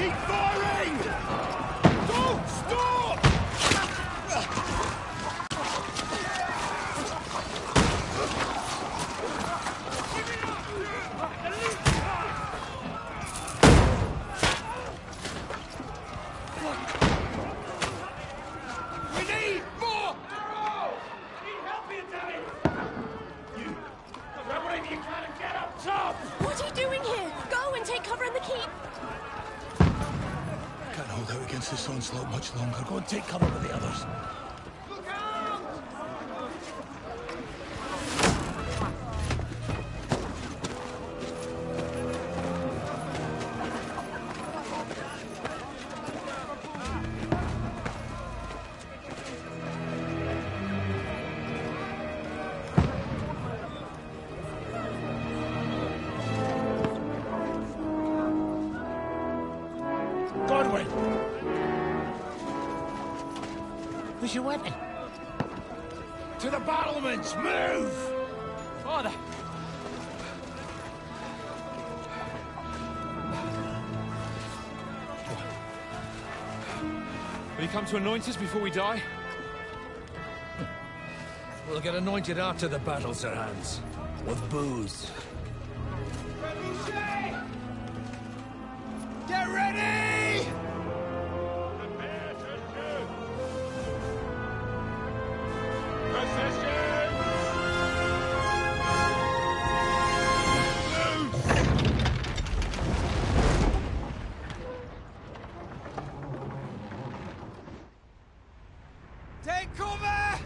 Keep firing! Don't stop! We need more! Arrow! Need help here, Danny! You grab whatever you can and get up top! What are you doing here? Go and take cover in the keep. Can't hold out against this onslaught much longer. Go and take cover with the others. Look out! Godwin! Where's your weapon? To the battlements! Move! Father! Will you come to anoint us before we die? We'll get anointed after the battle, Sir Hans. With booze. Get ready! Take cover!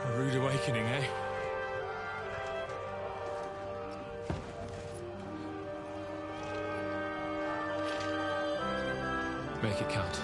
A rude awakening, eh? Make it count.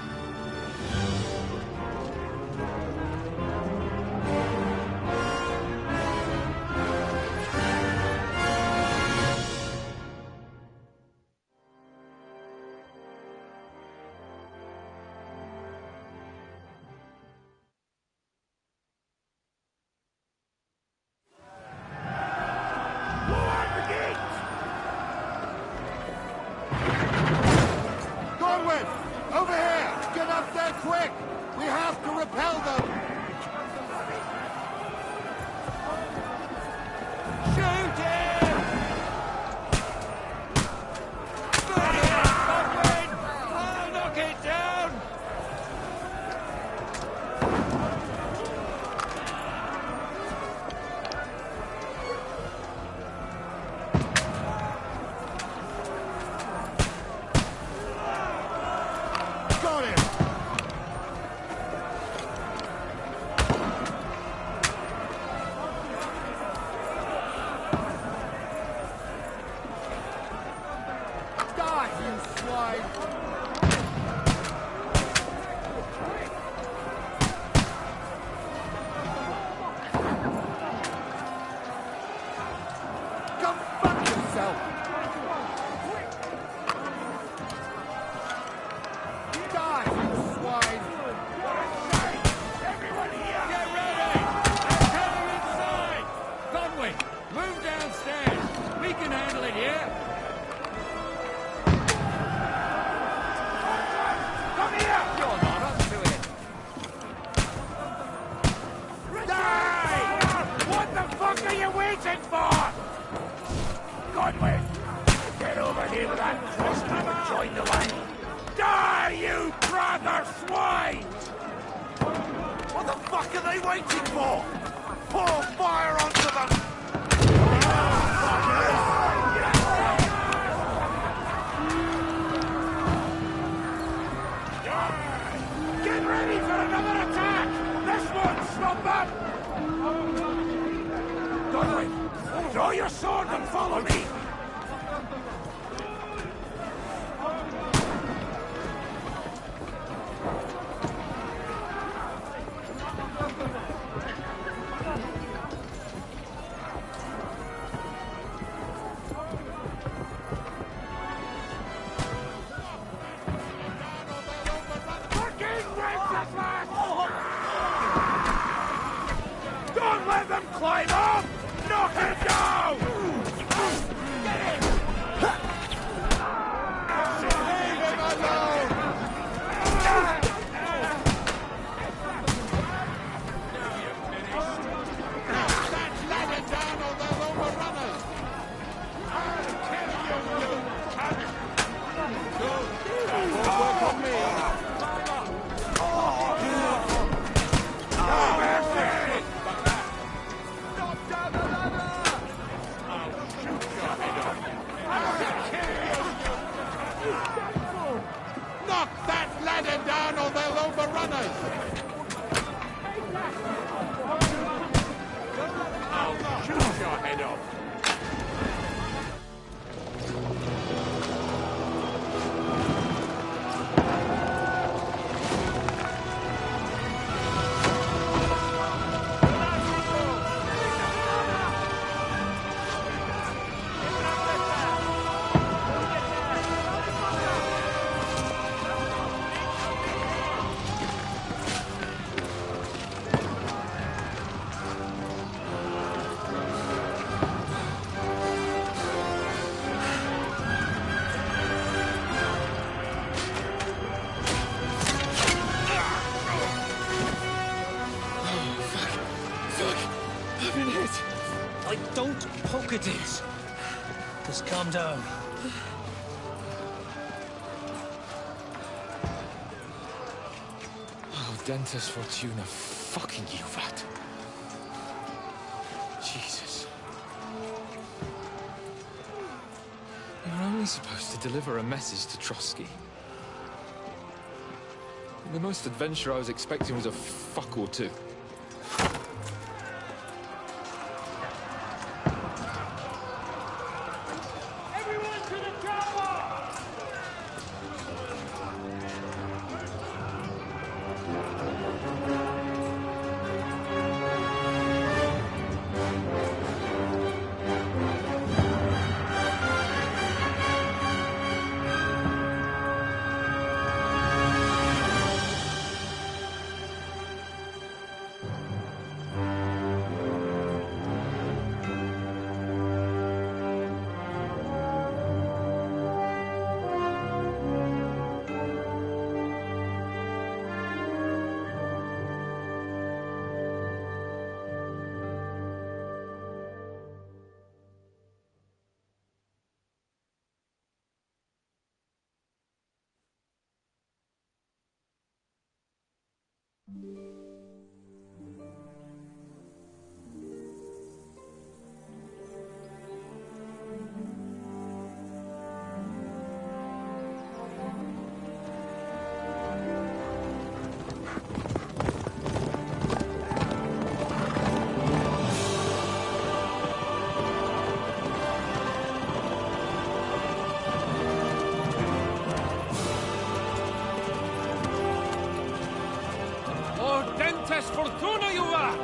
Godwin! Over here! Get up there quick! We have to repel them! Shoot him! Burn it, Godwin! I'll knock it down! Got him! Die, you swine! Come fuck yourself! Die, you swine! Everyone here! Get ready! They're coming inside! Conway, move downstairs! We can handle it here! Come here! You're not up to it! Die! What the fuck are you waiting for? Conway, get over here with that crossbow and join the line! Die, you brother swine! What the fuck are they waiting for? Pour fire onto them! Get ready for another attack! This won't stop them! Godwin, draw your sword and follow me! Knock that ladder down or they'll overrun us! I'll shoot your head off! Don't poke at it. Just calm down. Oh, Dentes Fortuna, fucking you, Vat. Jesus. You're only supposed to deliver a message to Trotsky. The most adventure I was expecting was a fuck or two. Fortuna, you vat!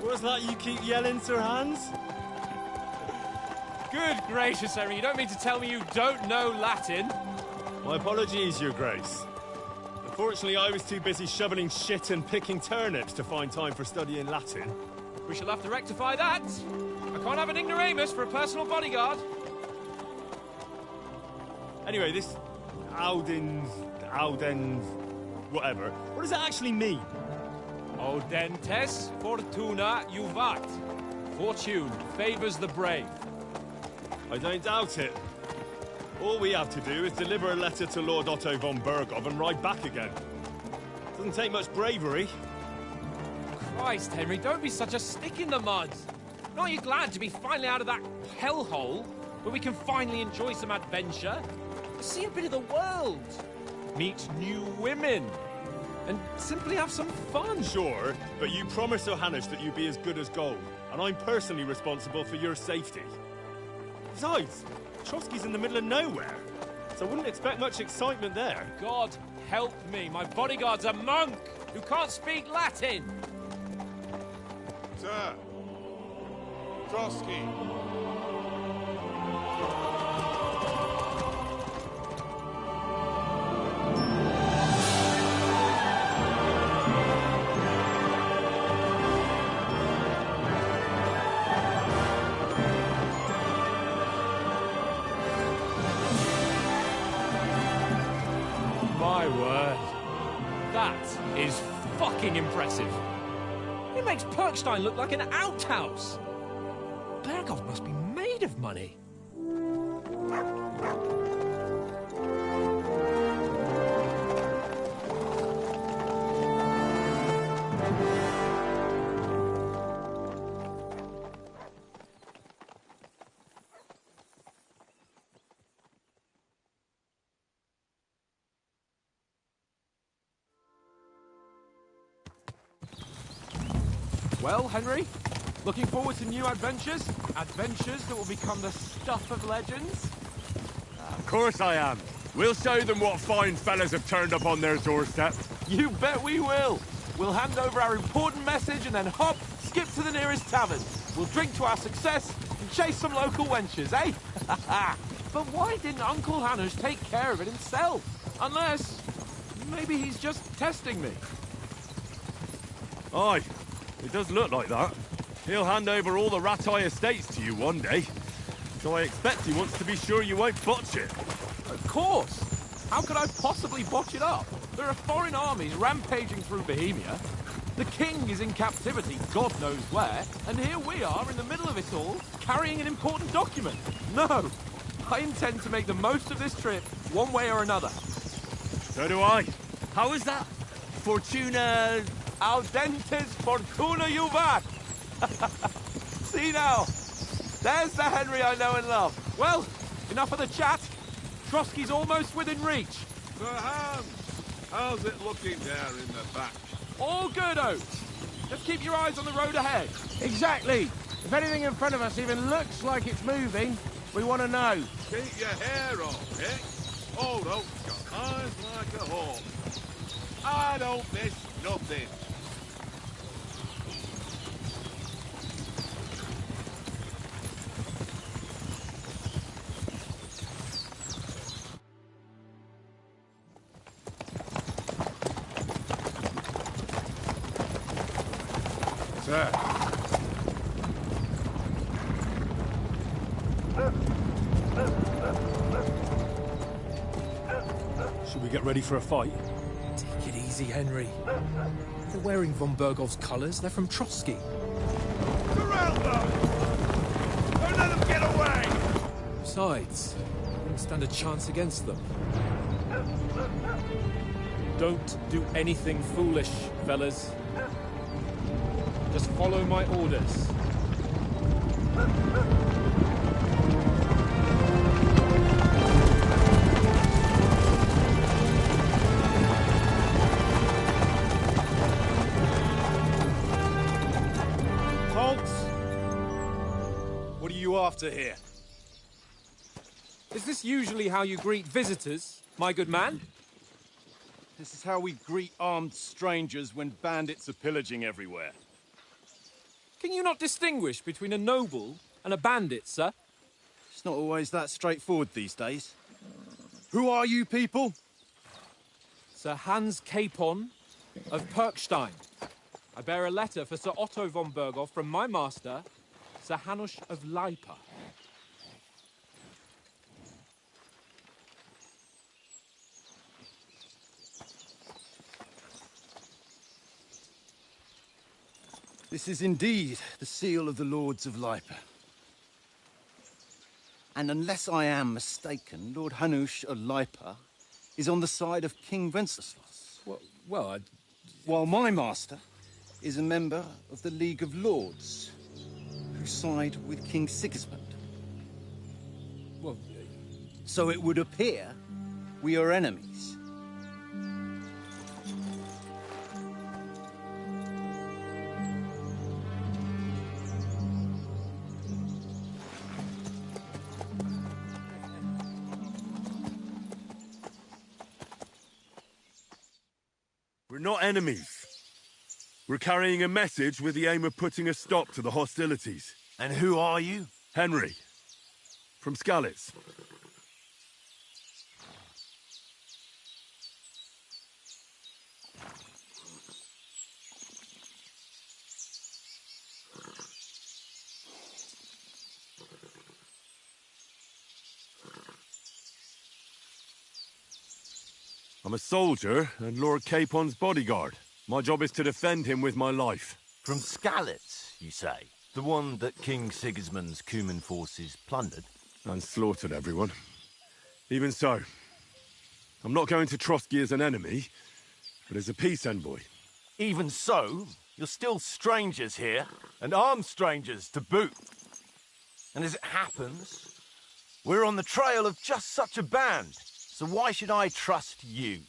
What's that you keep yelling, Sir Hans? Good gracious, Henry, you don't mean to tell me you don't know Latin? My apologies, Your Grace. Unfortunately, I was too busy shoveling shit and picking turnips to find time for studying Latin. We shall have to rectify that. I can't have an ignoramus for a personal bodyguard. Anyway, this Audens, whatever. What does it actually mean? Audentes Fortuna Juvat. Fortune favours the brave. I don't doubt it. All we have to do is deliver a letter to Lord Otto von Bergov and ride back again. Doesn't take much bravery. Christ, Henry, don't be such a stick in the mud. Aren't you glad to be finally out of that hellhole where we can finally enjoy some adventure? See a bit of the world, meet new women, and simply have some fun. Sure, but you promised Johannes that you'd be as good as gold, and I'm personally responsible for your safety. Besides, Trotsky's in the middle of nowhere, so I wouldn't expect much excitement there. God help me, my bodyguard's a monk who can't speak Latin. Sir, Trotsky. My word. That is fucking impressive. It makes Perkstein look like an outhouse. Bergov must be made of money. Well, Henry, looking forward to new adventures? Adventures that will become the stuff of legends? Of course I am. We'll show them what fine fellas have turned up on their doorstep. You bet we will. We'll hand over our important message and then hop, skip to the nearest tavern. We'll drink to our success and chase some local wenches, eh? But why didn't Uncle Hanush take care of it himself? Unless, maybe he's just testing me. Aye, it does look like that. He'll hand over all the Ratai estates to you one day. So I expect he wants to be sure you won't botch it. Of course. How could I possibly botch it up? There are foreign armies rampaging through Bohemia. The king is in captivity, God knows where, and here we are in the middle of it all, carrying an important document. No, I intend to make the most of this trip, one way or another. So do I. How is that? Fortuna... Audentes fortuna juvat! See now, there's the Henry I know and love. Well, enough of the chat. Trotsky's almost within reach. Sir Hans, how's it looking there in the back? All good, Oates. Just keep your eyes on the road ahead. Exactly. If anything in front of us even looks like it's moving, we want to know. Keep your hair on, Dick. Old Oak's got eyes like a hawk. I don't miss nothing. Sir. Should we get ready for a fight? Take it easy, Henry. They're wearing von Bergov's colours. They're from Trotsky. Surround them! Don't let them get away! Besides, we won't stand a chance against them. Don't do anything foolish, fellas. Just follow my orders. Halt! What are you after here? Is this usually how you greet visitors, my good man? This is how we greet armed strangers when bandits are pillaging everywhere. Can you not distinguish between a noble and a bandit, sir? It's not always that straightforward these days. Who are you people? Sir Hans Capon of Perkstein. I bear a letter for Sir Otto von Berghoff from my master, Sir Hanush of Lipa. This is indeed the seal of the Lords of Lipa. And unless I am mistaken, Lord Hanush of Lipa is on the side of King Wenceslas. Well, While my master is a member of the League of Lords, who side with King Sigismund. well, So it would appear we are enemies. We're not enemies. We're carrying a message with the aim of putting a stop to the hostilities. And who are you? Henry. From Skalitz. I'm a soldier and Lord Capon's bodyguard. My job is to defend him with my life. From Skalitz, you say? The one that King Sigismund's Cuman forces plundered? And slaughtered everyone. Even so, I'm not going to Trotsky as an enemy, but as a peace envoy. Even so, you're still strangers here, and armed strangers to boot. And as it happens, we're on the trail of just such a band, so why should I trust you?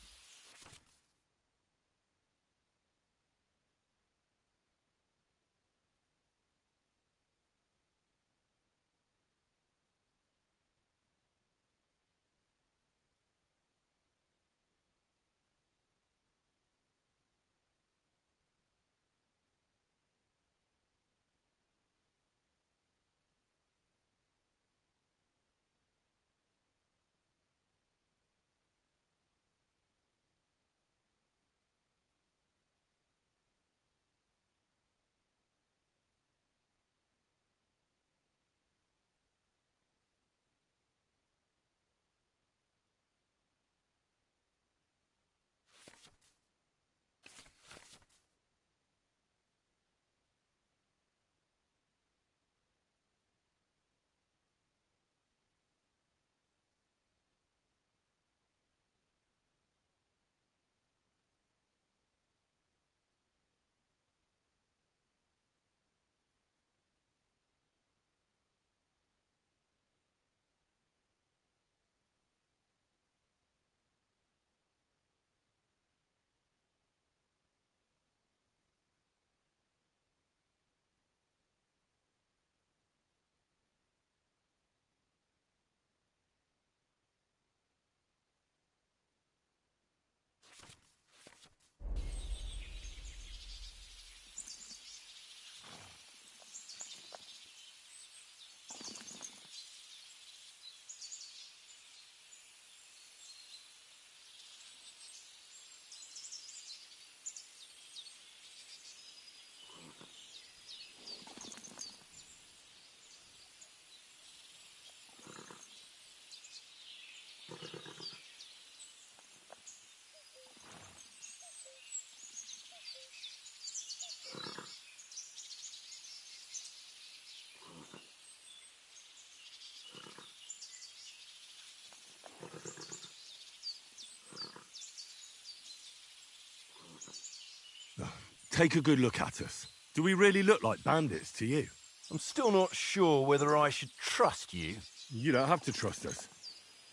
take a good look at us. Do we really look like bandits to you? I'm still not sure whether I should trust you. You don't have to trust us.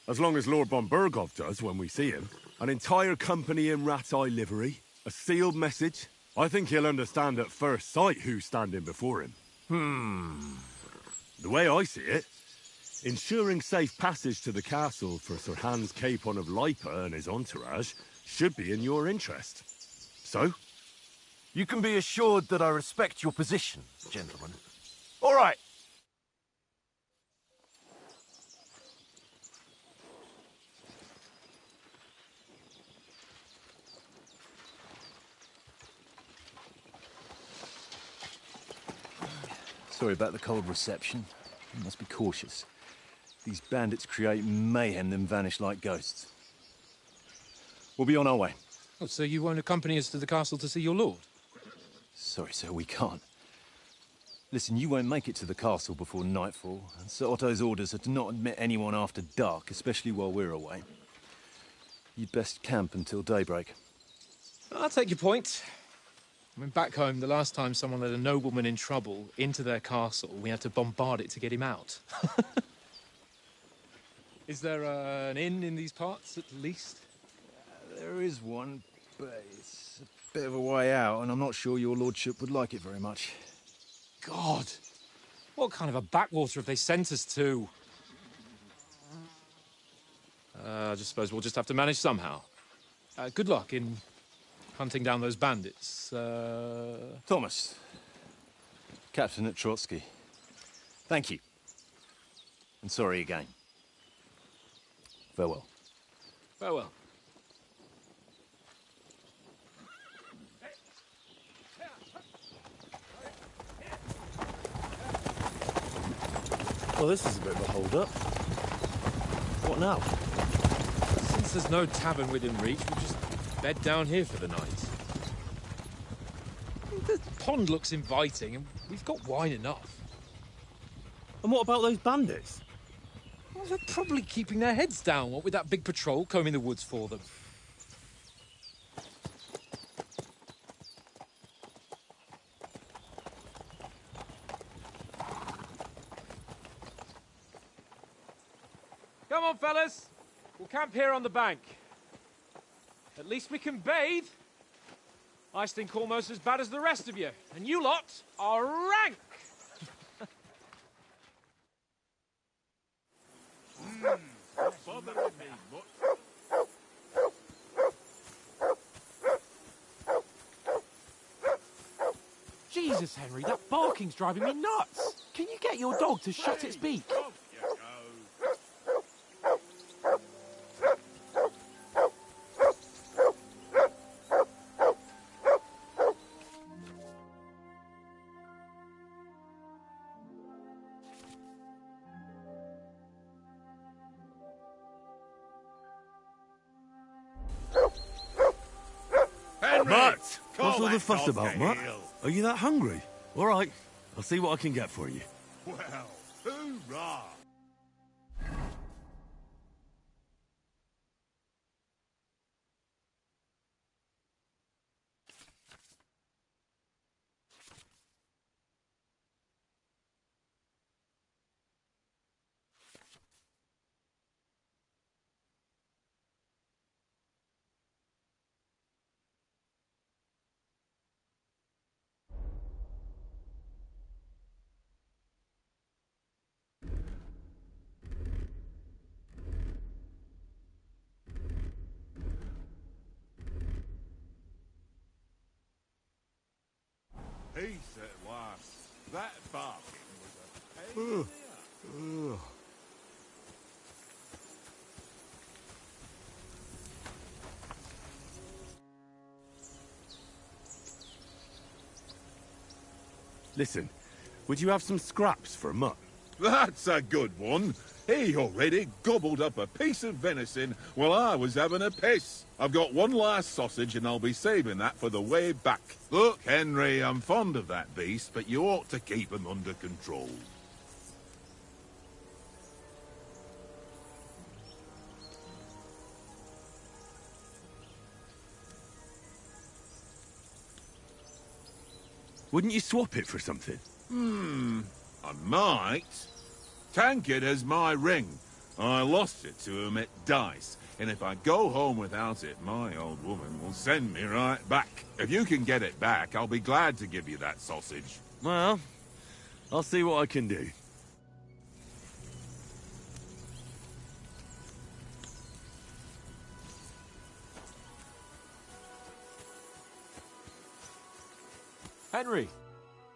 As long as Lord von Burgov does when we see him. An entire company in rat-eye livery, a sealed message. I think he'll understand at first sight who's standing before him. The way I see it, ensuring safe passage to the castle for Sir Hans Capon of Lipa and his entourage should be in your interest. So? You can be assured that I respect your position, gentlemen. All right. Sorry about the cold reception. You must be cautious. These bandits create mayhem, then vanish like ghosts. We'll be on our way. Oh, so you won't accompany us to the castle to see your lord? Sorry, sir, we can't. Listen, you won't make it to the castle before nightfall, and Sir Otto's orders are to not admit anyone after dark, especially while we're away. You'd best camp until daybreak. I'll take your point. I mean, back home, the last time someone let a nobleman in trouble into their castle, we had to bombard it to get him out. Is there an inn in these parts, at least? There is one, but it's a bit of a way out, and I'm not sure your lordship would like it very much. God! What kind of a backwater have they sent us to? I just suppose we'll just have to manage somehow. Good luck in hunting down those bandits. Thomas, Captain at Trotsky, thank you. And sorry again. Farewell. Farewell. Well, this is a bit of a hold-up. What now? Since there's no tavern within reach, we'll just bed down here for the night. The pond looks inviting, and we've got wine enough. And what about those bandits? Well, they're probably keeping their heads down, what with that big patrol combing the woods for them. Come on, fellas. We'll camp here on the bank. At least we can bathe. I stink almost as bad as the rest of you. And you lot are rank! Bothering me much. Jesus, Henry, that barking's driving me nuts. Can you get your dog to shut its beak? Off you go. Mutt! What's all the fuss about, Mutt? Are you that hungry? All right, I'll see what I can get for you. Well, hoorah! Peace at last. That barking was a pain in the ass. Listen, would you have some scraps for Mutt? That's a good one. He already gobbled up a piece of venison while I was having a piss. I've got one last sausage and I'll be saving that for the way back. Look, Henry, I'm fond of that beast, but you ought to keep him under control. Wouldn't you swap it for something? I might. Tankard has my ring. I lost it to him at dice, and if I go home without it, my old woman will send me right back. If you can get it back, I'll be glad to give you that sausage. Well, I'll see what I can do. Henry!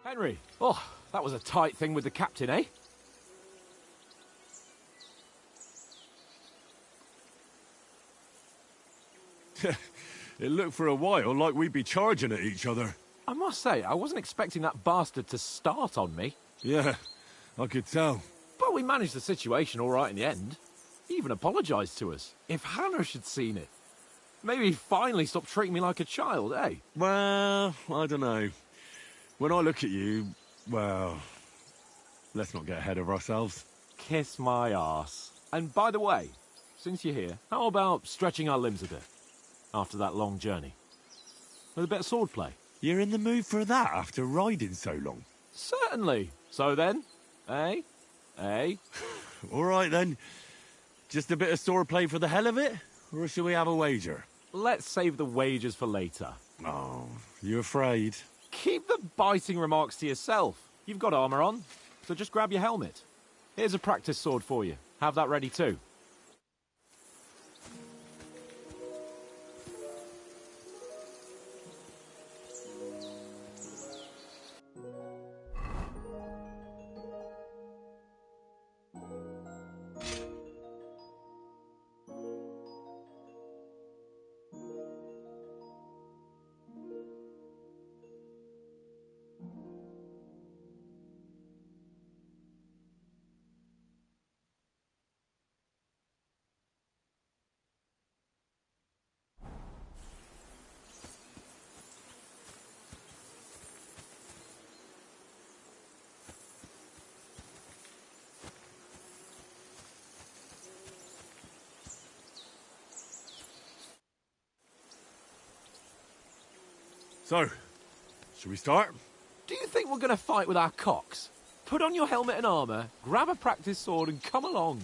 Henry! Oh, that was a tight thing with the captain, eh? It looked for a while like we'd be charging at each other. I must say, I wasn't expecting that bastard to start on me. Yeah, I could tell. But we managed the situation all right in the end. He even apologised to us. If Hannah had seen it, maybe he'd finally stop treating me like a child, eh? Well, I don't know. When I look at you, well, let's not get ahead of ourselves. Kiss my arse. And by the way, since you're here, how about stretching our limbs a bit after that long journey? With a bit of swordplay. You're in the mood for that after riding so long? Certainly. So then, eh? Eh? All right then. Just a bit of swordplay for the hell of it? Or shall we have a wager? Let's save the wagers for later. Oh, you afraid? Keep the biting remarks to yourself. You've got armour on, so just grab your helmet. Here's a practice sword for you. Have that ready too. So, shall we start? Do you think we're going to fight with our cocks? Put on your helmet and armour, grab a practice sword and come along.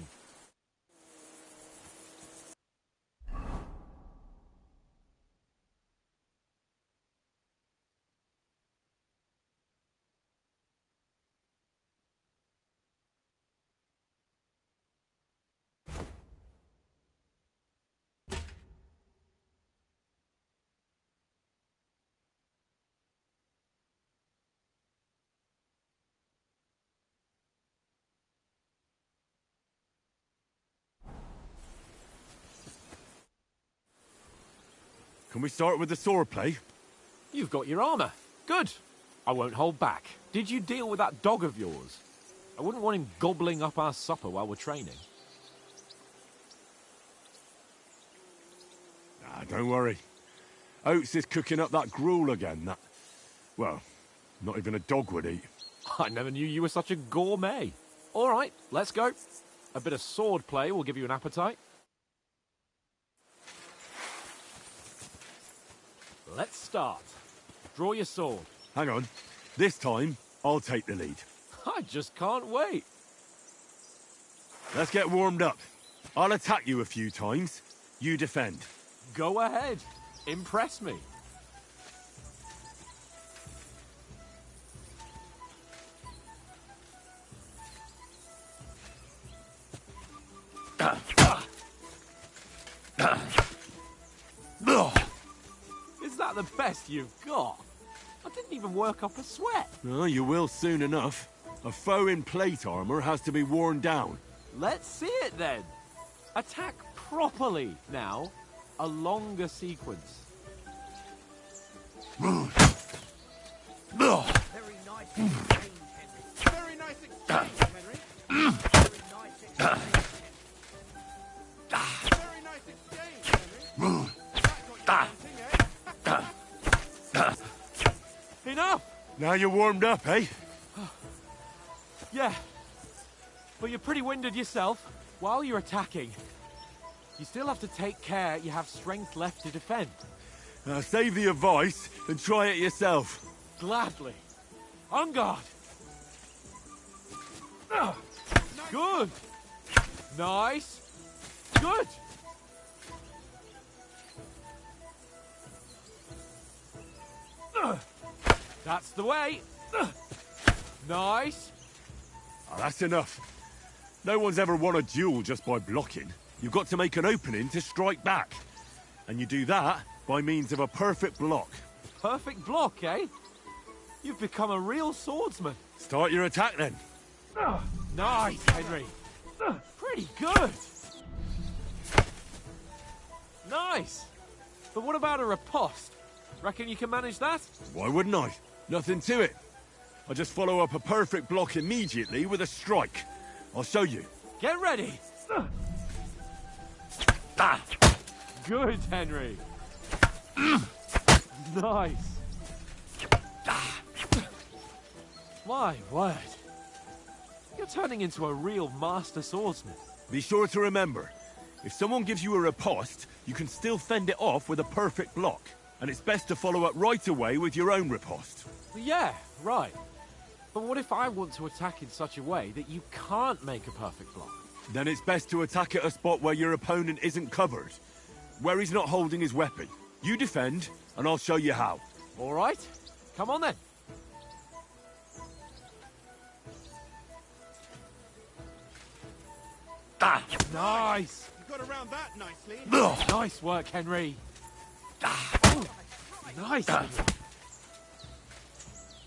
Can we start with the swordplay? You've got your armour. Good. I won't hold back. Did you deal with that dog of yours? I wouldn't want him gobbling up our supper while we're training. Ah, don't worry. Oates is cooking up that gruel again that... well, not even a dog would eat. I never knew you were such a gourmet. All right, let's go. A bit of sword play will give you an appetite. Let's start. Draw your sword. Hang on. This time, I'll take the lead. I just can't wait. Let's get warmed up. I'll attack you a few times. You defend. Go ahead. Impress me. Is that the best you've got? I didn't even work up a sweat. Oh, you will soon enough. A foe in plate armor has to be worn down. Let's see it then. Attack properly now. A longer sequence. Very nice exchange, Henry. Very nice exchange, Henry. Very nice exchange. Very nice exchange, Henry. Enough! Now you're warmed up, eh? Yeah. But you're pretty winded yourself. While you're attacking, you still have to take care you have strength left to defend. Save the advice and try it yourself. Gladly. On guard. Good. Nice. Good. That's the way. Nice. Oh, that's enough. No one's ever won a duel just by blocking. You've got to make an opening to strike back. And you do that by means of a perfect block. Perfect block, eh? You've become a real swordsman. Start your attack then. Nice, Henry. Pretty good. Nice. But what about a riposte? Reckon you can manage that? Why wouldn't I? Nothing to it. I just follow up a perfect block immediately with a strike. I'll show you. Get ready. Good, Henry. Nice. My word. You're turning into a real master swordsman. Be sure to remember, if someone gives you a riposte, you can still fend it off with a perfect block. And it's best to follow up right away with your own riposte. Yeah, right. But what if I want to attack in such a way that you can't make a perfect block? Then it's best to attack at a spot where your opponent isn't covered. Where he's not holding his weapon. You defend, and I'll show you how. All right. Come on then. Nice. You got around that nicely. Nice work, Henry. Nice. Henry.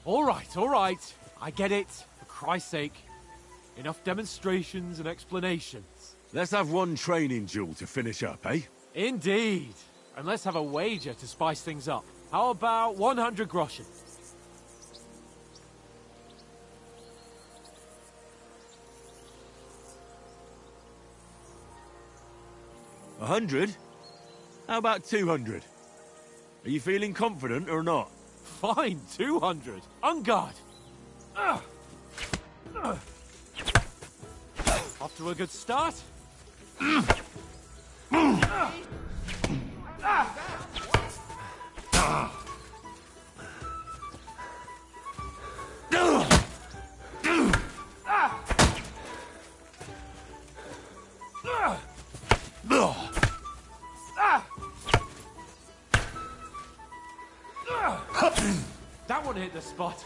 All right. I get it. For Christ's sake. Enough demonstrations and explanations. Let's have one training duel to finish up, eh? Indeed. And let's have a wager to spice things up. How about 100 groschen? $100? How about 200? Are you feeling confident or not? Fine, 200. On guard. Off to a good start. That one hit the spot.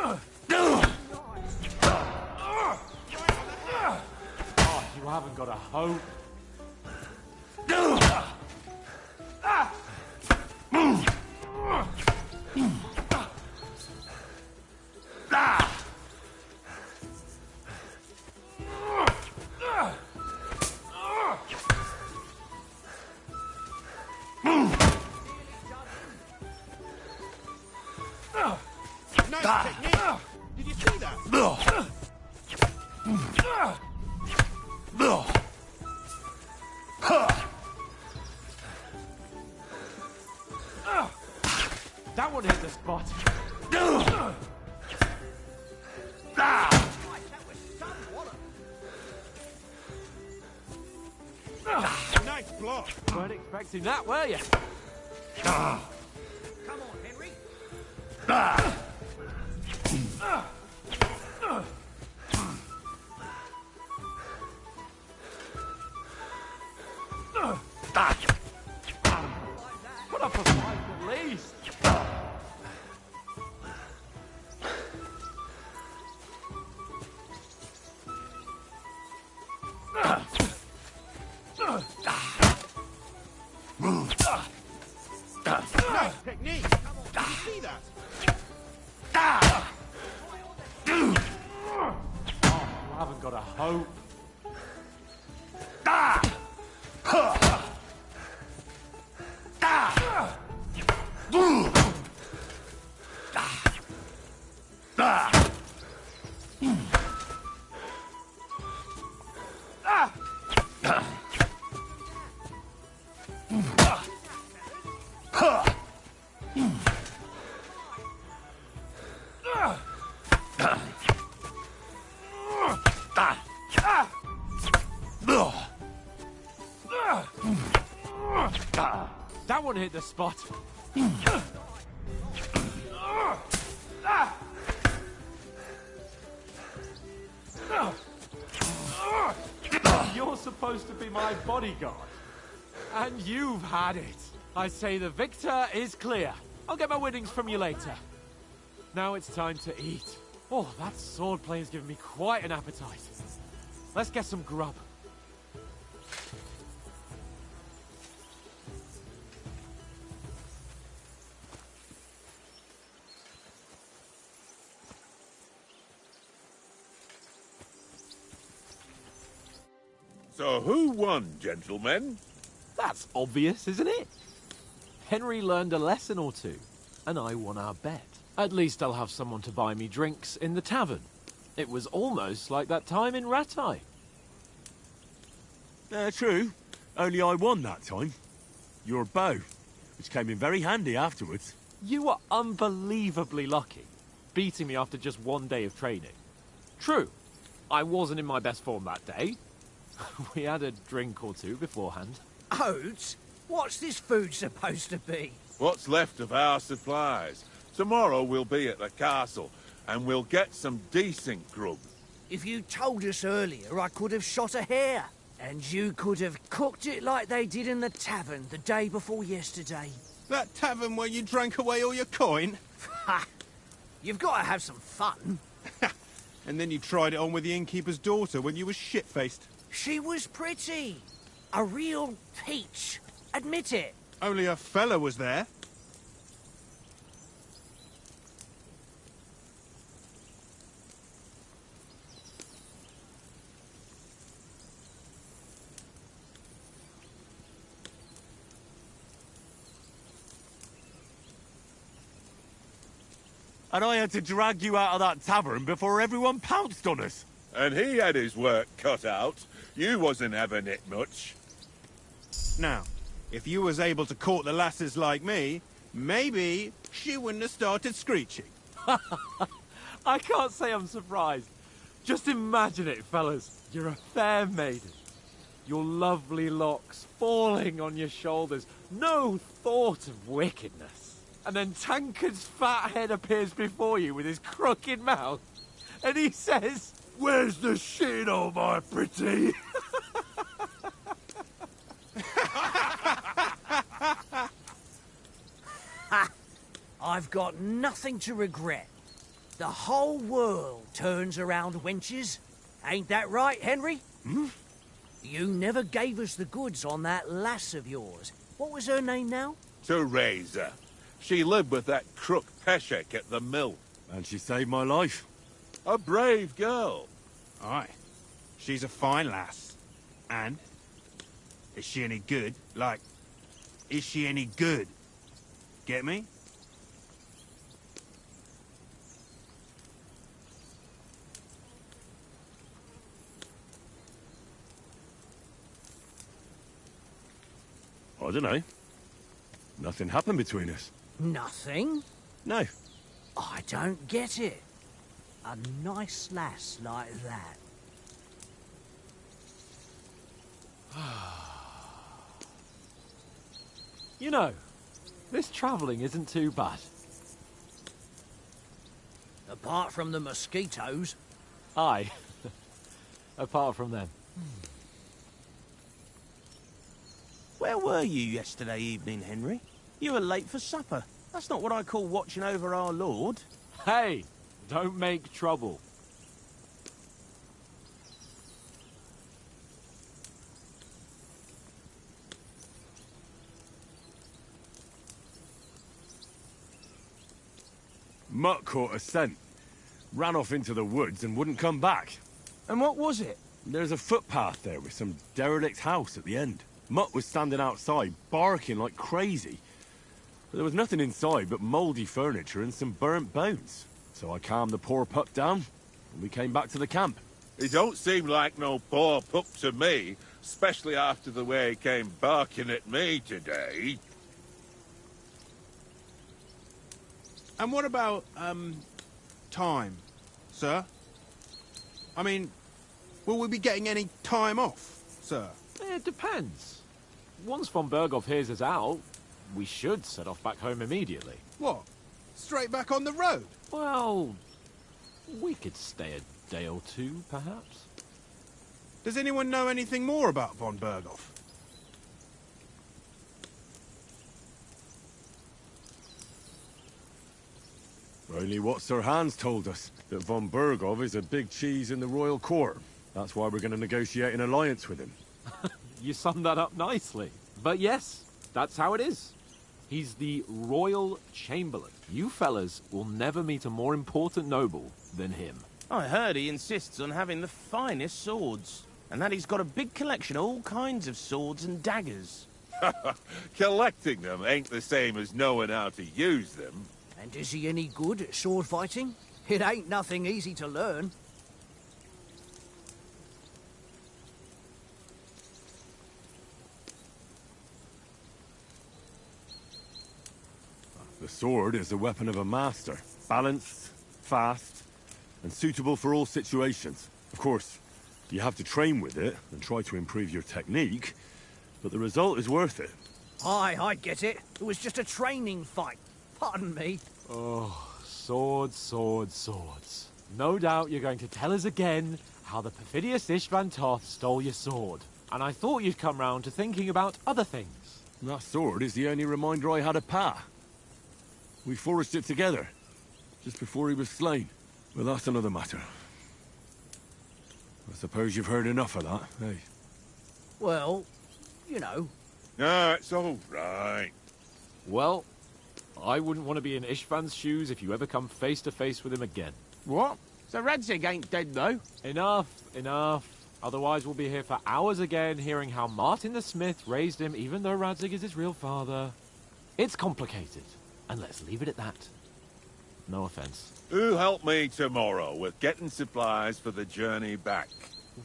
Oh, you haven't got a hope. Nice technique. Did you see that? That one hit the spot. Nice block. Weren't expecting that, were you? Come on, Henry. Put up a fight at least. Nice technique. Come on. Did you see that? Oh, you haven't got a hope. That one hit the spot. You're supposed to be my bodyguard. And you've had it. I say the victor is clear. I'll get my winnings from you later. Now it's time to eat. Oh, that swordplay has given me quite an appetite. Let's get some grub. So who won, gentlemen? That's obvious, isn't it? Henry learned a lesson or two, and I won our bet. At least I'll have someone to buy me drinks in the tavern. It was almost like that time in Rattay. True. Only I won that time. Your bow, which came in very handy afterwards. You were unbelievably lucky, beating me after just one day of training. True, I wasn't in my best form that day. We had a drink or two beforehand. Oates? What's this food supposed to be? What's left of our supplies. Tomorrow we'll be at the castle, and we'll get some decent grub. If you told us earlier, I could have shot a hare. And you could have cooked it like they did in the tavern the day before yesterday. That tavern where you drank away all your coin? Ha! You've got to have some fun. And then you tried it on with the innkeeper's daughter when you were shit-faced. She was pretty. A real peach. Admit it. Only a fella was there. And I had to drag you out of that tavern before everyone pounced on us. And he had his work cut out. You wasn't having it much. Now, if you was able to court the lasses like me, maybe she wouldn't have started screeching. I can't say I'm surprised. Just imagine it, fellas. You're a fair maiden. Your lovely locks falling on your shoulders. No thought of wickedness. And then Tankard's fat head appears before you with his crooked mouth. And he says, "Where's the shit, oh my pretty?" I've got nothing to regret. The whole world turns around wenches. Ain't that right, Henry? Hmm? You never gave us the goods on that lass of yours. What was her name now? Teresa. She lived with that crook Peshek at the mill. And she saved my life. A brave girl. Aye. She's a fine lass. And? Is she any good? Like, is she any good? Get me? I don't know. Nothing happened between us. Nothing? No. I don't get it. A nice lass like that. You know, this travelling isn't too bad. Apart from the mosquitoes. Aye. Apart from them. Where were you yesterday evening, Henry? You were late for supper. That's not what I call watching over our lord. Hey, don't make trouble. Mutt caught a scent, ran off into the woods and wouldn't come back. And what was it? There's a footpath there with some derelict house at the end. Mutt was standing outside, barking like crazy. But there was nothing inside but mouldy furniture and some burnt bones. So I calmed the poor pup down, and we came back to the camp. He don't seem like no poor pup to me, especially after the way he came barking at me today. And what about, time, sir? I mean, will we be getting any time off, sir? It depends. Once von Berghoff hears us out, we should set off back home immediately. What? Straight back on the road? Well, we could stay a day or two, perhaps. Does anyone know anything more about von Berghoff? Only what Sir Hans told us, that von Berghoff is a big cheese in the royal court. That's why we're going to negotiate an alliance with him. You summed that up nicely. But yes, that's how it is. He's the royal chamberlain. You fellas will never meet a more important noble than him. I heard he insists on having the finest swords, and that he's got a big collection of all kinds of swords and daggers. Collecting them ain't the same as knowing how to use them. And is he any good at sword fighting? It ain't nothing easy to learn. The sword is the weapon of a master. Balanced, fast, and suitable for all situations. Of course, you have to train with it and try to improve your technique, but the result is worth it. Aye, I get it. It was just a training fight. Pardon me. Oh, swords, swords, swords. No doubt you're going to tell us again how the perfidious Ishvan Toth stole your sword. And I thought you'd come round to thinking about other things. That sword is the only reminder I had of Pa. We forged it together, just before he was slain. But that's another matter. I suppose you've heard enough of that, eh? Well, you know. No, it's all right. Well, I wouldn't want to be in Ishvan's shoes if you ever come face to face with him again. What? So Radzig ain't dead, though? Enough, enough. Otherwise we'll be here for hours again hearing how Martin the Smith raised him even though Radzig is his real father. It's complicated, and let's leave it at that. No offense. Who'll help me tomorrow with getting supplies for the journey back?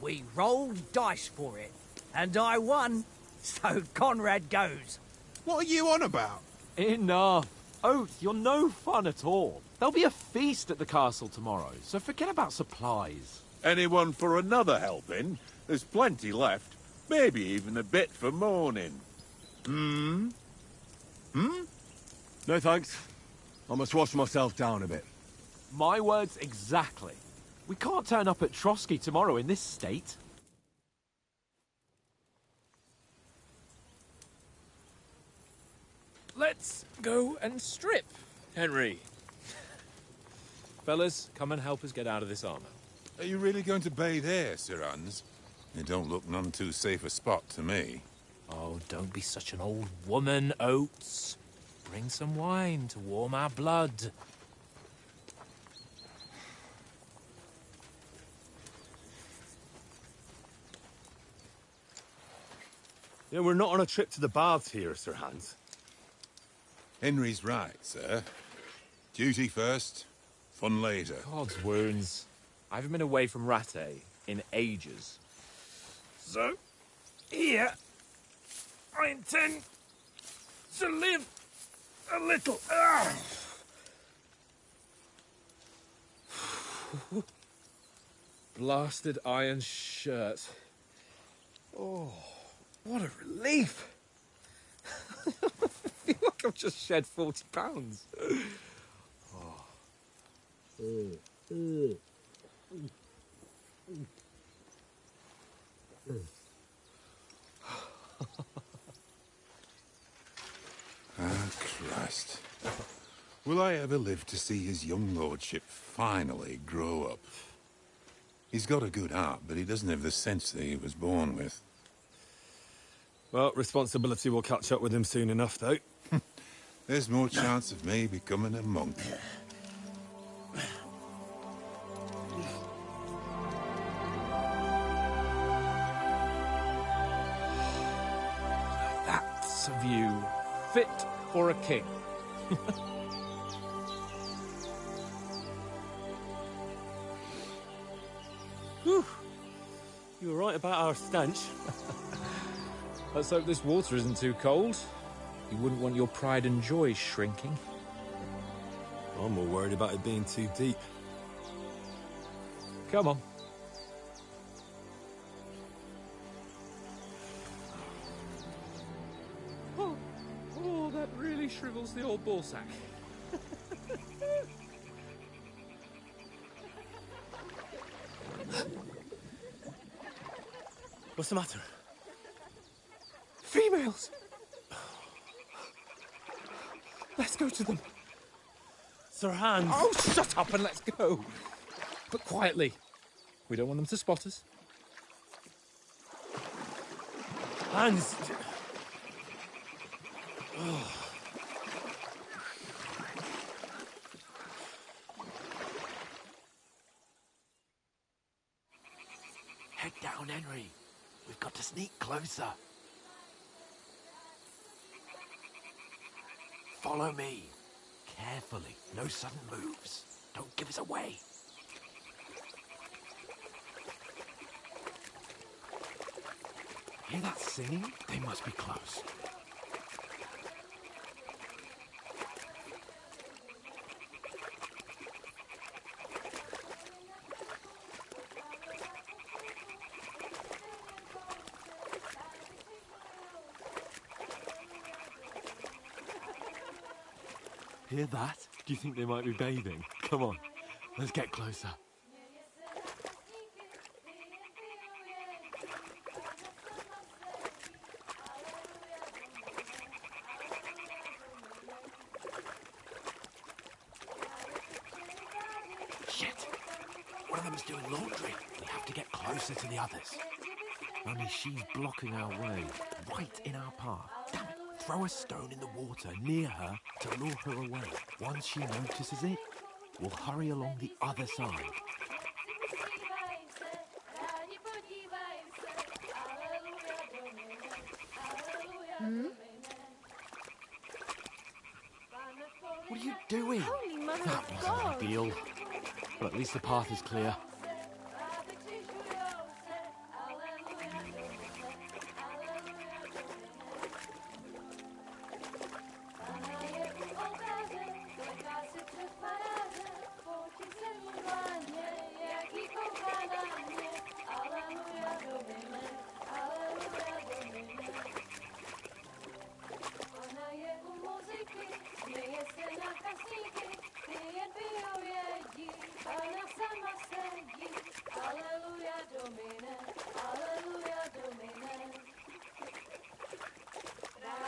We rolled dice for it, and I won. So Conrad goes. What are you on about? Enough. Oath, you're no fun at all. There'll be a feast at the castle tomorrow, so forget about supplies. Anyone for another helping? There's plenty left. Maybe even a bit for morning. Hmm? No thanks. I must wash myself down a bit. My words exactly. We can't turn up at Trotsky tomorrow in this state. Let's go and strip, Henry. Fellas, come and help us get out of this armor. Are you really going to bathe here, Sir Hans? It don't look none too safe a spot to me. Oh, don't be such an old woman, Oates. Bring some wine to warm our blood. Yeah, we're not on a trip to the baths here, Sir Hans. Henry's right, sir. Duty first, fun later. God's wounds. I haven't been away from Rattay in ages. So, here, I intend to live a little. Blasted iron shirt. Oh, what a relief. I feel like I've just shed 40 pounds. Ah, Christ. Will I ever live to see his young lordship finally grow up? He's got a good heart, but he doesn't have the sense that he was born with. Well, responsibility will catch up with him soon enough, though. There's more chance of me becoming a monk. That's a view fit for a king. Whew. You were right about our stench. Let's hope this water isn't too cold. You wouldn't want your pride and joy shrinking. I'm more worried about it being too deep. Come on. Oh, that shrivels the old ballsack. What's the matter? Females! Let's go to them. Sir Hans. Oh, shut up and let's go. But quietly. We don't want them to spot us. Hans. Oh. Head down, Henry. We've got to sneak closer. Follow me. Carefully. No sudden moves. Don't give us away. Hear that singing? They must be close. Hear that? Do you think they might be bathing? Come on, let's get closer. Shit! One of them's doing laundry. We have to get closer to the others. Only she's blocking our way, right in our path. Damn it! Throw a stone in the water near her to lure her away. Once she notices it, we'll hurry along the other side. What are you doing? Holy Mother That of wasn't God! ideal, but at least the path is clear.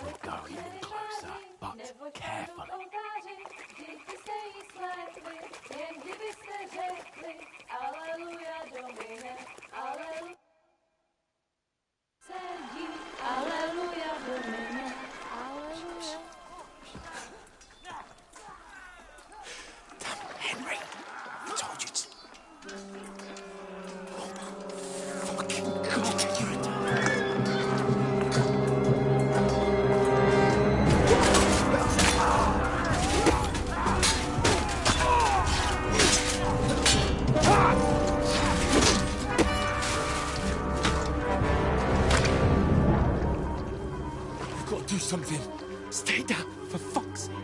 We'll go even closer, but carefully. Henry, I told you to... Oh, fucking God, you're a... We've got to do something. Stay down, for fuck's sake.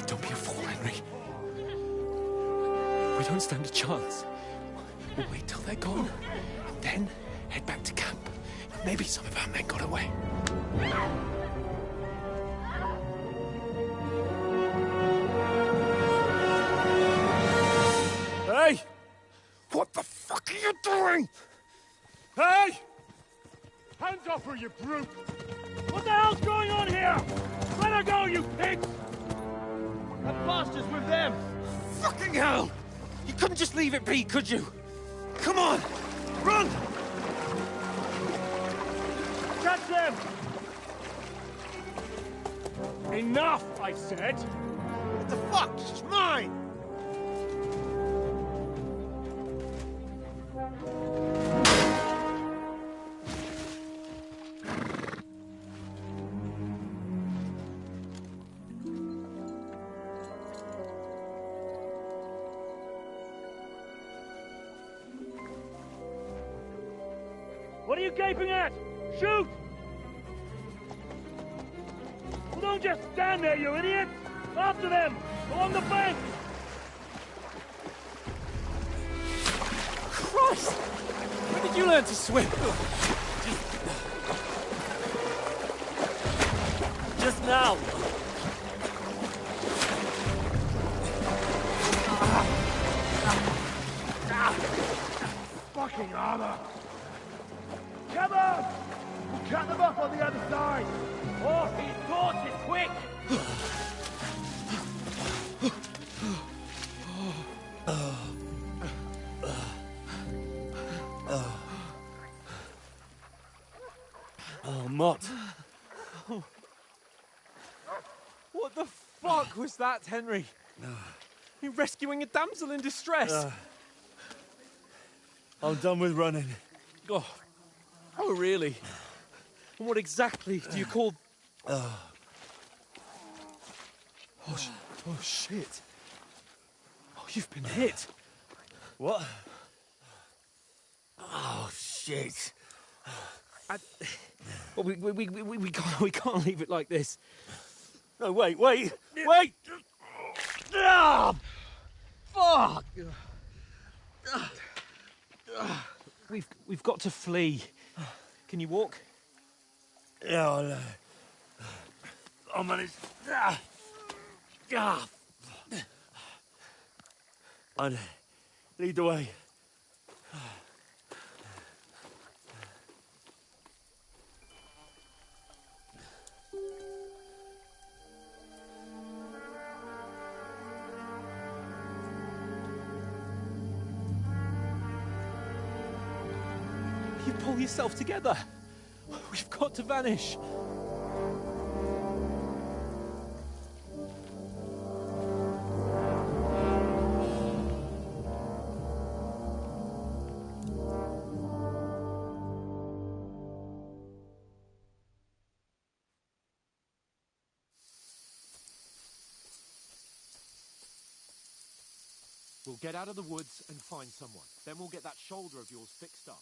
Don't be a fool, Henry. We don't stand a chance. We'll wait till they're gone, and then head back to camp. Maybe some of our men got away. Hey! What the fuck are you doing? Hey! Hands off her, you brute! What the hell's going on here? Let her go, you pigs! That bastard's with them! Fucking hell! You couldn't just leave it be, could you? Come on! Run! Catch them! Enough, I said! What the fuck? She's mine! What are you gaping at? Shoot! Well, don't just stand there, you idiot! After them! Along the bank! Christ! When did you learn to swim? Just now! Fucking armor! Come on! We'll cut them off on the other side! Oh, he's tortured! Quick! Oh, Mott. What the fuck was that, Henry? You rescuing a damsel in distress? I'm done with running. Oh, really? And what exactly do you call... Oh, shit. Oh, you've been hit. What? Oh, shit. Well, we can't leave it like this. No, wait! Ah! Fuck! We've got to flee. Can you walk? Yeah, I'll manage. I'd lead the way. You pull yourself together. We've got to vanish. We'll get out of the woods and find someone. Then we'll get that shoulder of yours fixed up.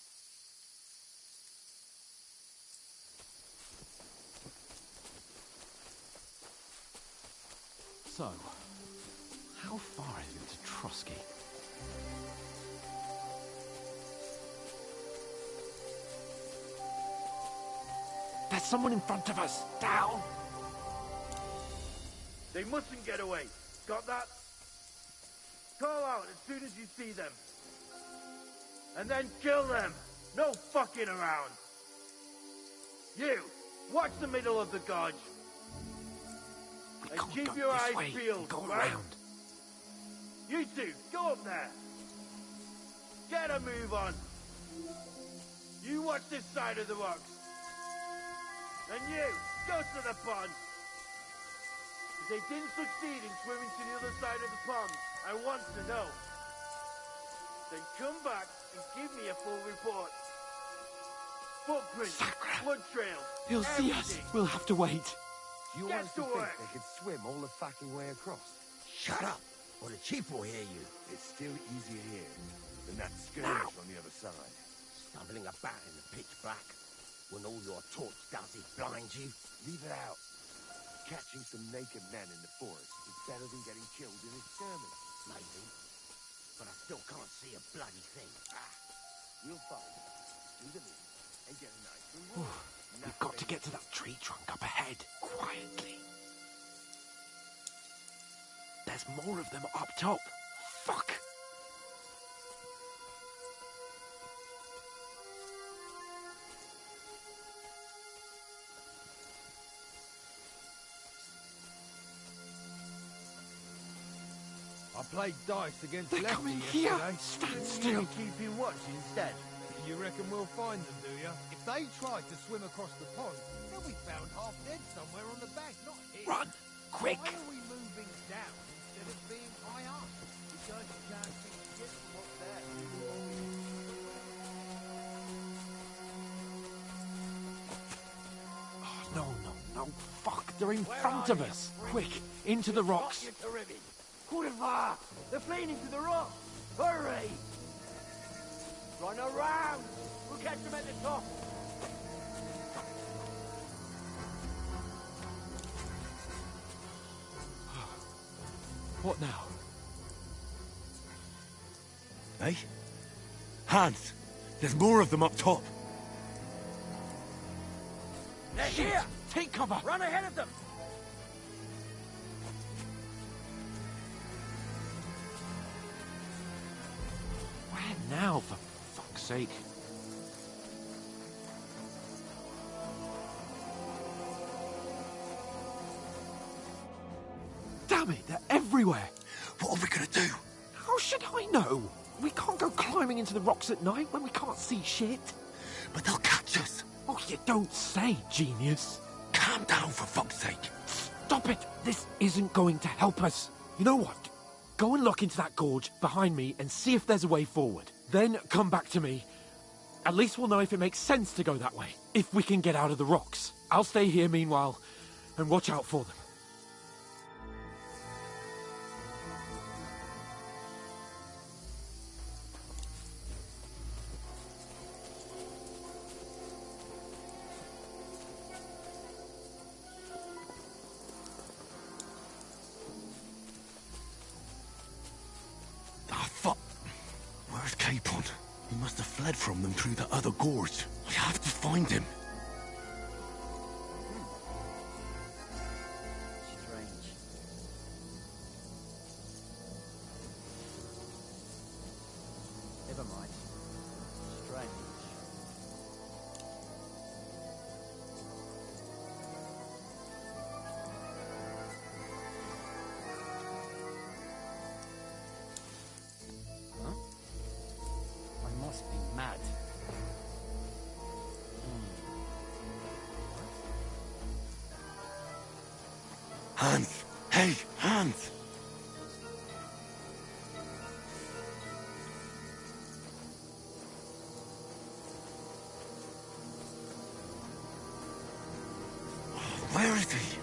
So, how far is it to Trotsky? There's someone in front of us! Down! They mustn't get away. Got that? Call out as soon as you see them. And then kill them. No fucking around. You, watch the middle of the gorge. And keep your eyes peeled, right? You two, go up there. Get a move on. You watch this side of the rocks. And you, go to the pond. If they didn't succeed in swimming to the other side of the pond, I want to know. Then come back and give me a full report. Footprints, blood trails, He'll see us. We'll have to wait. You Get honestly to think work. they could swim all the fucking way across? Shut up, or the chief will hear you. It's still easier here than that skirmish on the other side. Stumbling about in the pitch black, when all your torch does is blind you. Leave it out. Catching some naked men in the forest is better than getting killed in a skirmish. Maybe, but I still can't see a bloody thing. We'll find it. Do the meat and get a nice reward. We've got to get to that tree trunk up ahead, quietly. There's more of them up top. Fuck! I played dice against They're Lefty coming yesterday. here. Stand still. Keeping watch instead. You reckon we'll find them, do you? If they tried to swim across the pond, they'll be found half dead somewhere on the bank, not here. Run! Quick! Why are we moving down instead of being high up? Because you can't see shit from up there. No. Fuck, they're in front of us. Quick, into the rocks. Courtevar! They're fleeing into the rocks! Hurry! Run around! We'll catch him at the top. What now? Eh? Hans! There's more of them up top! They're here! Take cover! Run ahead of them! Where now, for fuck's sake? Damn it, they're everywhere! What are we gonna do? How should I know? We can't go climbing into the rocks at night when we can't see shit. But they'll catch us! Oh, you don't say, genius. Calm down, for fuck's sake! Stop it! This isn't going to help us. You know what? Go and look into that gorge behind me and see if there's a way forward. Then come back to me. At least we'll know if it makes sense to go that way. If we can get out of the rocks. I'll stay here meanwhile and watch out for them. Where's Capon? He must have fled from them through the other gorge. I have to find him. Strange. Never mind. Strange. I must be mad. Hans! Hey, Hans! Where is he?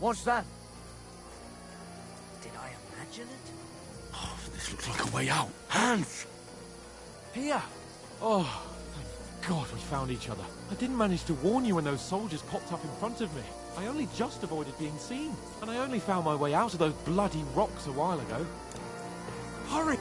What's that? Did I imagine it? Oh, this looks like a way out. Hans! Here! Oh, thank God we found each other. I didn't manage to warn you when those soldiers popped up in front of me. I only just avoided being seen. And I only found my way out of those bloody rocks a while ago. Hurry!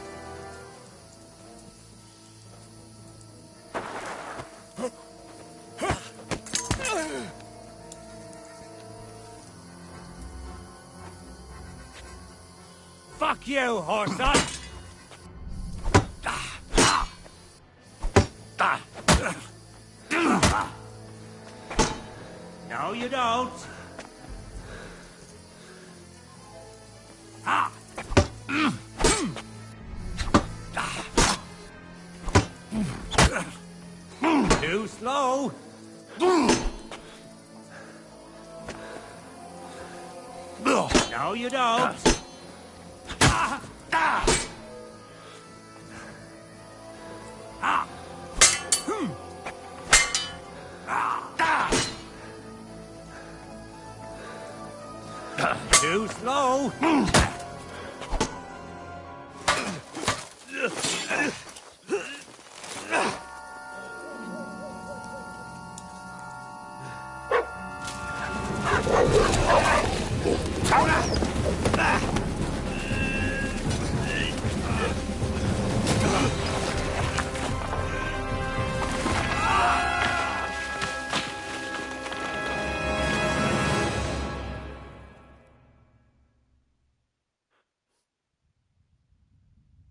Fuck you, horse-ass! No, you don't. Too slow. No, you don't. Too slow.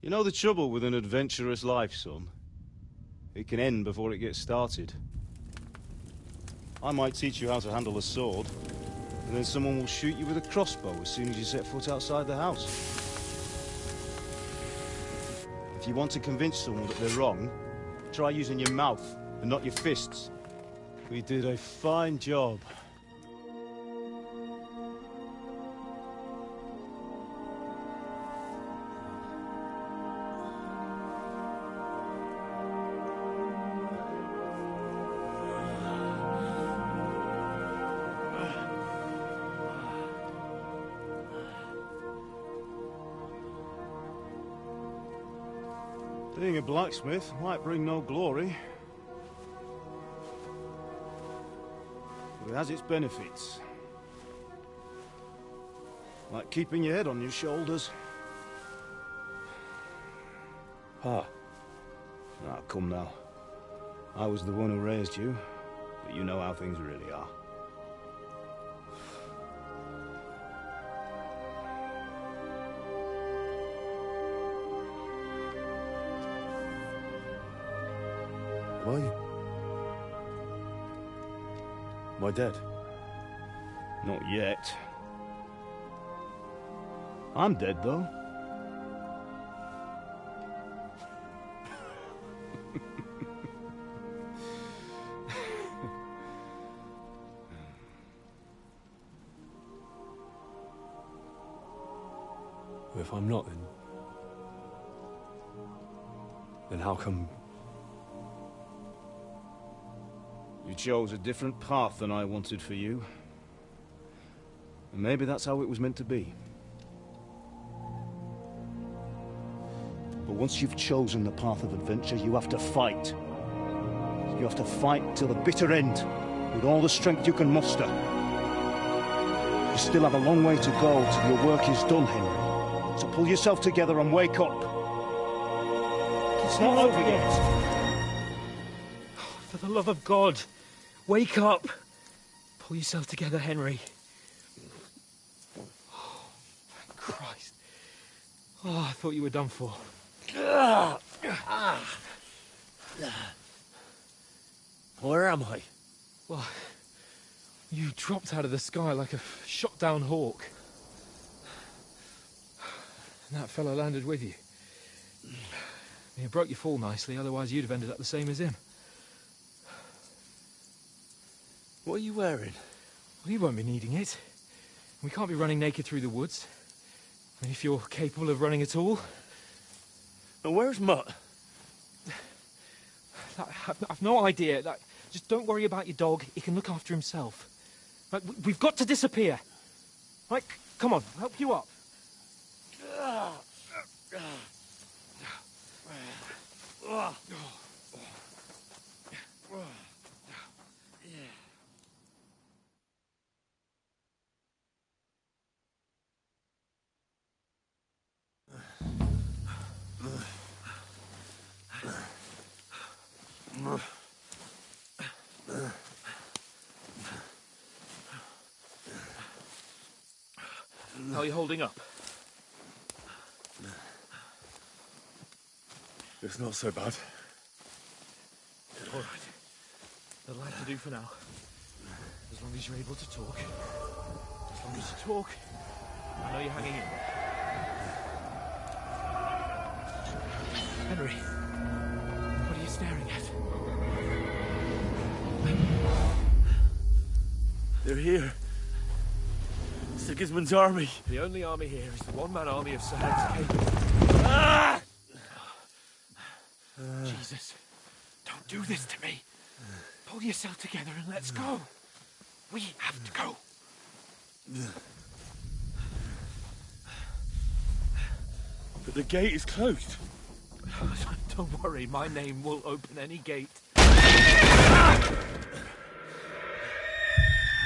You know the trouble with an adventurous life, son? It can end before it gets started. I might teach you how to handle a sword, and then someone will shoot you with a crossbow as soon as you set foot outside the house. If you want to convince someone that they're wrong, try using your mouth and not your fists. We did a fine job. Being a blacksmith might bring no glory, but it has its benefits. Like keeping your head on your shoulders. Pa. Ah, come now. I was the one who raised you, but you know how things really are. Am I dead? Not yet. I'm dead, though. If I'm not, then how come... You chose a different path than I wanted for you. And maybe that's how it was meant to be. But once you've chosen the path of adventure, you have to fight. You have to fight till the bitter end, with all the strength you can muster. You still have a long way to go till your work is done, Henry. So pull yourself together and wake up. It's not over yet. For the love of God, wake up. Pull yourself together, Henry. Oh, thank Christ. Oh, I thought you were done for. Where am I? Well, you dropped out of the sky like a shot-down hawk. And that fellow landed with you. You broke your fall nicely, otherwise you'd have ended up the same as him. What are you wearing? Well, you won't be needing it. We can't be running naked through the woods. I mean, if you're capable of running at all. And where's Mutt? I've no idea. Just don't worry about your dog. He can look after himself. We've got to disappear. Right, come on, I'll help you up. How are you holding up? It's not so bad. All right. That'll have to do for now. As long as you're able to talk. As long as you talk, I know you're hanging in. Henry, what are you staring at? They're here. Sigismund's army. The only army here is the one-man army of Sir Hans Cable. Ah! Jesus, don't do this to me. Pull yourself together and let's go. We have to go. But the gate is closed. Don't worry, my name will open any gate.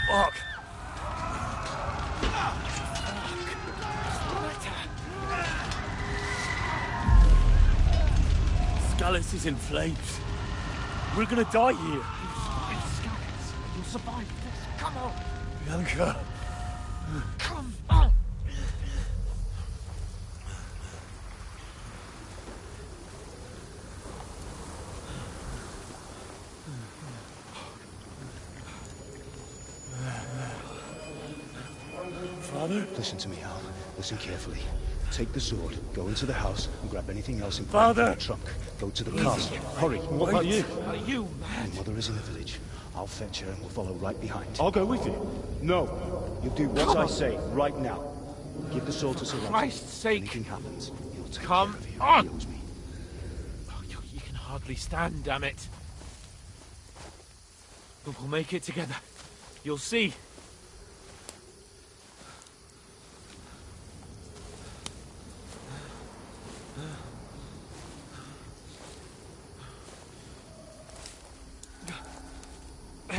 Fuck! Scallis is in flames. We're gonna die here. Scallis, you'll survive this. Come on. Bianca. Come on. Father? Listen to me, Hal. Listen carefully. Take the sword, go into the house, and grab anything else in Father! the trunk. Go to the castle. Hurry. What about you? Are you mad? Your mother is in the village. I'll fetch her and we'll follow right behind. I'll go with you. No. You do what I say right now. Give the sword to Sir For Christ's sake. Anything happens, he'll take Come care of you. on. He owes me. Oh, you can hardly stand, damn it. But we'll make it together. You'll see.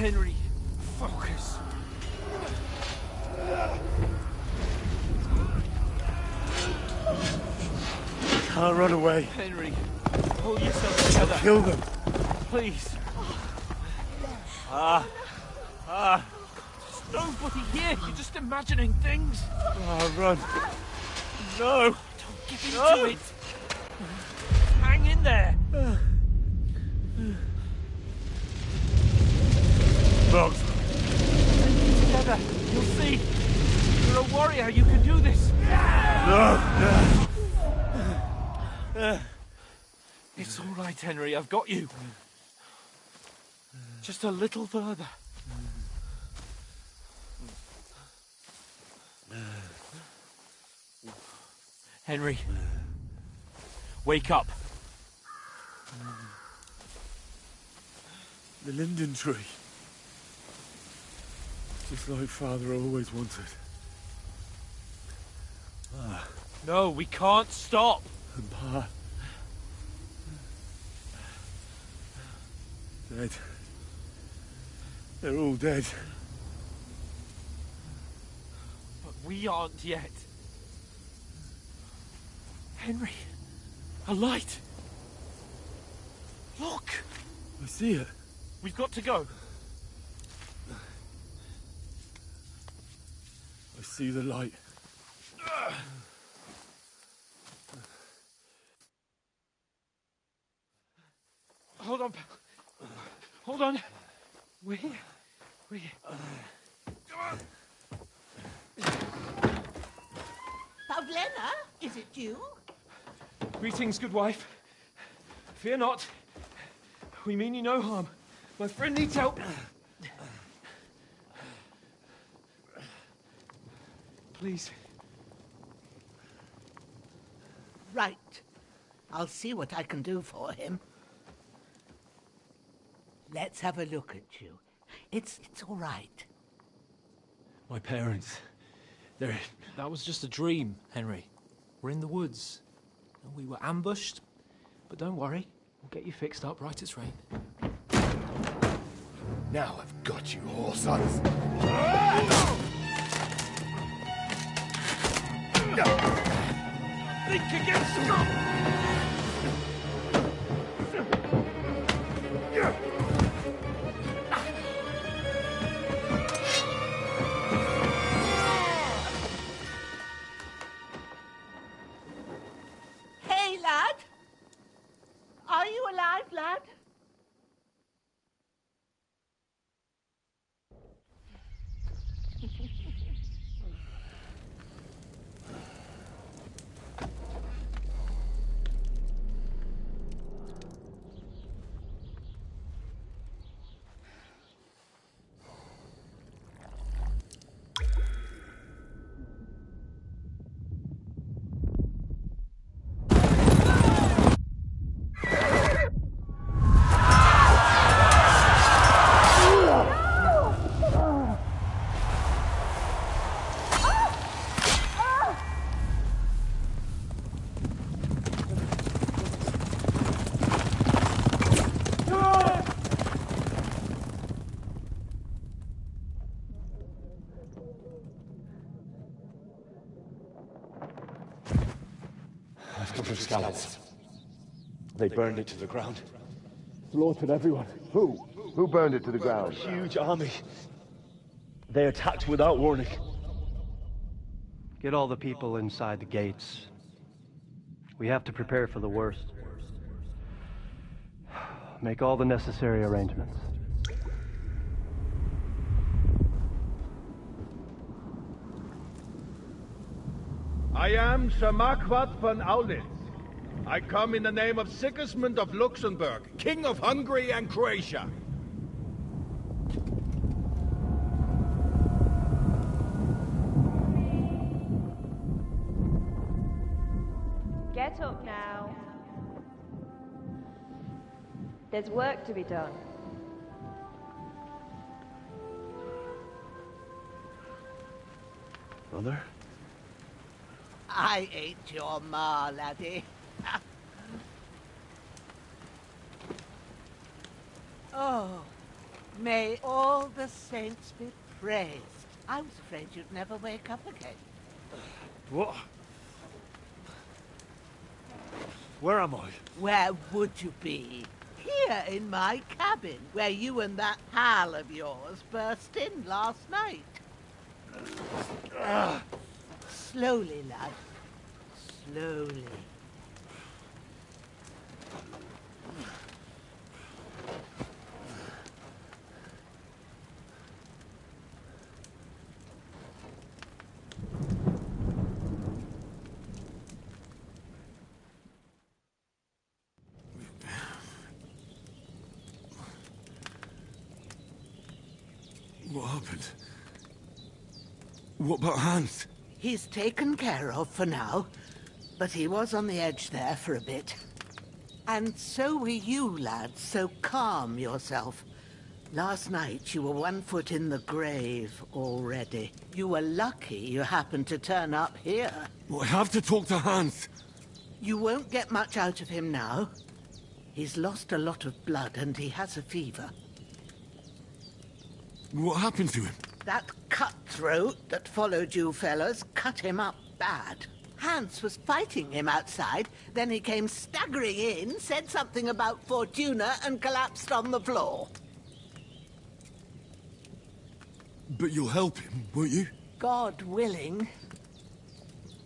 Henry. Focus. Can't run away. Henry, pull yourself together. I'll kill them. Please. There's nobody here. You're just imagining things. Run. No. Don't give into it. Hang in there. Bugs. Together. You'll see. You're a warrior. You can do this. No. It's all right, Henry. I've got you. Just a little further. Henry. Wake up. The linden tree. Just like Father always wanted. No, we can't stop. And Pa. Dead. They're all dead. But we aren't yet. Henry, a light. Look. I see it. We've got to go. I see the light. Hold on, pal. Hold on. We're here. We're here. Come on. Pavlena, is it you? Greetings, good wife. Fear not. We mean you no harm. My friend needs help. Please. Right. I'll see what I can do for him. Let's have a look at you. It's all right. My parents. They're... That was just a dream, Henry. We're in the woods. We were ambushed. But don't worry. We'll get you fixed up right as rain. Now I've got you, whore sons. Think again, scum! Hey, lad! Are you alive, lad? I've come from Scallops. They burned it to the ground. Slaughtered everyone. Who? Who burned it to the A ground? huge army. They attacked without warning. Get all the people inside the gates. We have to prepare for the worst. Make all the necessary arrangements. I am Sir Marquardt von Aulitz. I come in the name of Sigismund of Luxembourg, King of Hungary and Croatia. Get up now. There's work to be done. Mother? I ain't your ma, laddie. Oh, May all the saints be praised. I was afraid you'd never wake up again. What? Where am I? Where would you be? Here in my cabin, where you and that pal of yours burst in last night. Slowly, lad. Slowly. What happened? What about Hans? He's taken care of for now, but he was on the edge there for a bit. And so were you, lad, so calm yourself. Last night you were 1 foot in the grave already. You were lucky you happened to turn up here. Well, I have to talk to Hans. You won't get much out of him now. He's lost a lot of blood and he has a fever. What happened to him? That cutthroat that followed you fellas cut him up bad. Hans was fighting him outside, then he came staggering in, said something about Fortuna, and collapsed on the floor. But you'll help him, won't you? God willing.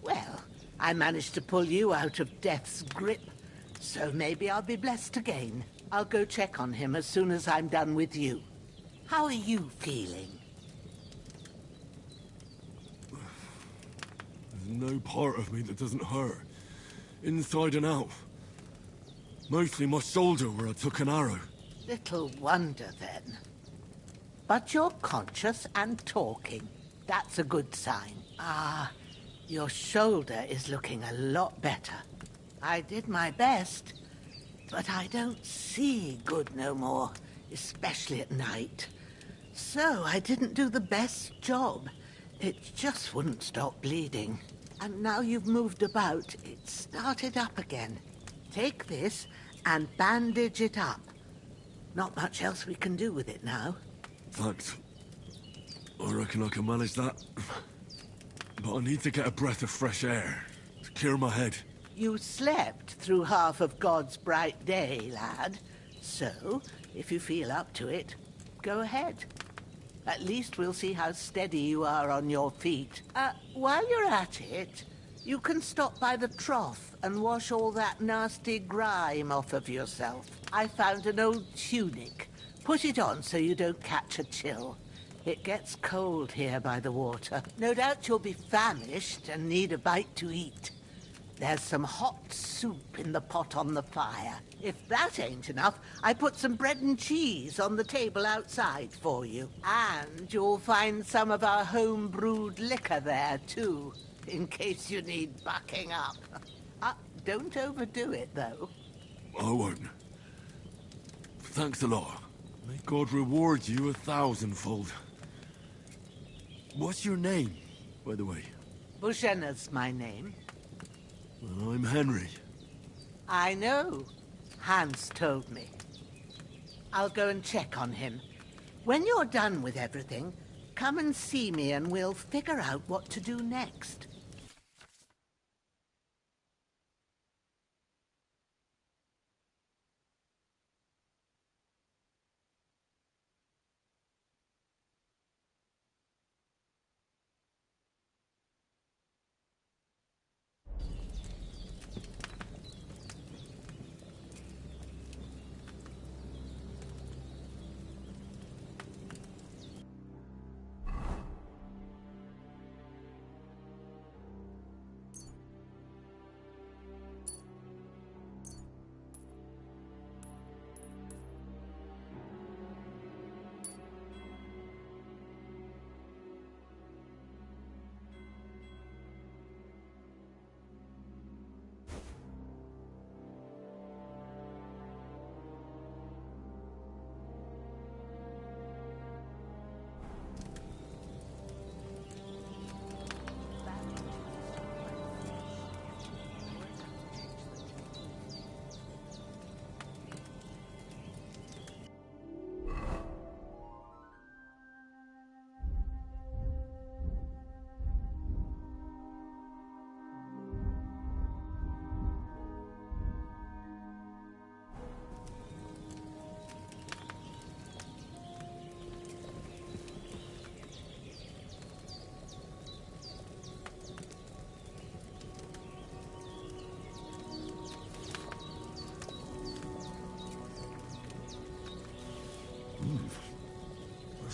Well, I managed to pull you out of death's grip, so maybe I'll be blessed again. I'll go check on him as soon as I'm done with you. How are you feeling? There's no part of me that doesn't hurt. Inside and out. Mostly my shoulder where I took an arrow. Little wonder, then. But you're conscious and talking. That's a good sign. Ah, your shoulder is looking a lot better. I did my best, but I don't see good no more, especially at night. So I didn't do the best job. It just wouldn't stop bleeding. And now you've moved about, it started up again. Take this and bandage it up. Not much else we can do with it now. Thanks. I reckon I can manage that. But I need to get a breath of fresh air to clear my head. You slept through half of God's bright day, lad. So, if you feel up to it, go ahead. At least we'll see how steady you are on your feet. While you're at it, you can stop by the trough and wash all that nasty grime off of yourself. I found an old tunic. Put it on so you don't catch a chill. It gets cold here by the water. No doubt you'll be famished and need a bite to eat. There's some hot soup in the pot on the fire. If that ain't enough, I put some bread and cheese on the table outside for you. And you'll find some of our home-brewed liquor there, too, in case you need bucking up. Don't overdo it, though. I won't. Thanks a lot. May God reward you 1,000-fold. What's your name, by the way? Bushenna's my name. Well, I'm Henry. I know. Hans told me. I'll go and check on him. When you're done with everything, come and see me and we'll figure out what to do next.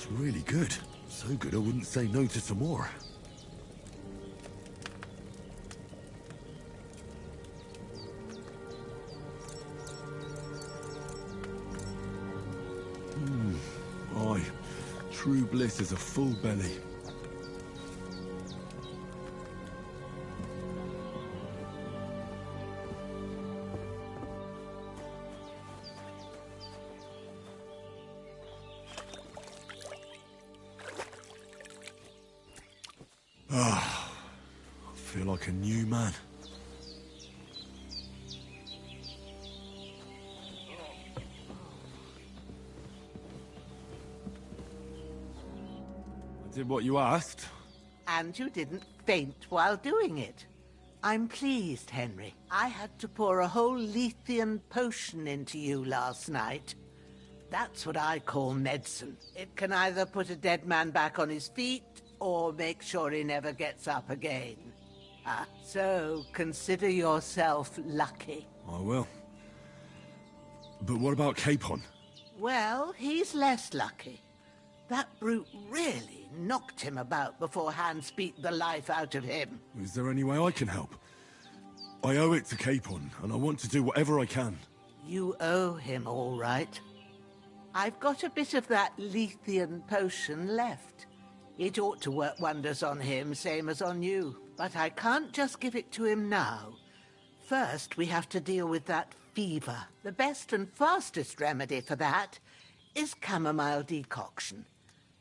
It's really good. So good I wouldn't say no to some more. Aye. True bliss is a full belly. Ah, I feel like a new man. I did what you asked. And you didn't faint while doing it. I'm pleased, Henry. I had to pour a whole Lethean potion into you last night. That's what I call medicine. It can either put a dead man back on his feet, or make sure he never gets up again. So consider yourself lucky. I will. But what about Capon? Well, he's less lucky. That brute really knocked him about before Hans beat the life out of him. Is there any way I can help? I owe it to Capon, and I want to do whatever I can. You owe him, all right. I've got a bit of that Lethean potion left. It ought to work wonders on him, same as on you. But I can't just give it to him now. First, we have to deal with that fever. The best and fastest remedy for that is chamomile decoction.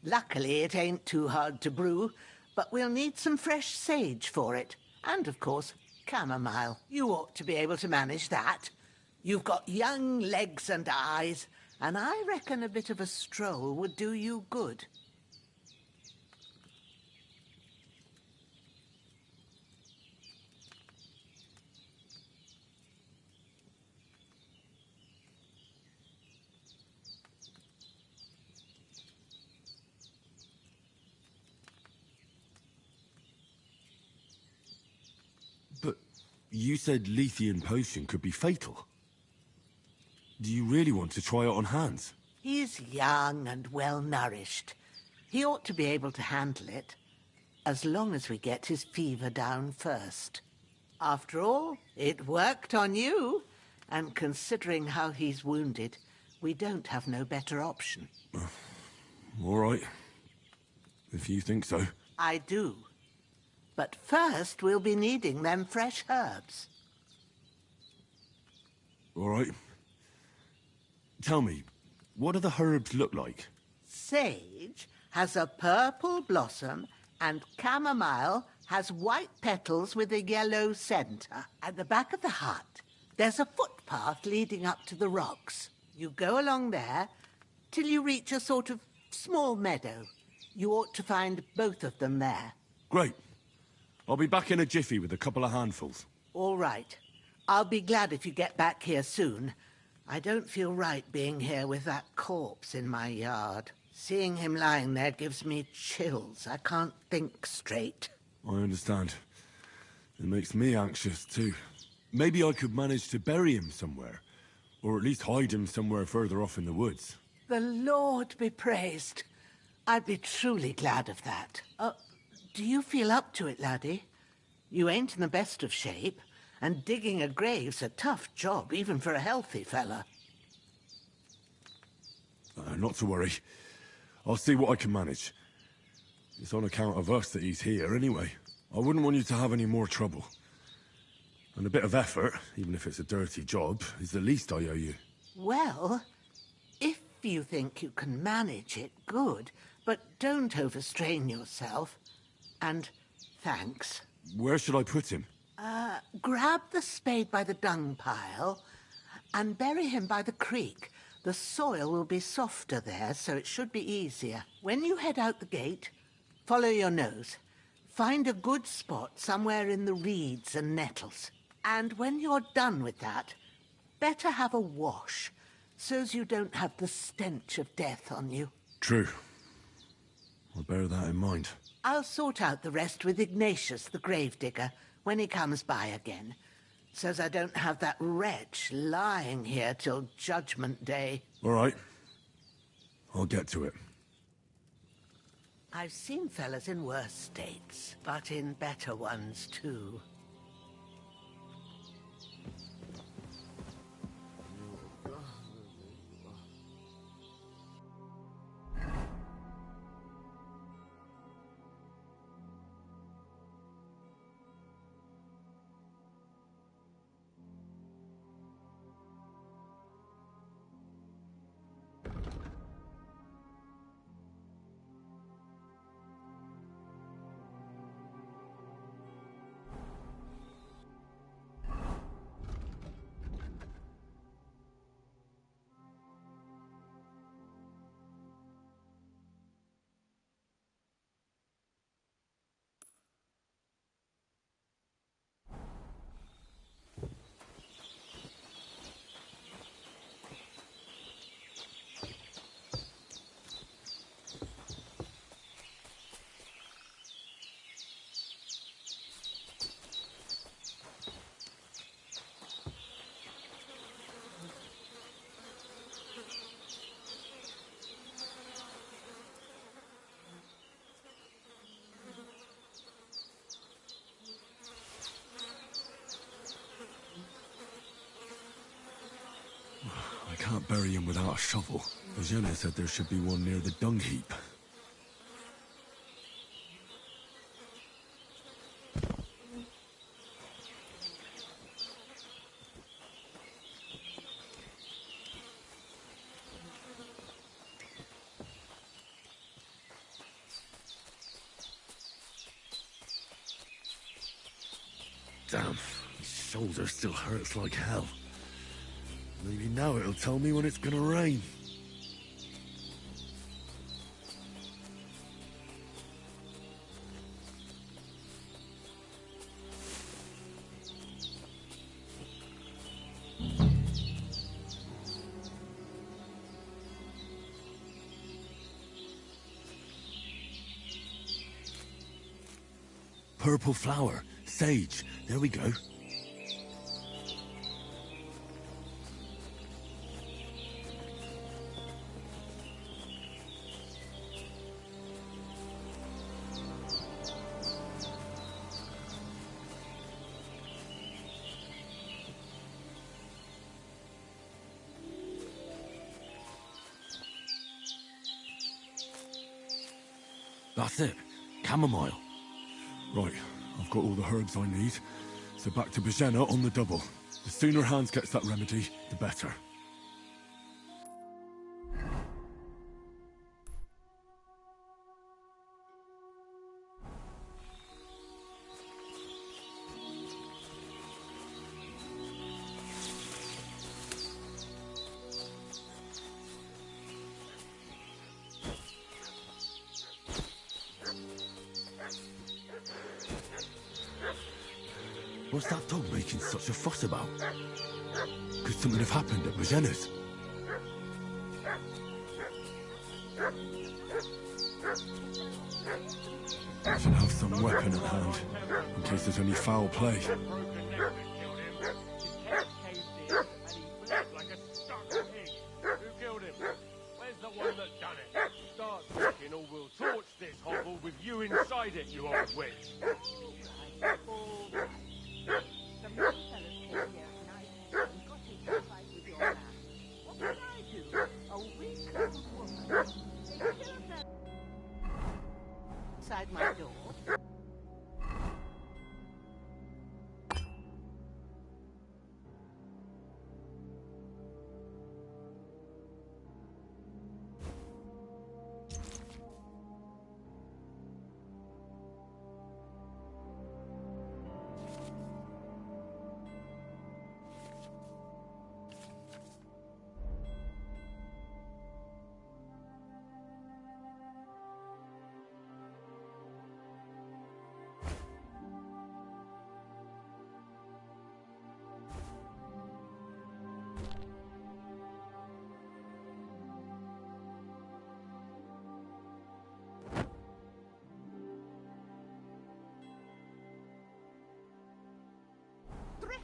Luckily, it ain't too hard to brew, but we'll need some fresh sage for it. And, of course, chamomile. You ought to be able to manage that. You've got young legs and eyes, and I reckon a bit of a stroll would do you good. But you said Lethean potion could be fatal. Do you really want to try it on Hans? He's young and well-nourished. He ought to be able to handle it, as long as we get his fever down first. After all, it worked on you, and considering how he's wounded, we don't have no better option. All right. If you think so. I do. But first, we'll be needing them fresh herbs. All right. Tell me, what do the herbs look like? Sage has a purple blossom, and chamomile has white petals with a yellow centre. At the back of the hut, there's a footpath leading up to the rocks. You go along there till you reach a sort of small meadow. You ought to find both of them there. Great. I'll be back in a jiffy with a couple of handfuls. All right. I'll be glad if you get back here soon. I don't feel right being here with that corpse in my yard. Seeing him lying there gives me chills. I can't think straight. I understand. It makes me anxious, too. Maybe I could manage to bury him somewhere. Or at least hide him somewhere further off in the woods. The Lord be praised. I'd be truly glad of that. Do you feel up to it, laddie? You ain't in the best of shape, and digging a grave's a tough job, even for a healthy fella. Not to worry. I'll see what I can manage. It's on account of us that he's here, anyway. I wouldn't want you to have any more trouble. And a bit of effort, even if it's a dirty job, is the least I owe you. Well, if you think you can manage it, good. But don't overstrain yourself. And thanks. Where should I put him? Grab the spade by the dung pile and bury him by the creek. The soil will be softer there, so it should be easier. When you head out the gate, follow your nose. Find a good spot somewhere in the reeds and nettles. And when you're done with that, better have a wash, so's you don't have the stench of death on you. True. I'll bear that in mind. I'll sort out the rest with Ignatius, the gravedigger, when he comes by again, so's I don't have that wretch lying here till Judgment Day. All right. I'll get to it. I've seen fellas in worse states, but in better ones too. I can't bury him without a shovel. Jenna said there should be one near the dung heap. Damn, his shoulder still hurts like hell. Maybe now it'll tell me when it's gonna rain. Purple flower, sage, there we go. That's it. Chamomile. Right, I've got all the herbs I need. So back to Bajena on the double. The sooner Hans gets that remedy, the better. What's that dog making such a fuss about? Could something have happened at Bajena's? I should have some weapon at hand, in case there's any foul play. Where's the one that done it? Start talking or we'll torch this hovel with you inside it, you old witch. Some young fellas came here tonight and got into a fight with your man. What can I do? A weak old woman. They killed that inside my door.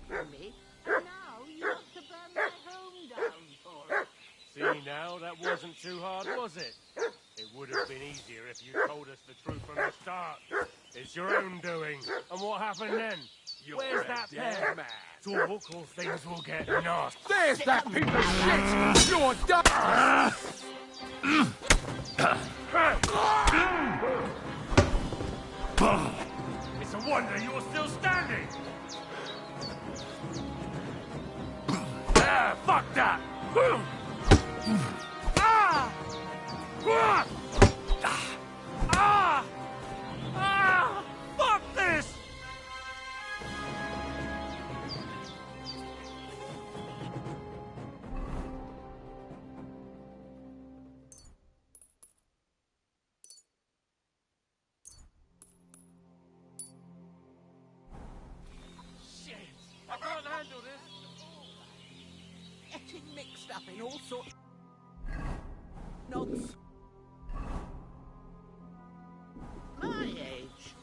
threatened me, and now you want to burn my home down for it. See now, that wasn't too hard, was it? It would have been easier if you told us the truth from the start. It's your own doing. And what happened then? Where's that pair? Talk or things will get nasty. There's that piece of shit! You're done! It's a wonder you're still standing! Ah, fuck that! Ah! Ah! Ah! Ah! Fuck this! Shit! I can't handle this! Getting mixed up in all sorts nonsense. My age.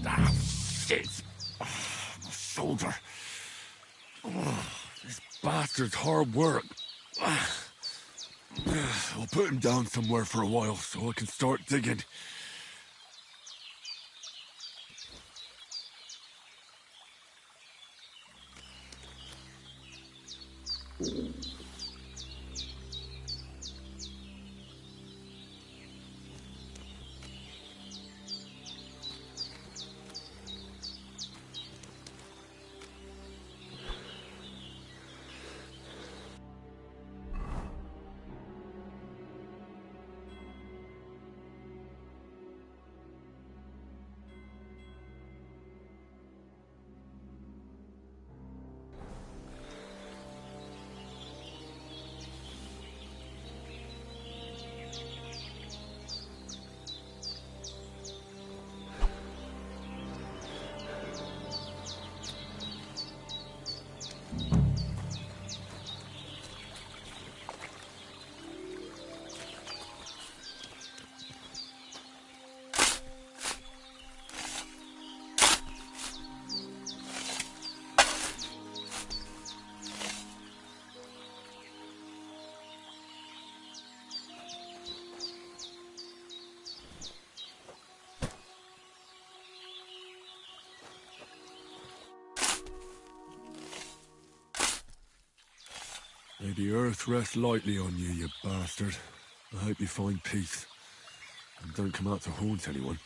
Ah, shit! Oh, my shoulder. Oh, this bastard's hard work. I'll put him down somewhere for a while so I can start digging. May the earth rest lightly on you, you bastard. I hope you find peace. And don't come out to haunt anyone.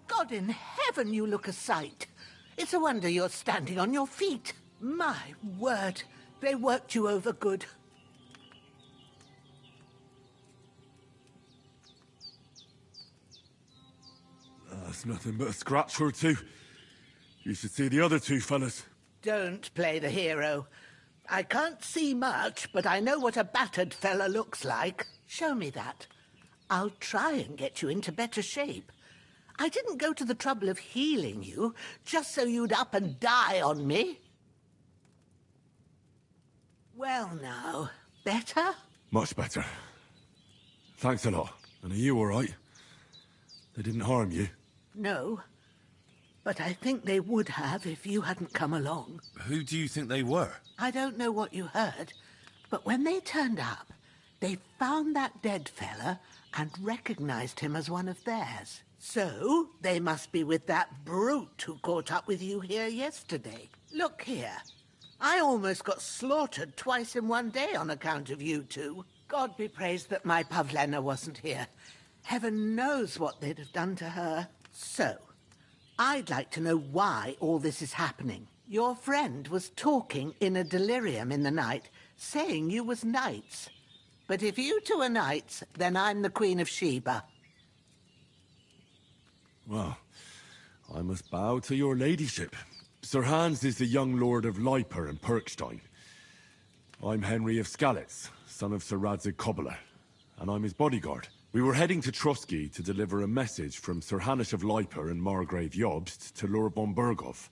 God in heaven, you look a sight. It's a wonder you're standing on your feet. My word, they worked you over good. That's nothing but a scratch or two. You should see the other two fellas. Don't play the hero. I can't see much, but I know what a battered fella looks like. Show me that. I'll try and get you into better shape. I didn't go to the trouble of healing you just so you'd up and die on me. Well now, better? Much better. Thanks a lot. And are you all right? They didn't harm you? No, but I think they would have if you hadn't come along. Who do you think they were? I don't know what you heard, but when they turned up, they found that dead fella and recognized him as one of theirs. So, they must be with that brute who caught up with you here yesterday. Look here. I almost got slaughtered twice in one day on account of you two. God be praised that my Pavlena wasn't here. Heaven knows what they'd have done to her. So, I'd like to know why all this is happening. Your friend was talking in a delirium in the night, saying you was knights. But if you two are knights, then I'm the Queen of Sheba. Well, I must bow to your ladyship. Sir Hans is the young lord of Leiper and Perkstein. I'm Henry of Skalitz, son of Sir Radzig Cobbler, and I'm his bodyguard. We were heading to Trotsky to deliver a message from Sir Hanush of Leiper and Margrave Jobst to Lord von Berghoff.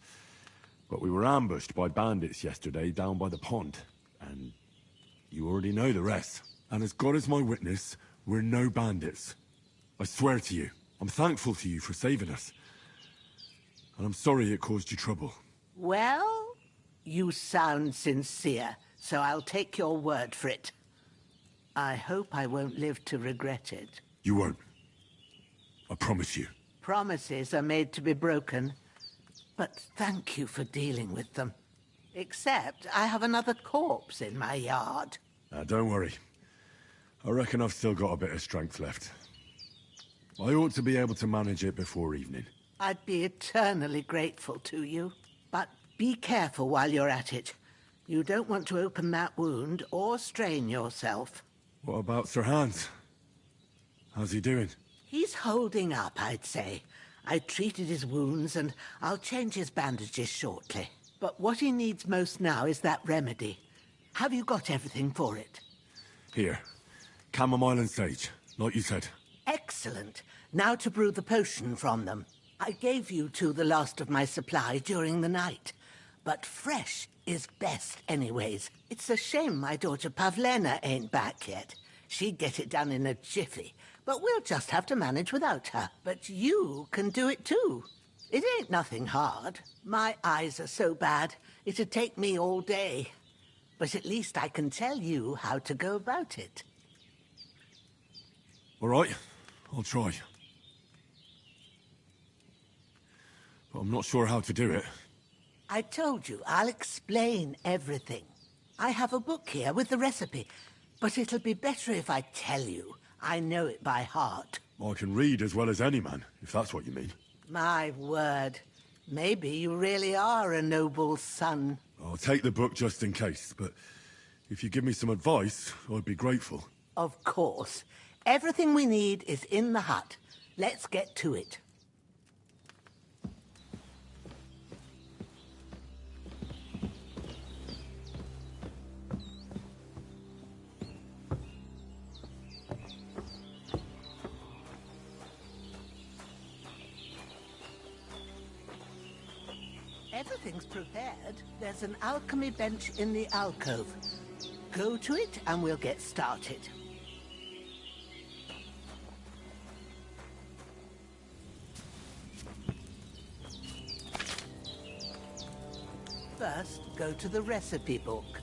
But we were ambushed by bandits yesterday down by the pond, and you already know the rest. And as God is my witness, we're no bandits. I swear to you, I'm thankful to you for saving us. And I'm sorry it caused you trouble. Well, you sound sincere, so I'll take your word for it. I hope I won't live to regret it. You won't. I promise you. Promises are made to be broken, but thank you for dealing with them. Except I have another corpse in my yard. Now, don't worry. I reckon I've still got a bit of strength left. I ought to be able to manage it before evening. I'd be eternally grateful to you. But be careful while you're at it. You don't want to open that wound or strain yourself. What about Sir Hans? How's he doing? He's holding up, I'd say. I treated his wounds and I'll change his bandages shortly. But what he needs most now is that remedy. Have you got everything for it? Here. Chamomile and sage, like you said. Excellent. Now to brew the potion from them. I gave you two the last of my supply during the night. But fresh is best anyways. It's a shame my daughter Pavlena ain't back yet. She'd get it done in a jiffy. But we'll just have to manage without her. But you can do it too. It ain't nothing hard. My eyes are so bad, it'd take me all day. But at least I can tell you how to go about it. All right, I'll try. But I'm not sure how to do it. I told you, I'll explain everything. I have a book here with the recipe, but it'll be better if I tell you. I know it by heart. I can read as well as any man, if that's what you mean. My word. Maybe you really are a noble son. I'll take the book just in case, but if you give me some advice, I'd be grateful. Of course. Everything we need is in the hut. Let's get to it. Everything's prepared. There's an alchemy bench in the alcove. Go to it and we'll get started. First, go to the recipe book.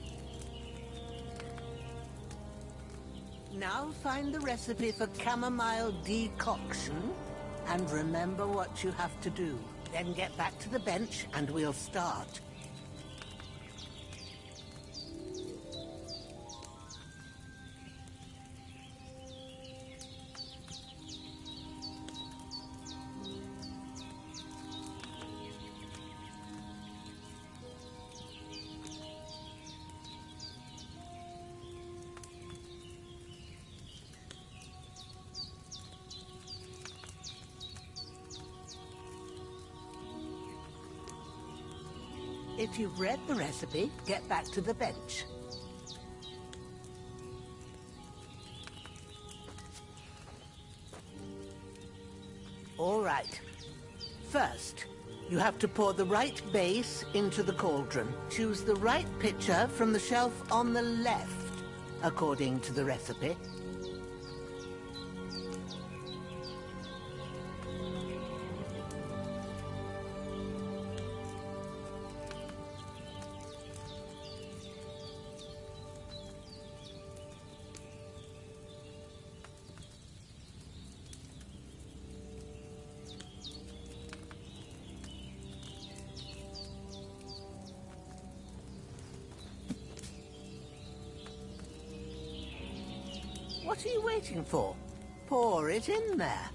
Now find the recipe for chamomile decoction and remember what you have to do. Then get back to the bench and we'll start. If you've read the recipe, get back to the bench. All right. First, you have to pour the right base into the cauldron. Choose the right pitcher from the shelf on the left, according to the recipe. What are you waiting for? Pour it in there.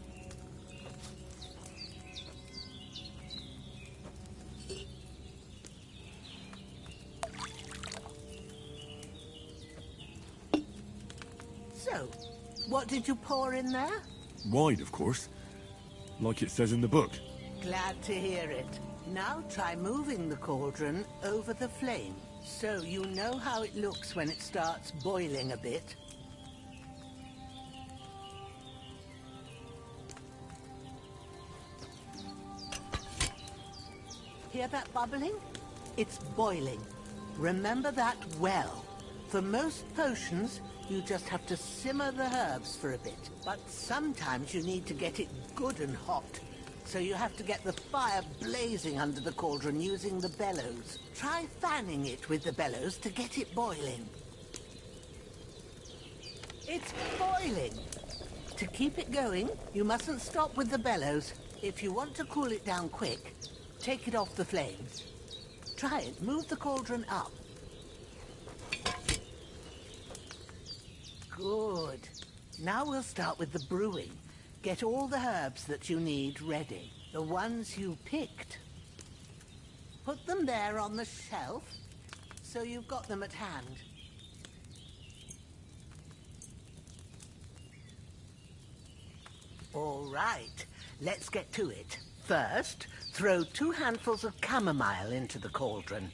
So, what did you pour in there? Wine, of course. Like it says in the book. Glad to hear it. Now try moving the cauldron over the flame, so you know how it looks when it starts boiling a bit. Hear that bubbling? It's boiling. Remember that well. For most potions, you just have to simmer the herbs for a bit. But sometimes you need to get it good and hot. So you have to get the fire blazing under the cauldron using the bellows. Try fanning it with the bellows to get it boiling. It's boiling. To keep it going, you mustn't stop with the bellows. If you want to cool it down quick, take it off the flames. Try it. Move the cauldron up. Good. Now we'll start with the brewing. Get all the herbs that you need ready. The ones you picked. Put them there on the shelf, so you've got them at hand. All right. Let's get to it. First, throw 2 handfuls of chamomile into the cauldron.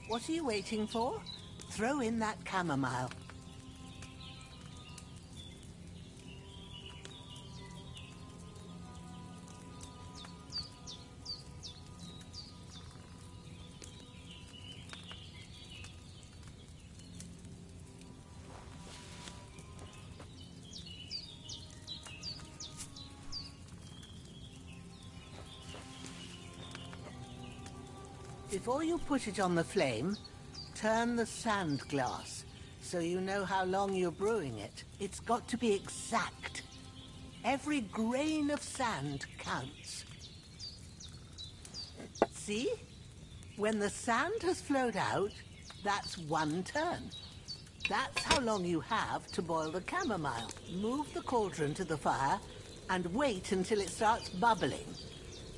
What are you waiting for? Throw in that chamomile. Before you put it on the flame, turn the sand glass so you know how long you're brewing it. It's got to be exact. Every grain of sand counts. See? When the sand has flowed out, that's 1 turn. That's how long you have to boil the chamomile. Move the cauldron to the fire and wait until it starts bubbling.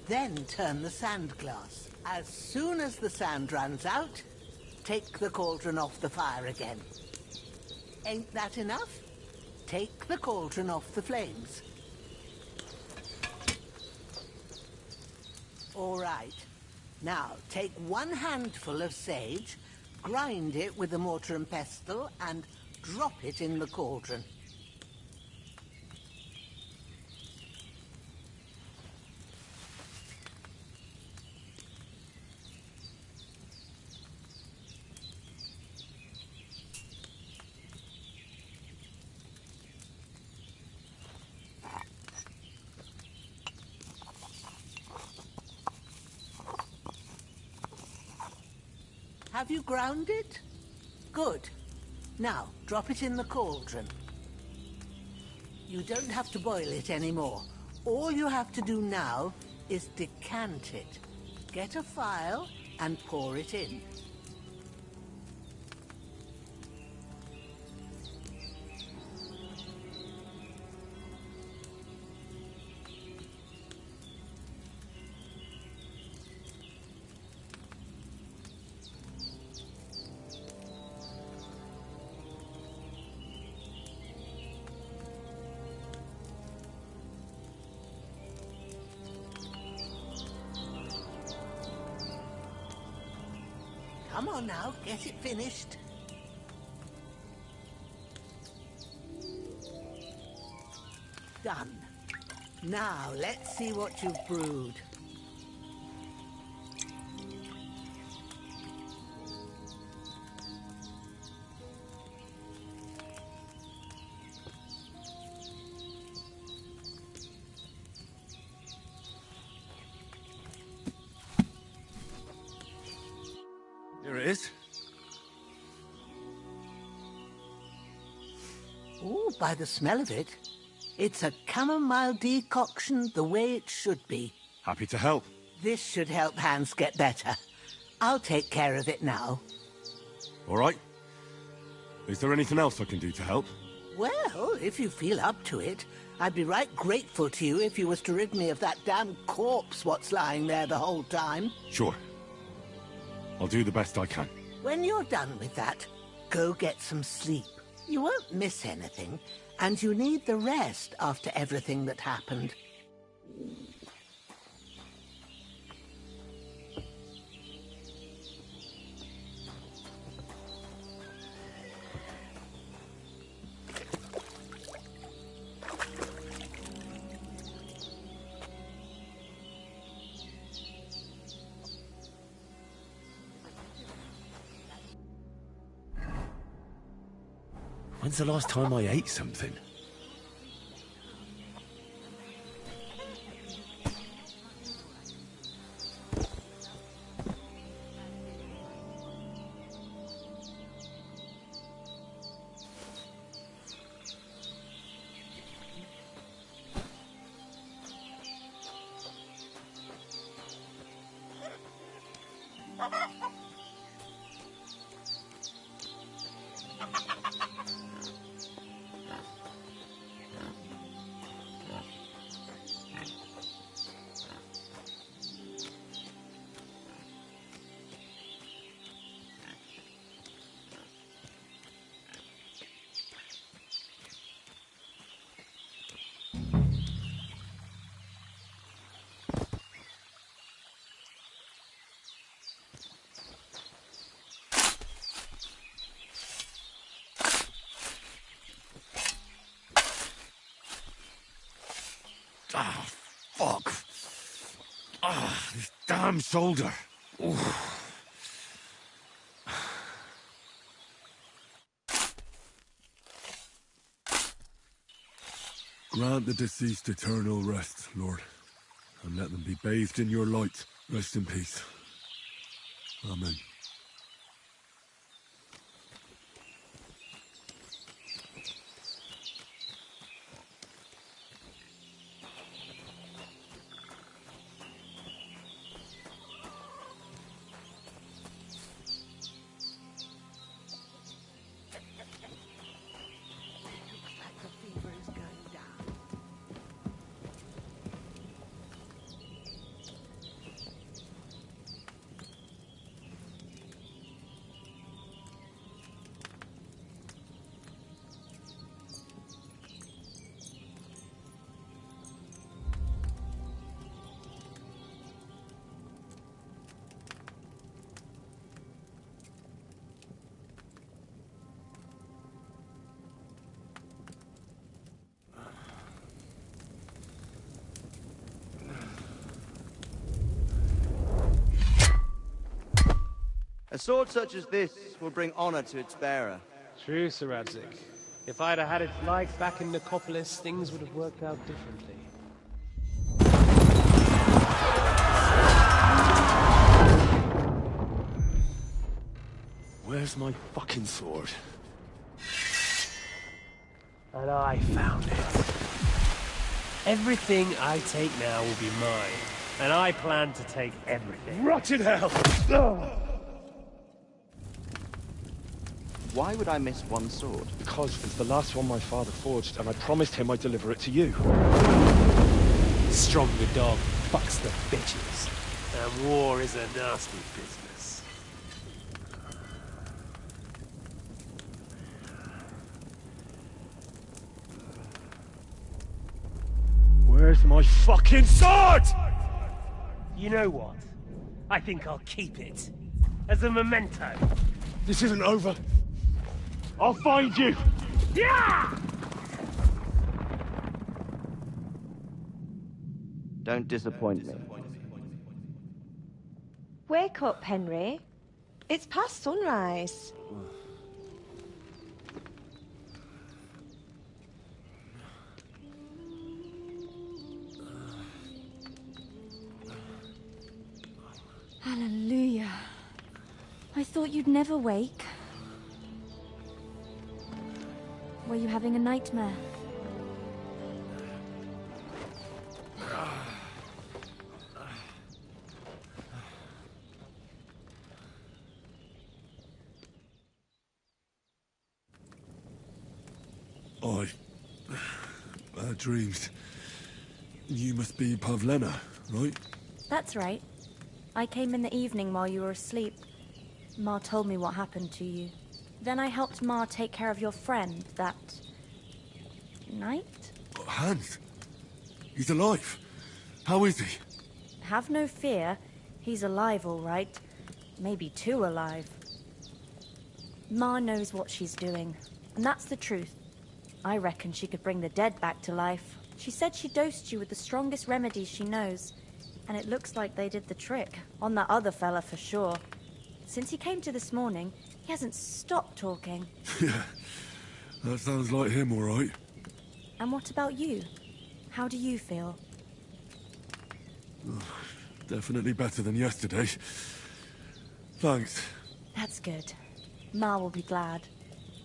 Then turn the sand glass. As soon as the sand runs out, take the cauldron off the fire again. Ain't that enough? Take the cauldron off the flames. All right. Now, take 1 handful of sage, grind it with a mortar and pestle, and drop it in the cauldron. Have you ground it? Good. Now, drop it in the cauldron. You don't have to boil it anymore. All you have to do now is decant it. Get a file and pour it in. Come on now, get it finished. Done. Now, let's see what you've brewed. Here it is. Ooh, by the smell of it, it's a chamomile decoction the way it should be. Happy to help. This should help Hans get better. I'll take care of it now. All right. Is there anything else I can do to help? Well, if you feel up to it, I'd be right grateful to you if you was to rid me of that damn corpse what's lying there the whole time. Sure. I'll do the best I can. When you're done with that, go get some sleep. You won't miss anything, and you need the rest after everything that happened. When's the last time I ate something? Ah, fuck. Ah, this damn shoulder. Oof. Grant the deceased eternal rest, Lord, and let them be bathed in your light. Rest in peace. Amen. A sword such as this will bring honor to its bearer. True, Sir Radzik. If I'd have had its like back in Nicopolis, things would have worked out differently. Where's my fucking sword? And I found it. Everything I take now will be mine, And I plan to take everything. Rot in hell! Why would I miss one sword? Because it's the last one my father forged, and I promised him I'd deliver it to you. Stronger dog fucks the bitches. And war is a nasty business. Where's my fucking sword? You know what? I think I'll keep it. As a memento. This isn't over. I'll find you! Yeah! Don't disappoint me. Wake up, Henry. It's past sunrise. Hallelujah. I thought you'd never wake. Were you having a nightmare? Bad dreams. You must be Pavlena, right? That's right. I came in the evening while you were asleep. Ma told me what happened to you. Then I helped Ma take care of your friend that night? Hans? He's alive. How is he? Have no fear. He's alive, all right. Maybe too alive. Ma knows what she's doing, and that's the truth. I reckon she could bring the dead back to life. She said she dosed you with the strongest remedies she knows, and it looks like they did the trick. On that other fella for sure. Since he came to this morning, he hasn't stopped talking. Yeah, that sounds like him, all right. And what about you? How do you feel? Oh, definitely better than yesterday. Thanks. That's good. Ma will be glad.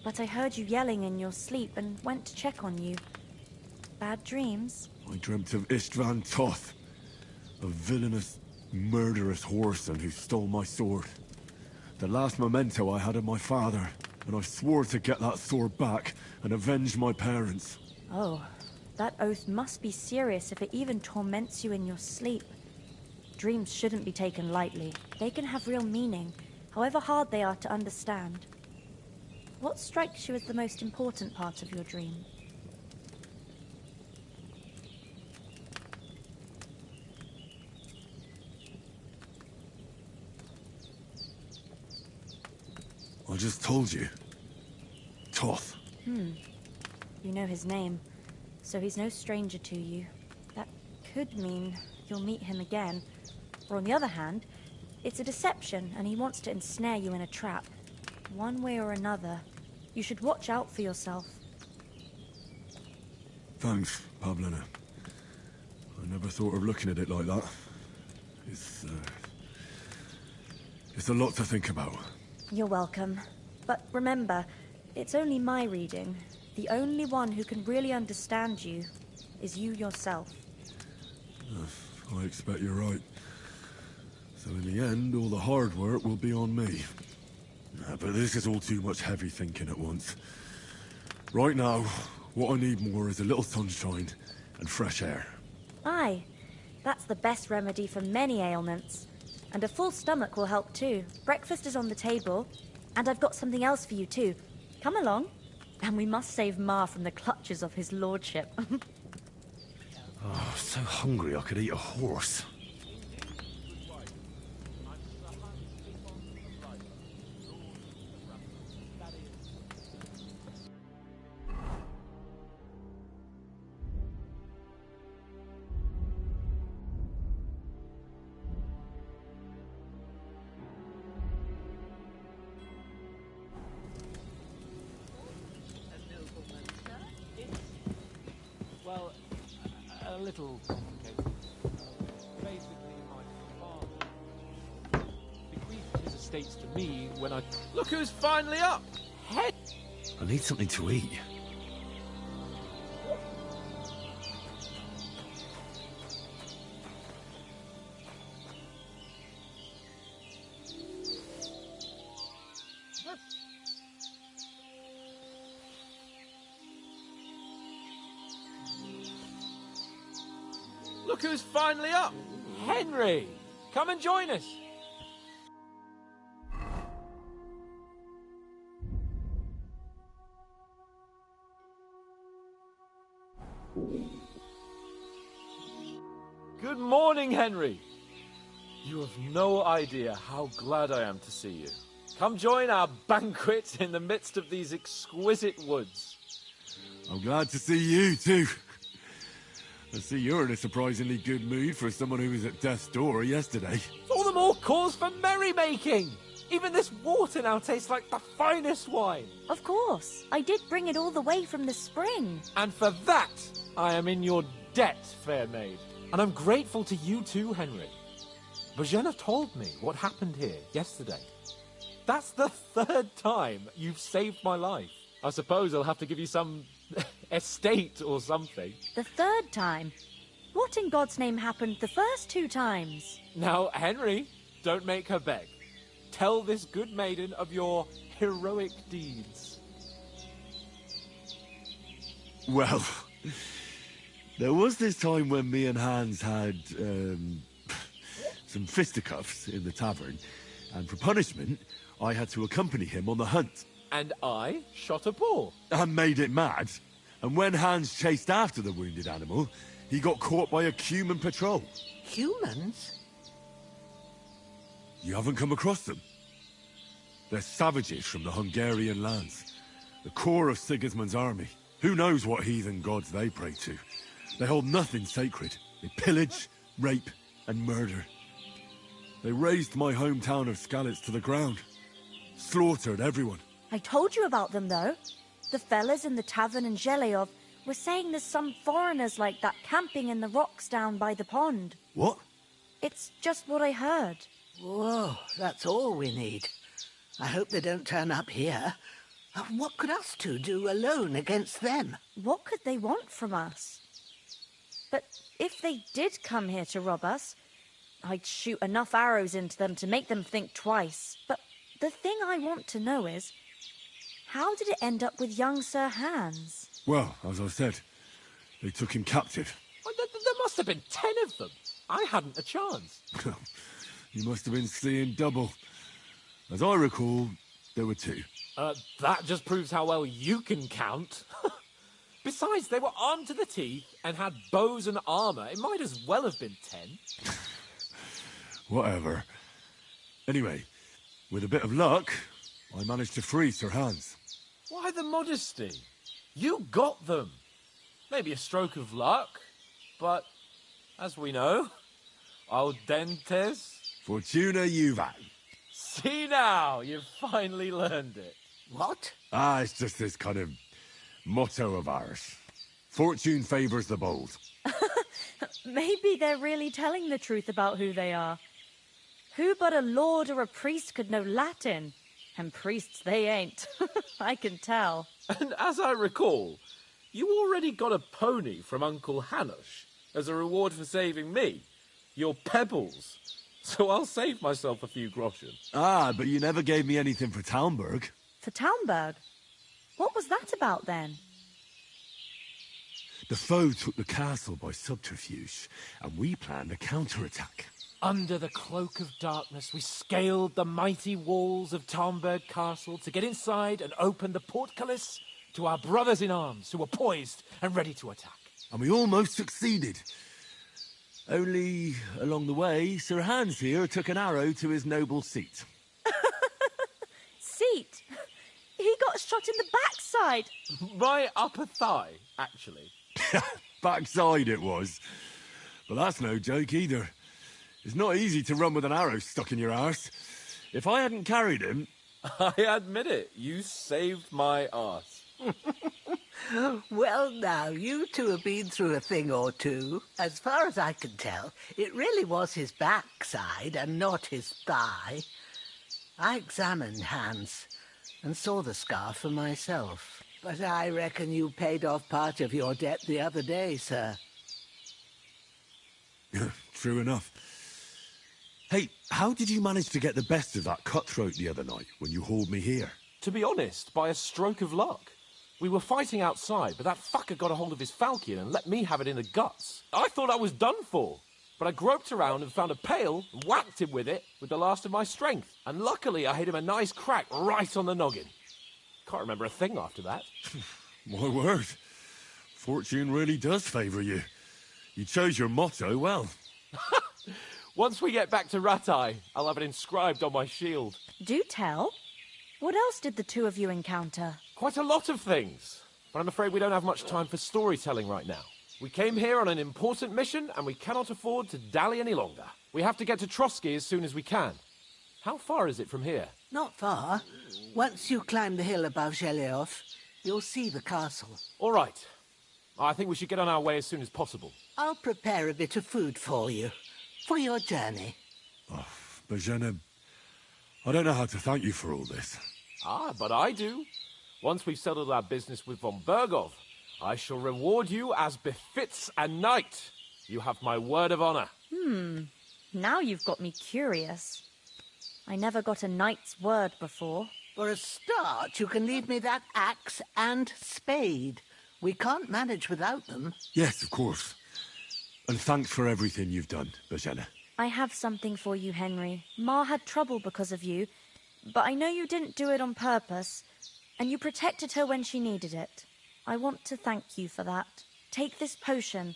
But I heard you yelling in your sleep and went to check on you. Bad dreams? I dreamt of Istvan Toth, a villainous, murderous whoreson who stole my sword. The last memento I had of my father, and I swore to get that sword back and avenge my parents. Oh, that oath must be serious if it even torments you in your sleep. Dreams shouldn't be taken lightly. They can have real meaning, however hard they are to understand. What strikes you as the most important part of your dream? I just told you. Toth. You know his name, so he's no stranger to you. That could mean you'll meet him again. Or on the other hand, it's a deception and he wants to ensnare you in a trap. One way or another, you should watch out for yourself. Thanks, Pavlena. I never thought of looking at it like that. It's a lot to think about. You're welcome. But remember, it's only my reading. The only one who can really understand you is you yourself. I expect you're right. So in the end, all the hard work will be on me. But this is all too much heavy thinking at once. Right now, what I need more is a little sunshine and fresh air. Aye, that's the best remedy for many ailments. And a full stomach will help too. Breakfast is on the table, and I've got something else for you too. Come along, and we must save Ma from the clutches of his lordship. Oh, so hungry I could eat a horse. Well, a little complicated. Basically, my father bequeathed his estates to me when I... Look who's finally up! Head! I need something to eat. Look who's finally up! Henry! Come and join us! Good morning, Henry! You have no idea how glad I am to see you. Come join our banquet in the midst of these exquisite woods. I'm glad to see you, too. I see you're in a surprisingly good mood for someone who was at death's door yesterday. All the more cause for merrymaking! Even this water now tastes like the finest wine. Of course. I did bring it all the way from the spring. And for that, I am in your debt, fair maid. And I'm grateful to you too, Henry. Bojena told me what happened here yesterday. That's the 3rd time you've saved my life. I suppose I'll have to give you some estate or something. The 3rd time? What in God's name happened the first 2 times? Now, Henry, don't make her beg. Tell this good maiden of your heroic deeds. Well, there was this time when me and Hans had, some fisticuffs in the tavern, and for punishment, I had to accompany him on the hunt. And I shot a boar. And made it mad. And when Hans chased after the wounded animal, he got caught by a human patrol. Humans? You haven't come across them? They're savages from the Hungarian lands. The core of Sigismund's army. Who knows what heathen gods they pray to? They hold nothing sacred. They pillage, rape, and murder. They razed my hometown of Skalitz to the ground. Slaughtered everyone. I told you about them, though. The fellas in the tavern in Zheleov were saying there's some foreigners like that camping in the rocks down by the pond. What? It's just what I heard. Whoa, that's all we need. I hope they don't turn up here. What could us two do alone against them? What could they want from us? But if they did come here to rob us, I'd shoot enough arrows into them to make them think twice. But the thing I want to know is, how did it end up with young Sir Hans? Well, as I said, they took him captive. Well, there must have been 10 of them. I hadn't a chance. You must have been seeing double. As I recall, there were 2. That just proves how well you can count. Besides, they were armed to the teeth and had bows and armour. It might as well have been 10. Whatever. Anyway, with a bit of luck, I managed to free Sir Hans. Why the modesty? You got them. Maybe a stroke of luck, but as we know, audentes... Fortuna juvat. See now, you've finally learned it. What? It's just this kind of motto of ours. Fortune favours the bold. Maybe they're really telling the truth about who they are. Who but a lord or a priest could know Latin? And priests they ain't. I can tell. And as I recall, you already got a pony from Uncle Hanush as a reward for saving me. Your pebbles. So I'll save myself a few groschen. But you never gave me anything for Talmberg. For Talmberg? What was that about then? The foe took the castle by subterfuge, and we planned a counterattack. Under the cloak of darkness, we scaled the mighty walls of Talmberg Castle to get inside and open the portcullis to our brothers in arms who were poised and ready to attack. And we almost succeeded. Only, along the way, Sir Hans here took an arrow to his noble seat. Seat? He got shot in the backside. My upper thigh, actually. Backside it was. But that's no joke either. It's not easy to run with an arrow stuck in your arse. If I hadn't carried him... I admit it, you saved my arse. Well, now, you two have been through a thing or two. As far as I can tell, it really was his backside and not his thigh. I examined Hans and saw the scar for myself. But I reckon you paid off part of your debt the other day, sir. True enough. Hey, how did you manage to get the best of that cutthroat the other night when you hauled me here? To be honest, by a stroke of luck. We were fighting outside, but that fucker got a hold of his falchion and let me have it in the guts. I thought I was done for. But I groped around and found a pail and whacked him with it with the last of my strength. And luckily I hit him a nice crack right on the noggin. Can't remember a thing after that. My word. Fortune really does favour you. You chose your motto well. Once we get back to Ratai, I'll have it inscribed on my shield. Do tell. What else did the two of you encounter? Quite a lot of things. But I'm afraid we don't have much time for storytelling right now. We came here on an important mission, and we cannot afford to dally any longer. We have to get to Trotsky as soon as we can. How far is it from here? Not far. Once you climb the hill above Zhelioth, you'll see the castle. All right. I think we should get on our way as soon as possible. I'll prepare a bit of food for you, for your journey. Oh, Bozhena, I don't know how to thank you for all this. Ah, but I do. Once we've settled our business with von Bergov, I shall reward you as befits a knight. You have my word of honor. Now you've got me curious. I never got a knight's word before. For a start, you can leave me that axe and spade. We can't manage without them. Yes, of course. And thanks for everything you've done, Bozhena. I have something for you, Henry. Ma had trouble because of you, but I know you didn't do it on purpose, and you protected her when she needed it. I want to thank you for that. Take this potion.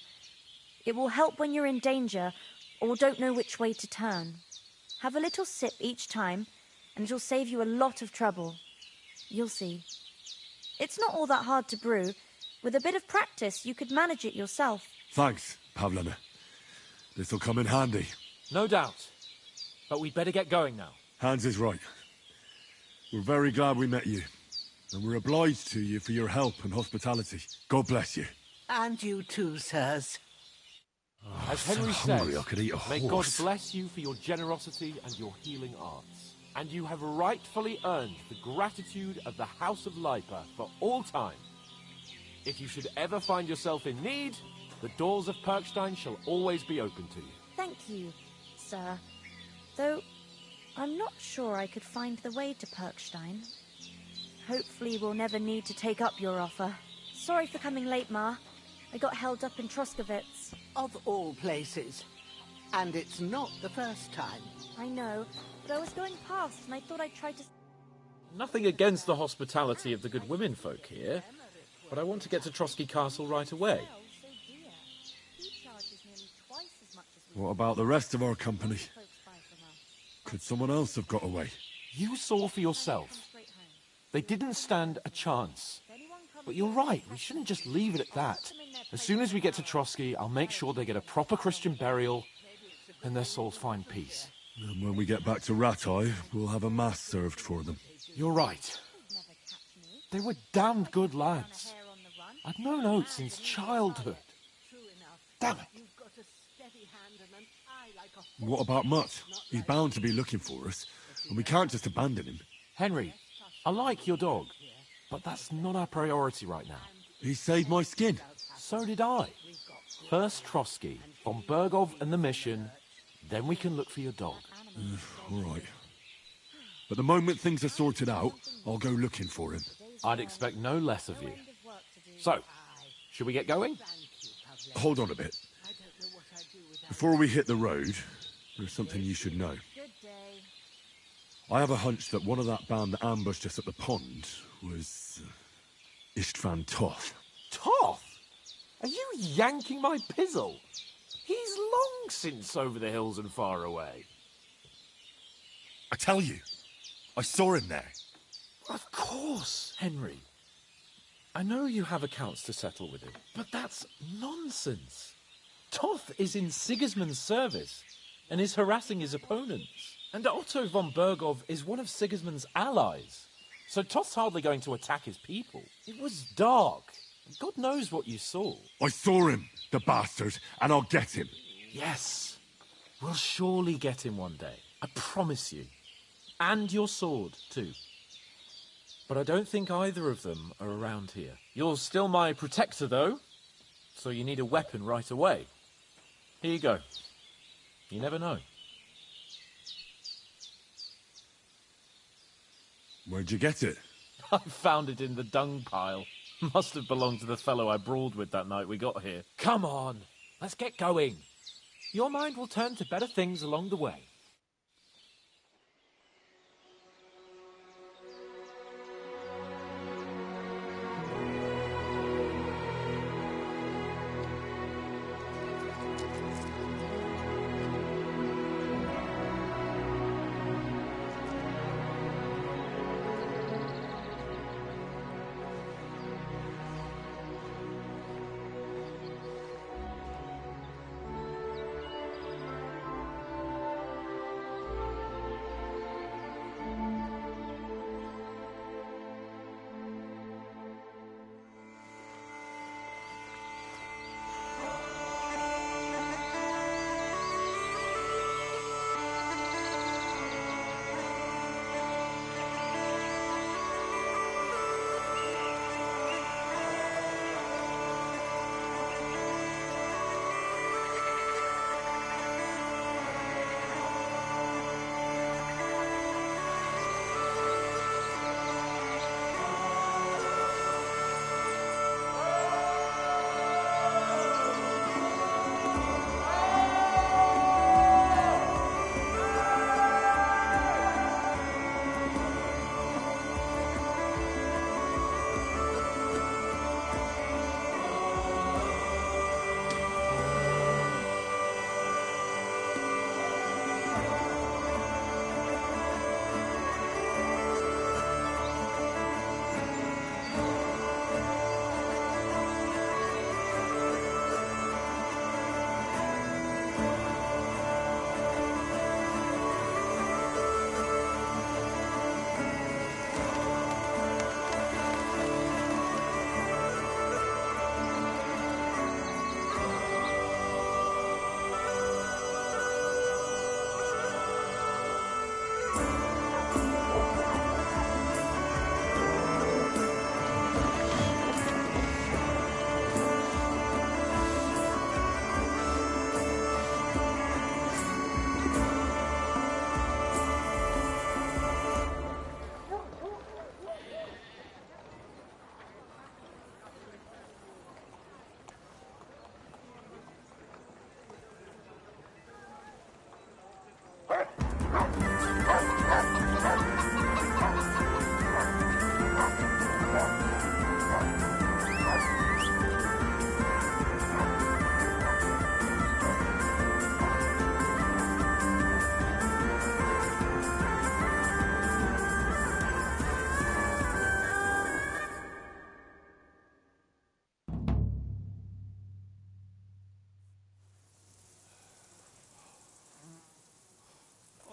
It will help when you're in danger or don't know which way to turn. Have a little sip each time, and it'll save you a lot of trouble. You'll see. It's not all that hard to brew. With a bit of practice, you could manage it yourself. Thanks, Pavlena. This'll come in handy. No doubt. But we'd better get going now. Hans is right. We're very glad we met you. And we're obliged to you for your help and hospitality. God bless you. And you too, sirs. As Henry hungry, says, I could eat a may God horse. bless you for your generosity and your healing arts. And you have rightfully earned the gratitude of the House of Lipa for all time. If you should ever find yourself in need, the doors of Perkstein shall always be open to you. Thank you, sir. Though, I'm not sure I could find the way to Perkstein. Hopefully we'll never need to take up your offer. Sorry for coming late, Ma. I got held up in Troskovitz. Of all places. And it's not the first time. I know, but I was going past and I thought I'd try to... Nothing against the hospitality of the good women folk here, but I want to get to Trotsky Castle right away. What about the rest of our company? Could someone else have got away? You saw for yourself. They didn't stand a chance. But you're right, we shouldn't just leave it at that. As soon as we get to Trotsky, I'll make sure they get a proper Christian burial and their souls find peace. And when we get back to Ratai, we'll have a mass served for them. You're right. They were damned good lads. I've known Oates since childhood. Damn it. What about Mutt? He's bound to be looking for us, and we can't just abandon him. Henry, I like your dog, but that's not our priority right now. He saved my skin. So did I. First Trotsky, von Bergov and the mission, then we can look for your dog. All right. But the moment things are sorted out, I'll go looking for him. I'd expect no less of you. So, should we get going? Hold on a bit. Before we hit the road, there's something you should know. I have a hunch that one of that band that ambushed us at the pond was... Istvan Toth. Toth? Are you yanking my pizzle? He's long since over the hills and far away. I tell you, I saw him there. Of course, Henry. I know you have accounts to settle with him, but that's nonsense. Toth is in Sigismund's service and is harassing his opponents. And Otto von Bergov is one of Sigismund's allies. So Toth's hardly going to attack his people. It was dark. God knows what you saw. I saw him, the bastard, and I'll get him. Yes. We'll surely get him one day. I promise you. And your sword, too. But I don't think either of them are around here. You're still my protector, though. So you need a weapon right away. Here you go. You never know. Where'd you get it? I found it in the dung pile. Must have belonged to the fellow I brawled with that night we got here. Come on, let's get going. Your mind will turn to better things along the way.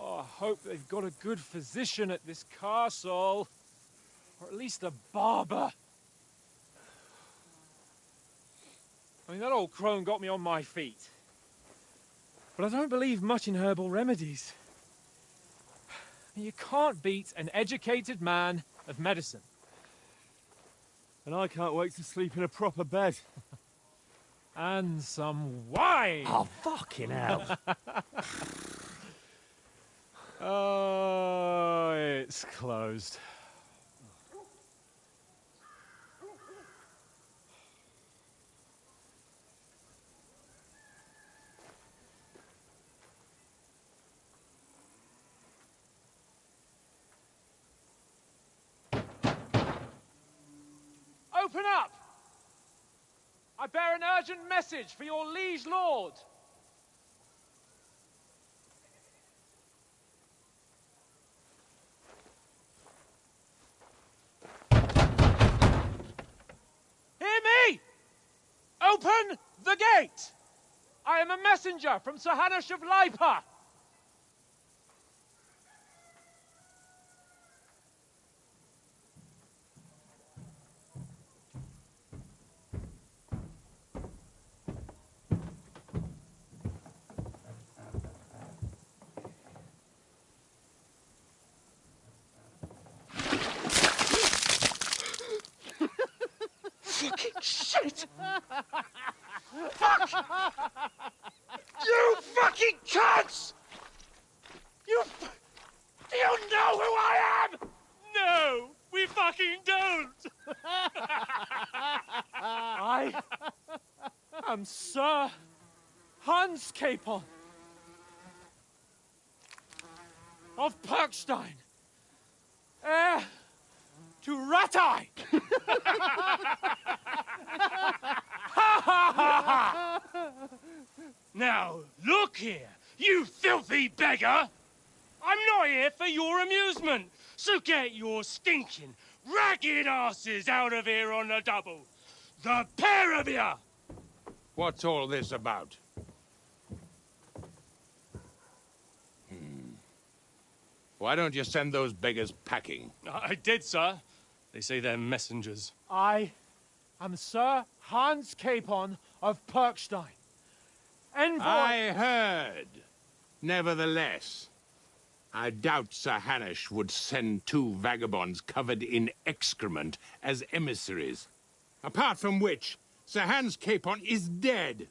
I hope they've got a good physician at this castle. Or at least a barber. I mean, that old crone got me on my feet. But I don't believe much in herbal remedies. You can't beat an educated man of medicine. And I can't wait to sleep in a proper bed. And some wine! Oh, fucking hell. Oh, it's closed. Open up! I bear an urgent message for your liege lord. Hear me! Open the gate! I am a messenger from Sir Hanush of Lipa. Fucking shit! Fuck! You fucking cunts! Do you know who I am? No! We fucking don't! I am Sir Hans Capon of Perkstein, heir to Ratai. Now, look here, you filthy beggar! I'm not here for your amusement, so get your stinking, ragged asses out of here on the double. The pair of you! What's all this about? Why don't you send those beggars packing? I did, sir. They say they're messengers. I am Sir Hans Capon of Perkstein, envoy. I heard. Nevertheless, I doubt Sir Hanush would send two vagabonds covered in excrement as emissaries. Apart from which, Sir Hans Capon is dead.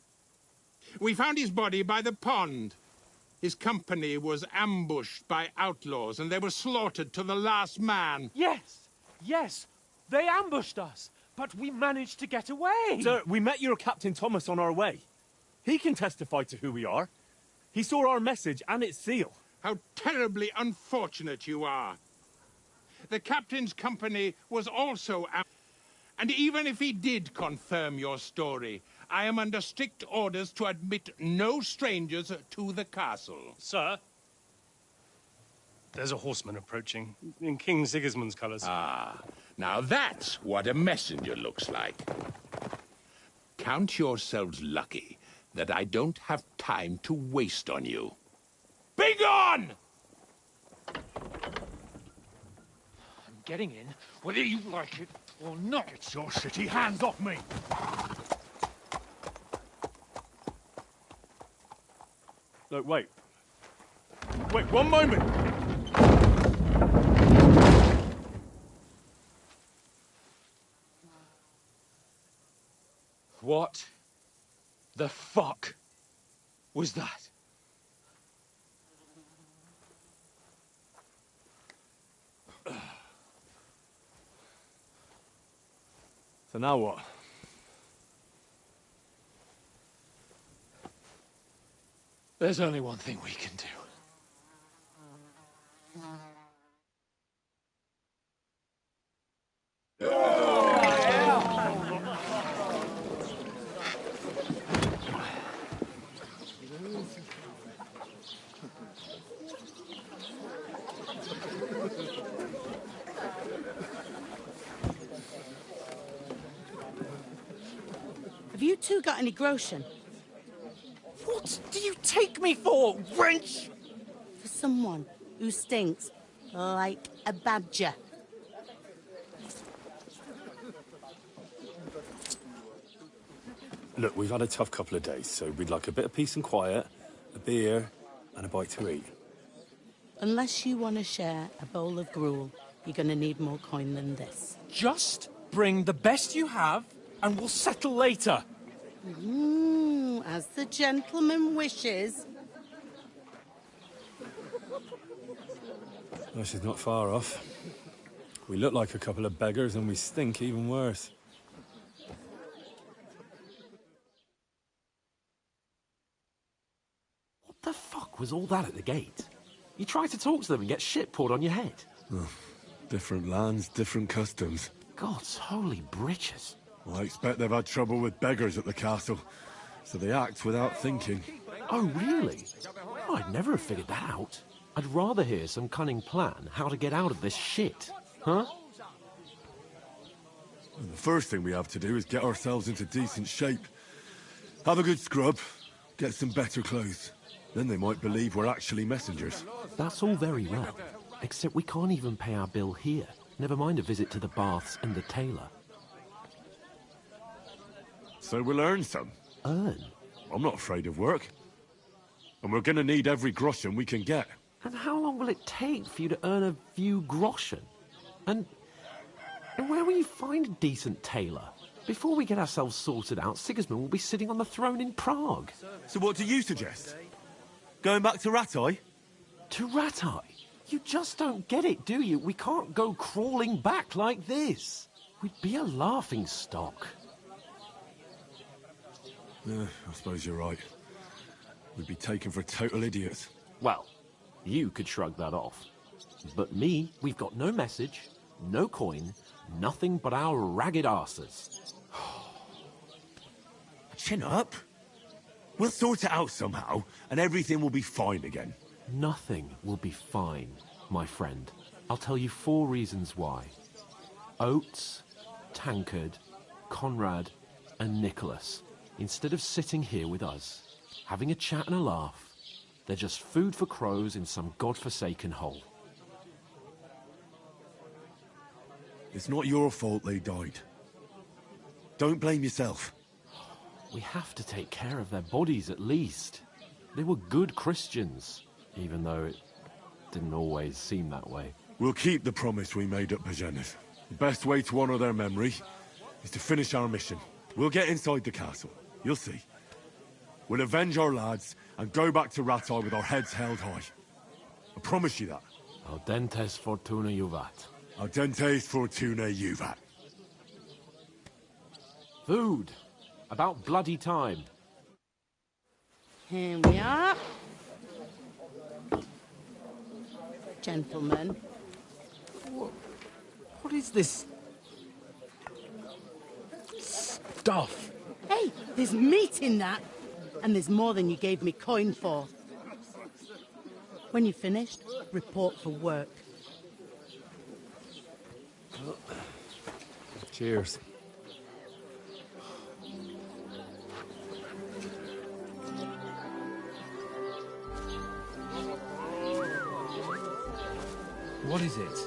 We found his body by the pond. His company was ambushed by outlaws, and they were slaughtered to the last man. Yes, yes, they ambushed us, but we managed to get away. Sir, we met your Captain Thomas on our way. He can testify to who we are. He saw our message and its seal. How terribly unfortunate you are. The captain's company was also and even if he did confirm your story, I am under strict orders to admit no strangers to the castle. Sir, there's a horseman approaching, in King Sigismund's colours. Ah, now that's what a messenger looks like. Count yourselves lucky that I don't have time to waste on you. Be gone! I'm getting in, whether you like it or not. Get your shitty hands off me! Look, wait. Wait, one moment! What the fuck was that? So now what? There's only one thing we can do. Have you two got any groschen? What do you take me for, wench? For someone who stinks like a badger. Look, we've had a tough couple of days, so we'd like a bit of peace and quiet, a beer, and a bite to eat. Unless you want to share a bowl of gruel, you're going to need more coin than this. Just bring the best you have, and we'll settle later. As the gentleman wishes. Well, she's not far off. We look like a couple of beggars, and we stink even worse. What the fuck was all that at the gate? You tried to talk to them and get shit poured on your head. Oh, different lands, different customs. God's holy britches. Well, I expect they've had trouble with beggars at the castle, so they act without thinking. Oh, really? I'd never have figured that out. I'd rather hear some cunning plan how to get out of this shit. Huh? And the first thing we have to do is get ourselves into decent shape. Have a good scrub, get some better clothes. Then they might believe we're actually messengers. That's all very well, except we can't even pay our bill here. Never mind a visit to the baths and the tailor. So we'll earn some. Earn? I'm not afraid of work. And we're gonna need every groschen we can get. And how long will it take for you to earn a few groschen? And where will you find a decent tailor? Before we get ourselves sorted out, Sigismund will be sitting on the throne in Prague. So what do you suggest? Going back to Ratai? To Ratai? You just don't get it, do you? We can't go crawling back like this. We'd be a laughing stock. Yeah, I suppose you're right. We'd be taken for total idiots. Well, you could shrug that off. But me, we've got no message, no coin, nothing but our ragged arses. Chin up. We'll sort it out somehow, and everything will be fine again. Nothing will be fine, my friend. I'll tell you 4 reasons why. Oates, Tankard, Conrad, and Nicholas, instead of sitting here with us, having a chat and a laugh, they're just food for crows in some godforsaken hole. It's not your fault they died. Don't blame yourself. We have to take care of their bodies at least. They were good Christians, even though it didn't always seem that way. We'll keep the promise we made at Pagenis. The best way to honor their memory is to finish our mission. We'll get inside the castle. You'll see. We'll avenge our lads and go back to Rattay with our heads held high. I promise you that. Audentes fortuna juvat. Audentes fortuna juvat. Food. About bloody time. Here we are. Gentlemen. What is this stuff? Hey, there's meat in that. And there's more than you gave me coin for. When you're finished, report for work. Cheers. What is it?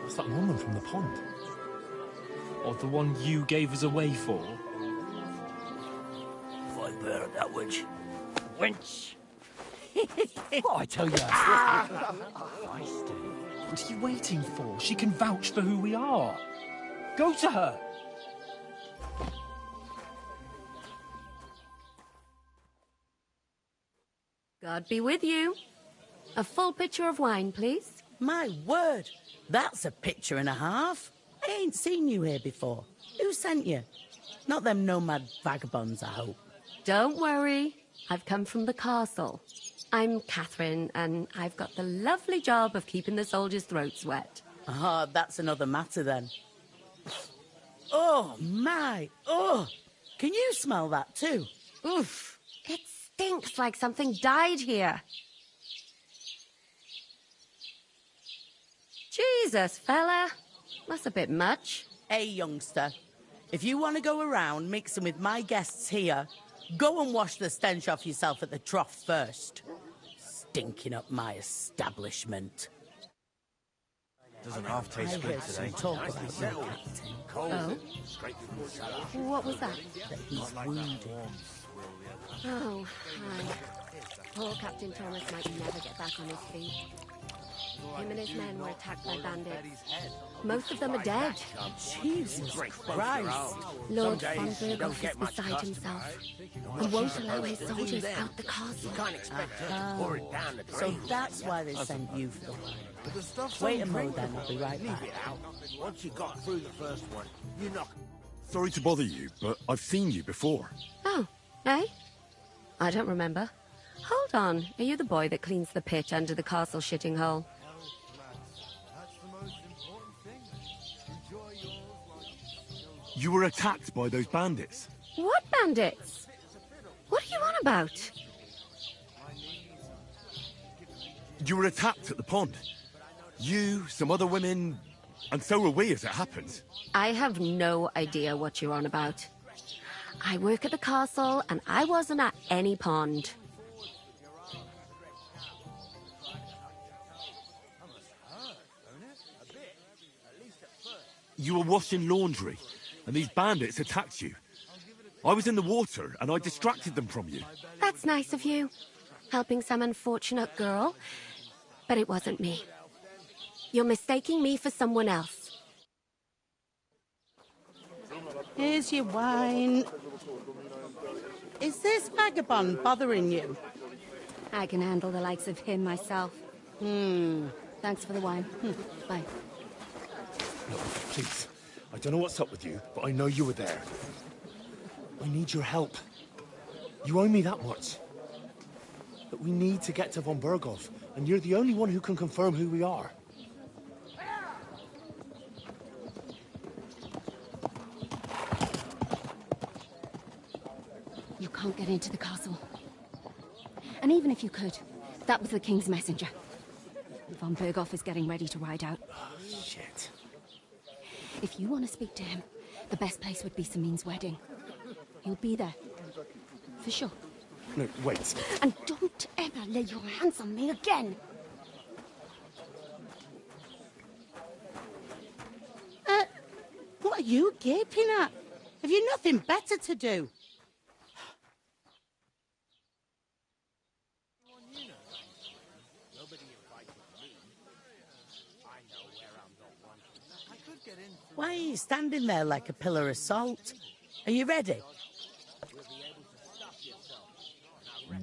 What's that woman from the pond? Or the one you gave us away for? I bear that wench. Wench! What I tell you? What are you waiting for? She can vouch for who we are. Go to her. God be with you. A full pitcher of wine, please. My word, that's a picture and a half. I ain't seen you here before. Who sent you? Not them nomad vagabonds, I hope. Don't worry. I've come from the castle. I'm Catherine, and I've got the lovely job of keeping the soldiers' throats wet. Ah, that's another matter then. Oh, my. Oh, can you smell that too? Oof. It stinks like something died here. Jesus, fella. That's a bit much. Hey, youngster. If you want to go around mixing with my guests here, go and wash the stench off yourself at the trough first. Stinking up my establishment. Doesn't half taste I good heard some today. talk about you, Captain. Oh? What was that? That he's wounded. Oh, aye. Poor Captain Thomas might never get back on his feet. Him and his men were attacked by bandits. Most of them are dead. Jesus Christ. Lord von Burgos is beside himself. He won't allow his soldiers out the castle. So that's why they sent you for it. Wait a moment then, I'll be right back. Once you got through the first one, you're not... Sorry to bother you, but I've seen you before. Oh, eh? I don't remember. Hold on, are you the boy that cleans the pitch under the castle shitting hole? You were attacked by those bandits. What bandits? What are you on about? You were attacked at the pond. You, some other women, and so were we as it happens. I have no idea what you're on about. I work at the castle, and I wasn't at any pond. You were washing laundry, and these bandits attacked you. I was in the water, and I distracted them from you. That's nice of you, helping some unfortunate girl, but it wasn't me. You're mistaking me for someone else. Here's your wine. Is this vagabond bothering you? I can handle the likes of him myself. Thanks for the wine. Bye. Look, please. I don't know what's up with you, but I know you were there. I need your help. You owe me that much. But we need to get to von Berghoff, and you're the only one who can confirm who we are. You can't get into the castle. And even if you could, that was the King's messenger. Von Berghoff is getting ready to ride out. Oh, shit. If you want to speak to him, the best place would be Samin's wedding. He'll be there. For sure. No, wait. And don't ever lay your hands on me again! What are you gaping at? Have you nothing better to do? Why are you standing there like a pillar of salt? Are you ready?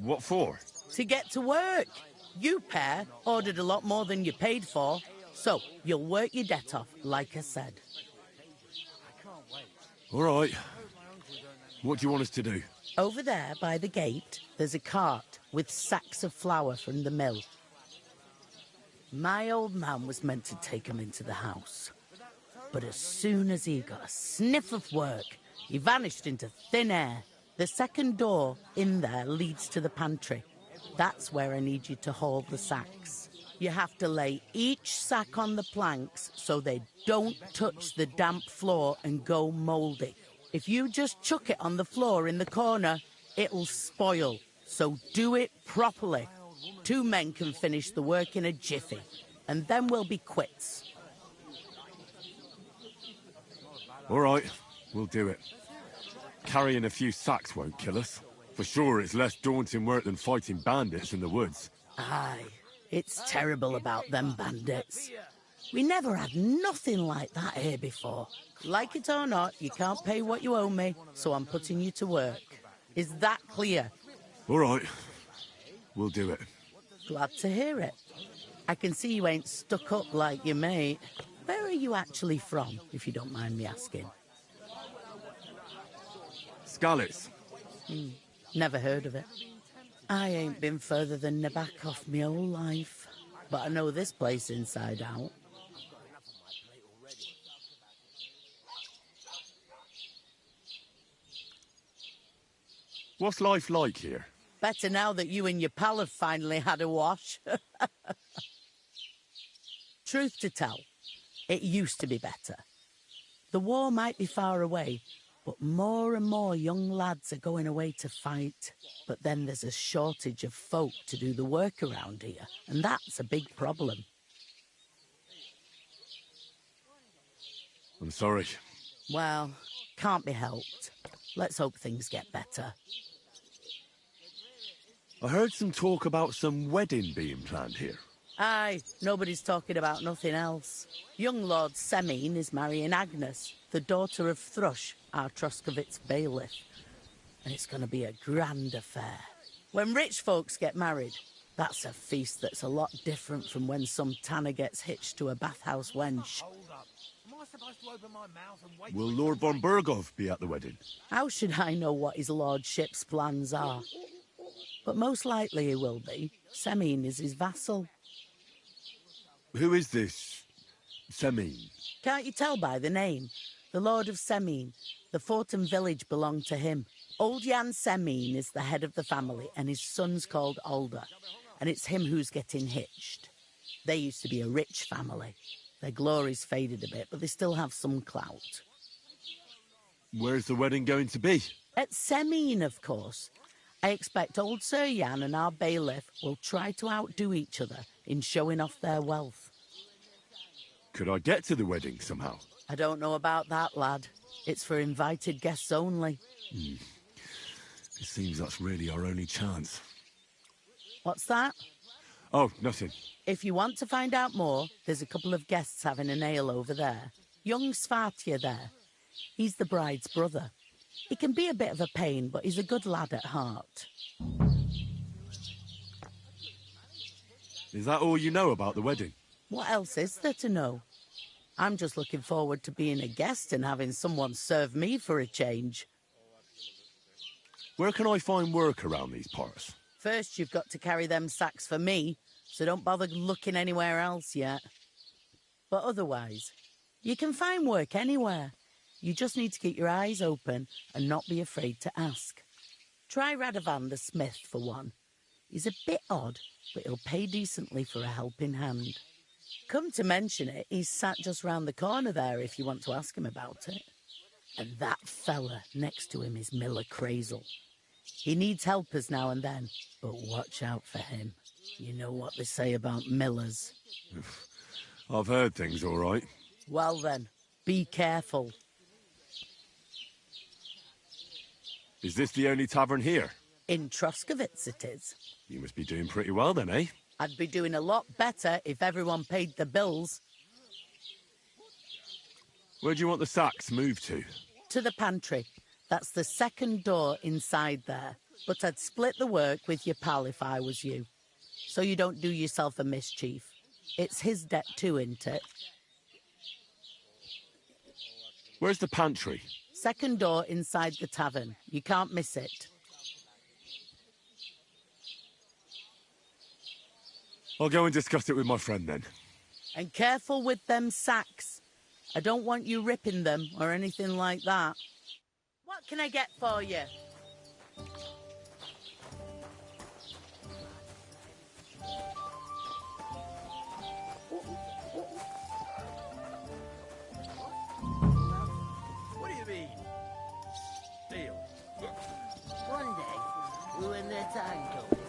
What for? To get to work. You pair ordered a lot more than you paid for, so you'll work your debt off, like I said. All right. What do you want us to do? Over there, by the gate, there's a cart with sacks of flour from the mill. My old man was meant to take 'em into the house. But as soon as he got a sniff of work, he vanished into thin air. The second door in there leads to the pantry. That's where I need you to haul the sacks. You have to lay each sack on the planks so they don't touch the damp floor and go mouldy. If you just chuck it on the floor in the corner, it'll spoil. So do it properly. 2 men can finish the work in a jiffy, and then we'll be quits. All right, we'll do it. Carrying a few sacks won't kill us. For sure, it's less daunting work than fighting bandits in the woods. Aye, it's terrible about them bandits. We never had nothing like that here before. Like it or not, you can't pay what you owe me, so I'm putting you to work. Is that clear? All right, we'll do it. Glad to hear it. I can see you ain't stuck up like your mate. Where are you actually from, if you don't mind me asking? Skalitz. Never heard of it. I ain't been further than Nabakov my whole life, but I know this place inside out. What's life like here? Better now that you and your pal have finally had a wash. Truth to tell, it used to be better. The war might be far away, but more and more young lads are going away to fight. But then there's a shortage of folk to do the work around here, and that's a big problem. I'm sorry. Well, can't be helped. Let's hope things get better. I heard some talk about some wedding being planned here. Aye, nobody's talking about nothing else. Young Lord Semin is marrying Agnes, the daughter of Thrush, our Troskovitz bailiff. And it's going to be a grand affair. When rich folks get married, that's a feast that's a lot different from when some tanner gets hitched to a bathhouse wench. Will Lord von Berghoff be at the wedding? How should I know what his lordship's plans are? But most likely he will be. Semin is his vassal. Who is this Semin? Can't you tell by the name? The Lord of Semin. The fort and village belong to him. Old Jan Semin is the head of the family, and his son's called Alder. And it's him who's getting hitched. They used to be a rich family. Their glory's faded a bit, but they still have some clout. Where's the wedding going to be? At Semin, of course. I expect old Sir Jan and our bailiff will try to outdo each other in showing off their wealth. Could I get to the wedding somehow? I don't know about that, lad. It's for invited guests only. It seems that's really our only chance. What's that? Oh, nothing. If you want to find out more, there's a couple of guests having an ale over there. Young Svartje there. He's the bride's brother. He can be a bit of a pain, but he's a good lad at heart. Is that all you know about the wedding? What else is there to know? I'm just looking forward to being a guest and having someone serve me for a change. Where can I find work around these parts? First, you've got to carry them sacks for me, so don't bother looking anywhere else yet. But otherwise, you can find work anywhere. You just need to keep your eyes open and not be afraid to ask. Try Radovan the smith for one. He's a bit odd, but he'll pay decently for a helping hand. Come to mention it, he's sat just round the corner there if you want to ask him about it. And that fella next to him is Miller Crazel. He needs helpers now and then, but watch out for him. You know what they say about Millers. I've heard things all right. Well then, be careful. Is this the only tavern here? In Troskovitz it is. You must be doing pretty well then, eh? I'd be doing a lot better if everyone paid the bills. Where do you want the sacks moved to? To the pantry. That's the second door inside there. But I'd split the work with your pal if I was you. So you don't do yourself a mischief. It's his debt too, isn't it? Where's the pantry? Second door inside the tavern. You can't miss it. I'll go and discuss it with my friend then. And careful with them sacks. I don't want you ripping them or anything like that. What can I get for you? What do you mean? Deal. One day, we were in their time goes.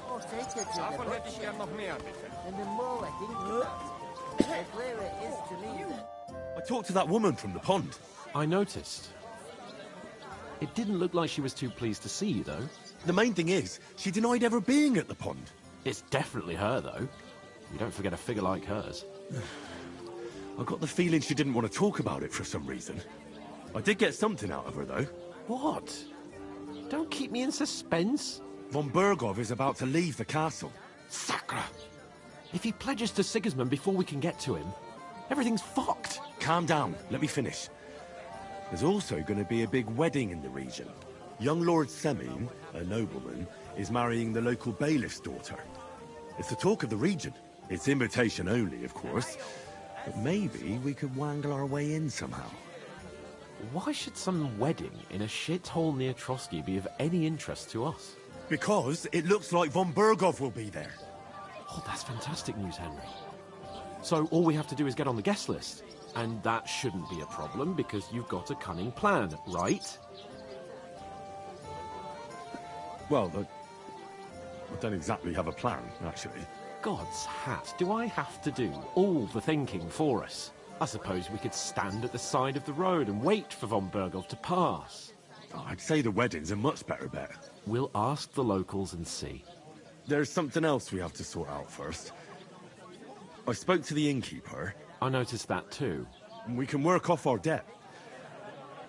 I'll take her to the butcher. And the more I think about it, the clearer it is to me that... I talked to that woman from the pond. I noticed. It didn't look like she was too pleased to see you, though. The main thing is, she denied ever being at the pond. It's definitely her, though. You don't forget a figure like hers. I got the feeling she didn't want to talk about it for some reason. I did get something out of her, though. What? Don't keep me in suspense. Von Bergov is about to leave the castle. Sacre! If he pledges to Sigismund before we can get to him, everything's fucked. Calm down. Let me finish. There's also going to be a big wedding in the region. Young Lord Semin, a nobleman, is marrying the local bailiff's daughter. It's the talk of the region. It's invitation only, of course. But maybe we could wangle our way in somehow. Why should some wedding in a shithole near Trotsky be of any interest to us? Because it looks like Von Bergov will be there. Oh, that's fantastic news, Henry. So all we have to do is get on the guest list. And that shouldn't be a problem because you've got a cunning plan, right? Well, I don't exactly have a plan, actually. God's hat, do I have to do all the thinking for us? I suppose we could stand at the side of the road and wait for Von Bergov to pass. I'd say the wedding's a much better bet. We'll ask the locals and see. There's something else we have to sort out first. I spoke to the innkeeper. I noticed that too. We can work off our debt.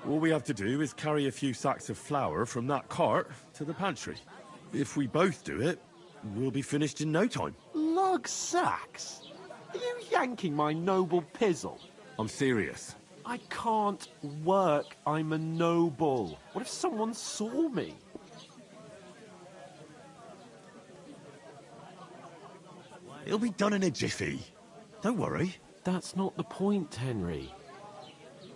All we have to do is carry a few sacks of flour from that cart to the pantry. If we both do it, we'll be finished in no time. Lug sacks? Are you yanking my noble pizzle? I'm serious. I can't work. I'm a noble. What if someone saw me? It'll be done in a jiffy. Don't worry. That's not the point, Henry.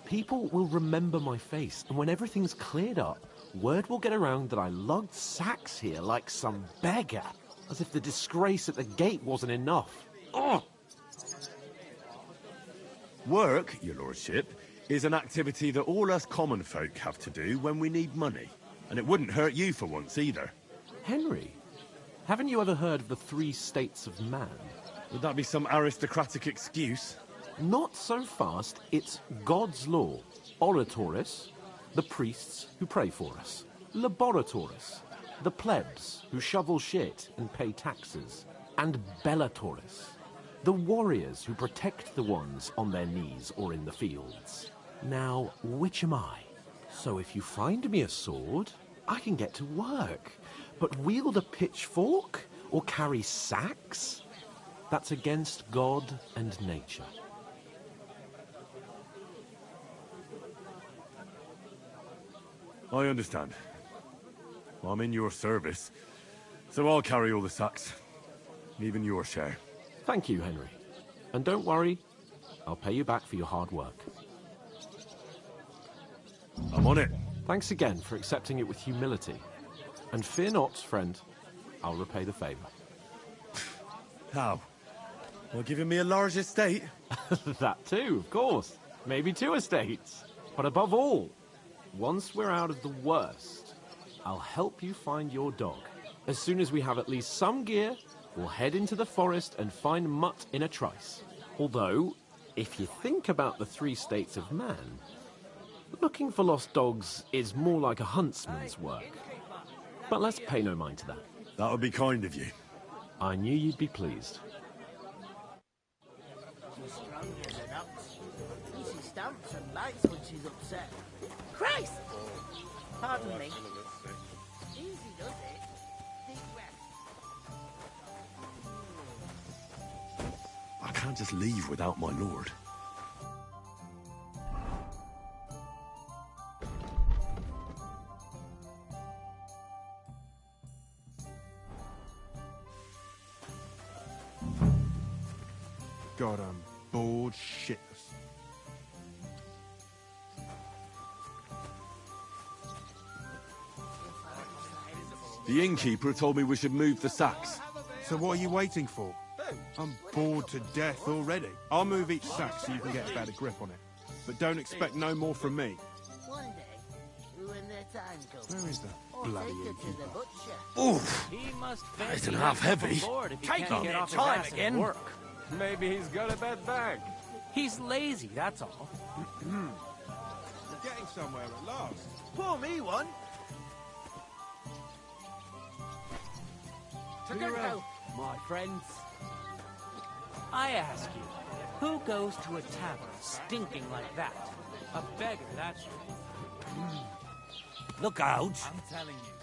People will remember my face, and when everything's cleared up, word will get around that I lugged sacks here like some beggar, as if the disgrace at the gate wasn't enough. Ugh! Work, your lordship, is an activity that all us common folk have to do when we need money. And it wouldn't hurt you for once either. Henry, haven't you ever heard of the 3 states of man? Would that be some aristocratic excuse? Not so fast. It's God's law. Oratoris, the priests who pray for us. Laboratoris, the plebs who shovel shit and pay taxes. And Bellatoris, the warriors who protect the ones on their knees or in the fields. Now, which am I? So if you find me a sword, I can get to work. But wield a pitchfork or carry sacks? That's against God and nature. I understand. I'm in your service, so I'll carry all the sacks. Even your share. Thank you, Henry. And don't worry, I'll pay you back for your hard work. I'm on it. Thanks again for accepting it with humility. And fear not, friend, I'll repay the favor. How? Well, giving me a large estate? That too, of course. Maybe 2 estates. But above all, once we're out of the worst, I'll help you find your dog. As soon as we have at least some gear, we'll head into the forest and find Mutt in a trice. Although, if you think about the 3 states of man, looking for lost dogs is more like a huntsman's work. But let's pay no mind to that. That would be kind of you. I knew you'd be pleased. She's strong as an ox. And she stamps and bites when she's upset. Christ! Pardon me. Easy does it. Deep breath. I can't just leave without my lord. God, I'm bored shitless. The innkeeper told me we should move the sacks. So what are you waiting for? I'm bored to death already. I'll move each sack so you can get a better grip on it. But don't expect no more from me. One day, when their time comes. Where is that bloody innkeeper? Oof! That isn't half heavy. Take on your time again. Work. Maybe he's got a bad bag. He's lazy, that's all. We're getting somewhere at last. Pour me one. To good health, my friends. I ask you, who goes to a tavern stinking like that? A beggar, that's right. Look out! I'm telling you.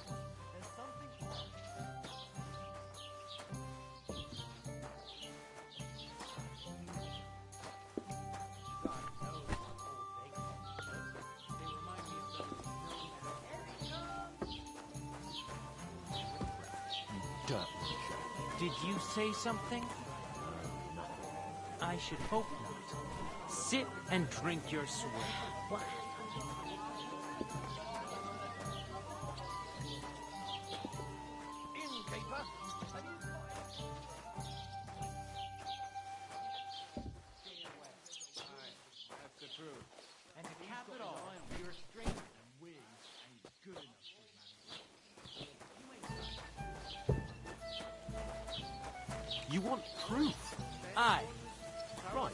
Did you say something? I should hope not. Sit and drink your swill. What? And to cap it all, your strength and wig ain't good enough for You want proof? Aye. Right.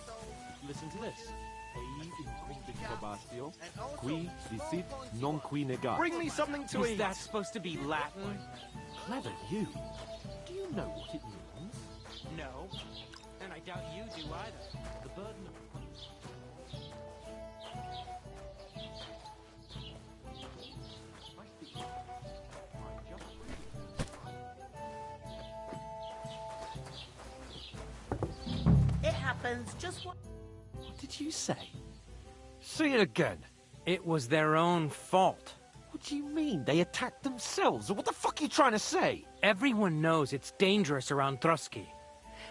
Listen to this. Ei incumbit probatio, qui dicit non qui negat. Bring me something to eat! Is that supposed to be Latin? Clever you. Do you know what it means? No. And I doubt you do either. The burden of It happens just what... What did you say? Say it again. It was their own fault. What do you mean? They attacked themselves? What the fuck are you trying to say? Everyone knows it's dangerous around Trotsky.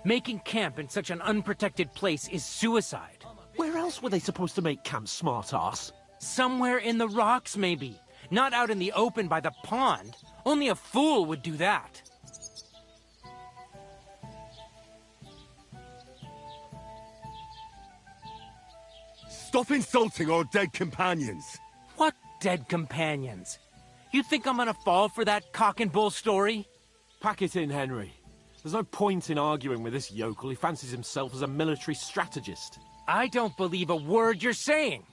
Making camp in such an unprotected place is suicide. Where else were they supposed to make camp, smart-ass? Somewhere in the rocks, maybe. Not out in the open by the pond. Only a fool would do that. Stop insulting our dead companions! What dead companions? You think I'm gonna fall for that cock and bull story? Pack it in, Henry. There's no point in arguing with this yokel. He fancies himself as a military strategist. I don't believe a word you're saying.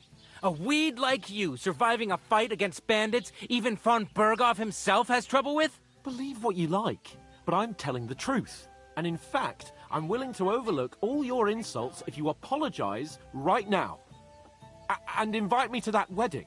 A weed like you surviving a fight against bandits even von Berghoff himself has trouble with? Believe what you like, but I'm telling the truth. And in fact, I'm willing to overlook all your insults if you apologize right now. And invite me to that wedding.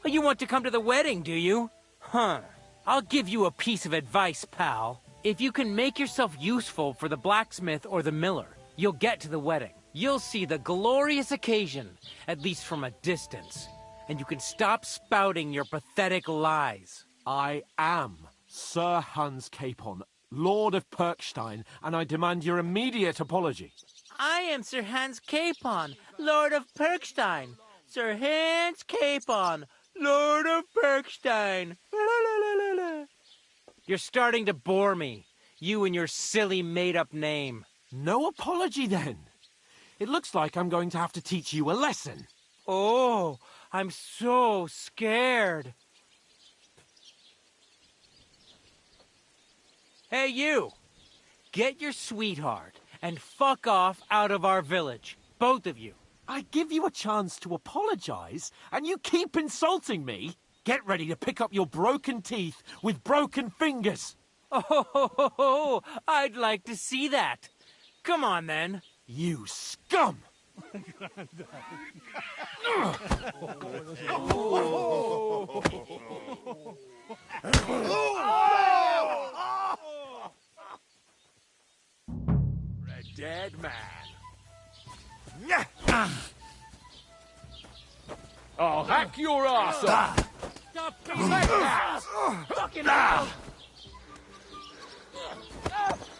You want to come to the wedding, do you? Huh. I'll give you a piece of advice, pal. If you can make yourself useful for the blacksmith or the miller, you'll get to the wedding. You'll see the glorious occasion, at least from a distance. And you can stop spouting your pathetic lies. I am Sir Hans Capon, Lord of Perkstein, and I demand your immediate apology. I am Sir Hans Capon, Lord of Perkstein. Sir Hans Capon, Lord of Perkstein. You're starting to bore me. You and your silly made-up name. No apology, then. It looks like I'm going to have to teach you a lesson. Oh, I'm so scared. Hey, you! Get your sweetheart and fuck off out of our village. Both of you. I give you a chance to apologize, and you keep insulting me? Get ready to pick up your broken teeth with broken fingers. Oh, I'd like to see that. Come on, then. You scum! A dead man. I'll hack your ass off. Stop being like that! Fucking hell!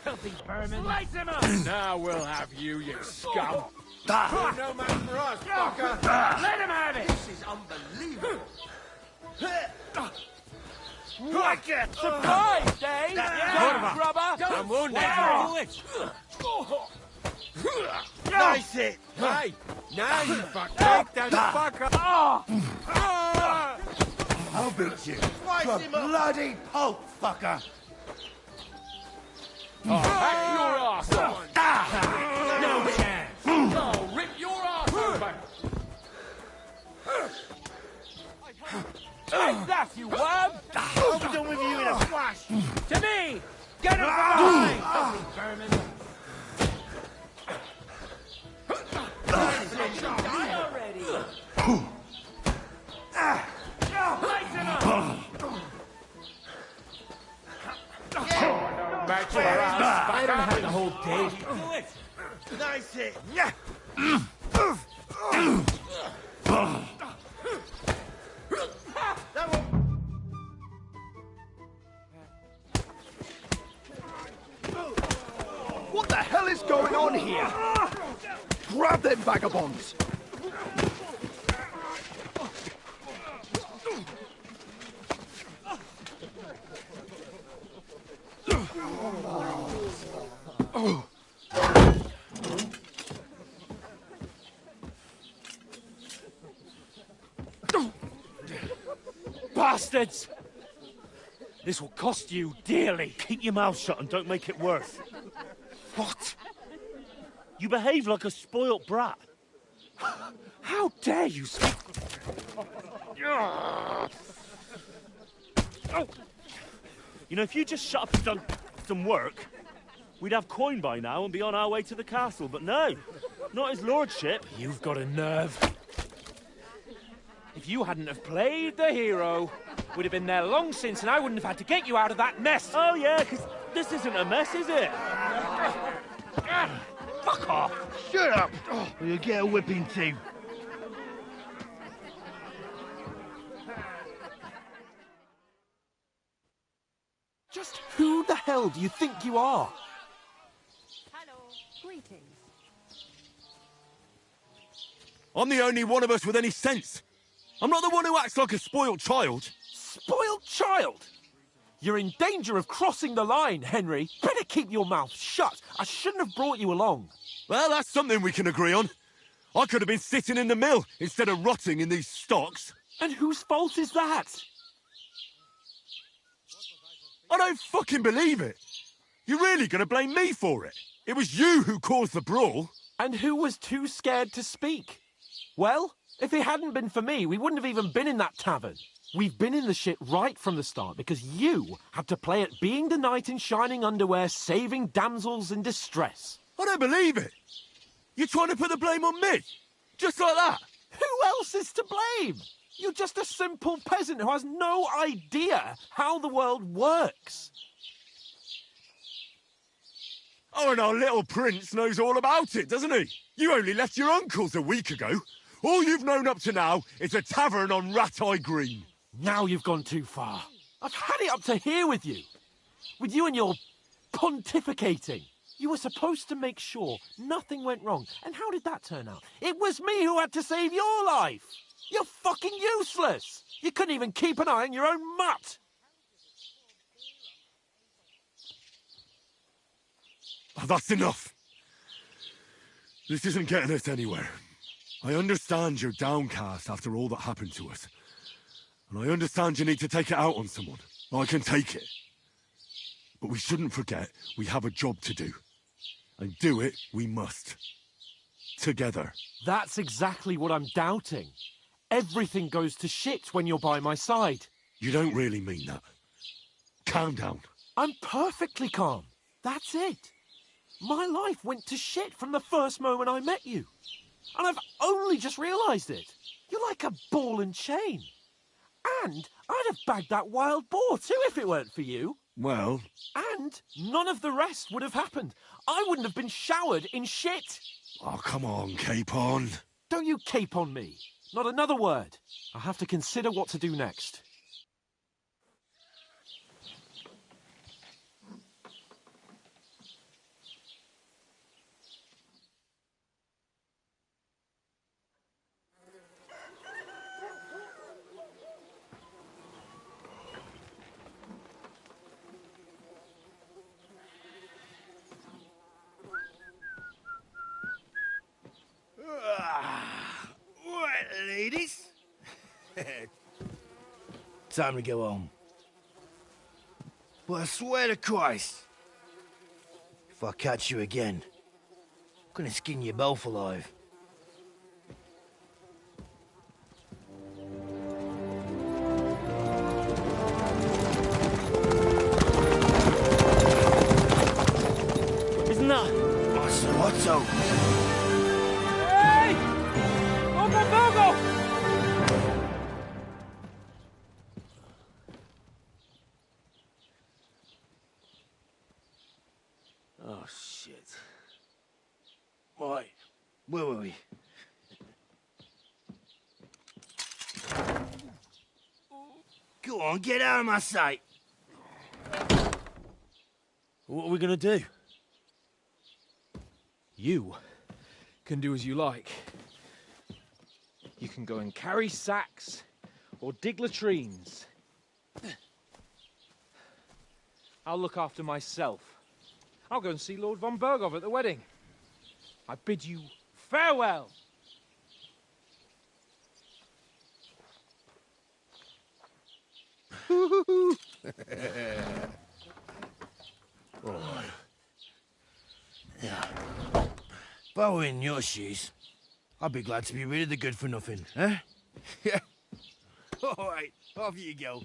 Filthy vermin! Slice him up! Now we'll have you, you scum. You're no man for us, fucker. Let him have it! This is unbelievable. Wicked! Surprised, eh? Yeah, rubber! I'm wounded. Nice it. Hey, now you fucker. Take that fucker. I'll beat you. Slice him up. Bloody pulp, fucker. I'll hack your ass off. No chance. I'll rip your ass open. Take that, you worm! I'll be done with you in a flash. To me! Get him from behind! Filthy vermin! Die already! Slice him up! Back to our ass. I don't have the whole day. Do it. Nice hit. What the hell is going on here? Grab them vagabonds! Bastards! This will cost you dearly. Keep your mouth shut and don't make it worse. What? You behave like a spoilt brat. How dare you speak? You know, if you just shut up and done some work, we'd have coin by now and be on our way to the castle. But no, not his lordship. You've got a nerve. If you hadn't have played the hero, we'd have been there long since, and I wouldn't have had to get you out of that mess. Oh yeah, because this isn't a mess, is it? Fuck off! Shut up, or you'll get a whipping too. Just who the hell do you think you are? Hello. Greetings. I'm the only one of us with any sense. I'm not the one who acts like a spoiled child. Spoiled child? You're in danger of crossing the line, Henry. Better keep your mouth shut. I shouldn't have brought you along. Well, that's something we can agree on. I could have been sitting in the mill instead of rotting in these stocks. And whose fault is that? I don't fucking believe it. You're really going to blame me for it? It was you who caused the brawl. And who was too scared to speak? Well, if it hadn't been for me, we wouldn't have even been in that tavern. We've been in the shit right from the start because you had to play at being the knight in shining underwear, saving damsels in distress. I don't believe it. You're trying to put the blame on me? Just like that? Who else is to blame? You're just a simple peasant who has no idea how the world works. Oh, and our little prince knows all about it, doesn't he? You only left your uncle's a week ago. All you've known up to now is a tavern on Rat-Eye Green. Now you've gone too far. I've had it up to here with you. With you and your pontificating. You were supposed to make sure nothing went wrong. And how did that turn out? It was me who had to save your life. You're fucking useless. You couldn't even keep an eye on your own mutt. Oh, that's enough. This isn't getting us anywhere. I understand you're downcast after all that happened to us. And I understand you need to take it out on someone. I can take it. But we shouldn't forget we have a job to do. And do it we must. Together. That's exactly what I'm doubting. Everything goes to shit when you're by my side. You don't really mean that. Calm down. I'm perfectly calm. That's it. My life went to shit from the first moment I met you. And I've only just realised it. You're like a ball and chain. And I'd have bagged that wild boar too if it weren't for you. Well... And none of the rest would have happened. I wouldn't have been showered in shit. Oh, come on, Capon. Don't you cape on me. Not another word. I have to consider what to do next. Right, ladies. Time to go home. But I swear to Christ, if I catch you again, I'm gonna skin you both alive. Isn't that? Otto. Hey! Uncle Virgo! Oh, shit. Right, where were we? Go on, get out of my sight. What are we gonna do? You can do as you like. You can go and carry sacks or dig latrines. I'll look after myself. I'll go and see Lord von Berghoff at the wedding. I bid you farewell. Oh. Yeah. If I were in your shoes, I'd be glad to be rid of the good for nothing, eh? Yeah. All right, off you go.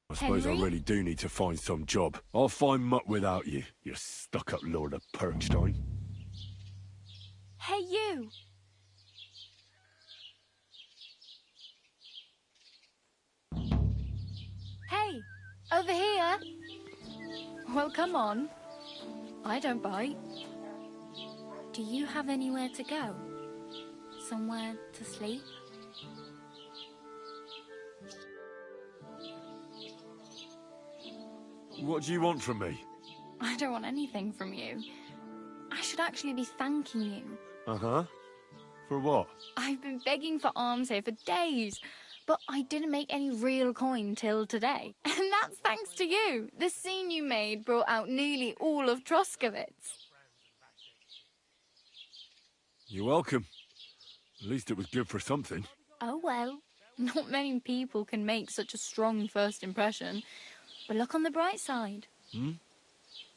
I suppose Henry? I really do need to find some job. I'll find mutt without you, you stuck-up Lord of Perkstein. Hey, you! Hey, over here! Well, come on. I don't bite. Do you have anywhere to go? Somewhere to sleep? What do you want from me? I don't want anything from you. I should actually be thanking you. Uh-huh. For what? I've been begging for alms here for days, but I didn't make any real coin till today. And that's thanks to you. The scene you made brought out nearly all of Troskowitz. You're welcome. At least it was good for something. Oh well, not many people can make such a strong first impression. But look on the bright side. Hmm?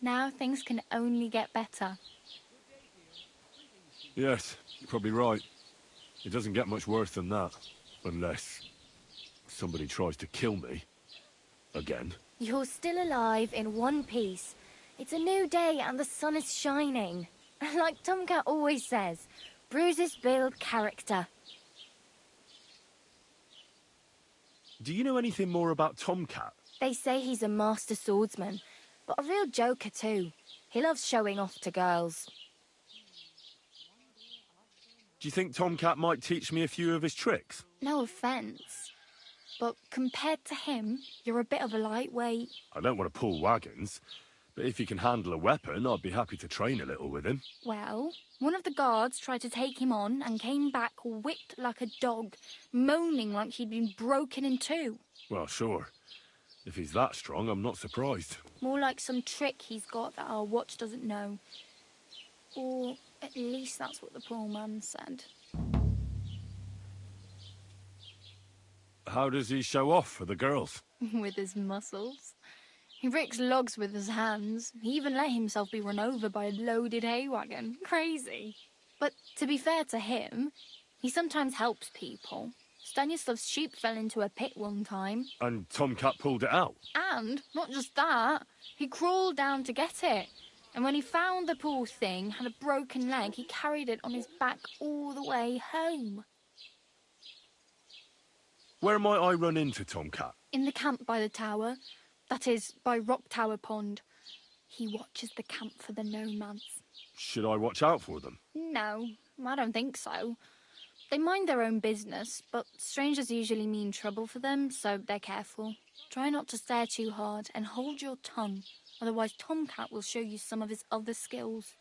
Now things can only get better. Yes, you're probably right. It doesn't get much worse than that. Unless somebody tries to kill me. Again. You're still alive in one piece. It's a new day and the sun is shining. Like Tomcat always says, bruises build character. Do you know anything more about Tomcat? They say he's a master swordsman, but a real joker too. He loves showing off to girls. Do you think Tomcat might teach me a few of his tricks? No offence, but compared to him, you're a bit of a lightweight. I don't want to pull wagons, but if he can handle a weapon, I'd be happy to train a little with him. Well, one of the guards tried to take him on and came back whipped like a dog, moaning like he'd been broken in two. Well, sure. If he's that strong, I'm not surprised. More like some trick he's got that our watch doesn't know. Or at least that's what the poor man said. How does he show off for the girls? With his muscles. He ricks logs with his hands. He even let himself be run over by a loaded hay wagon. Crazy. But to be fair to him, he sometimes helps people. Stanislav's sheep fell into a pit one time. And Tomcat pulled it out? And, not just that, he crawled down to get it. And when he found the poor thing had a broken leg, he carried it on his back all the way home. Where might I run into Tomcat? In the camp by the tower. That is, by Rock Tower Pond. He watches the camp for the nomads. Should I watch out for them? No, I don't think so. They mind their own business, but strangers usually mean trouble for them, so they're careful. Try not to stare too hard and hold your tongue, otherwise Tomcat will show you some of his other skills.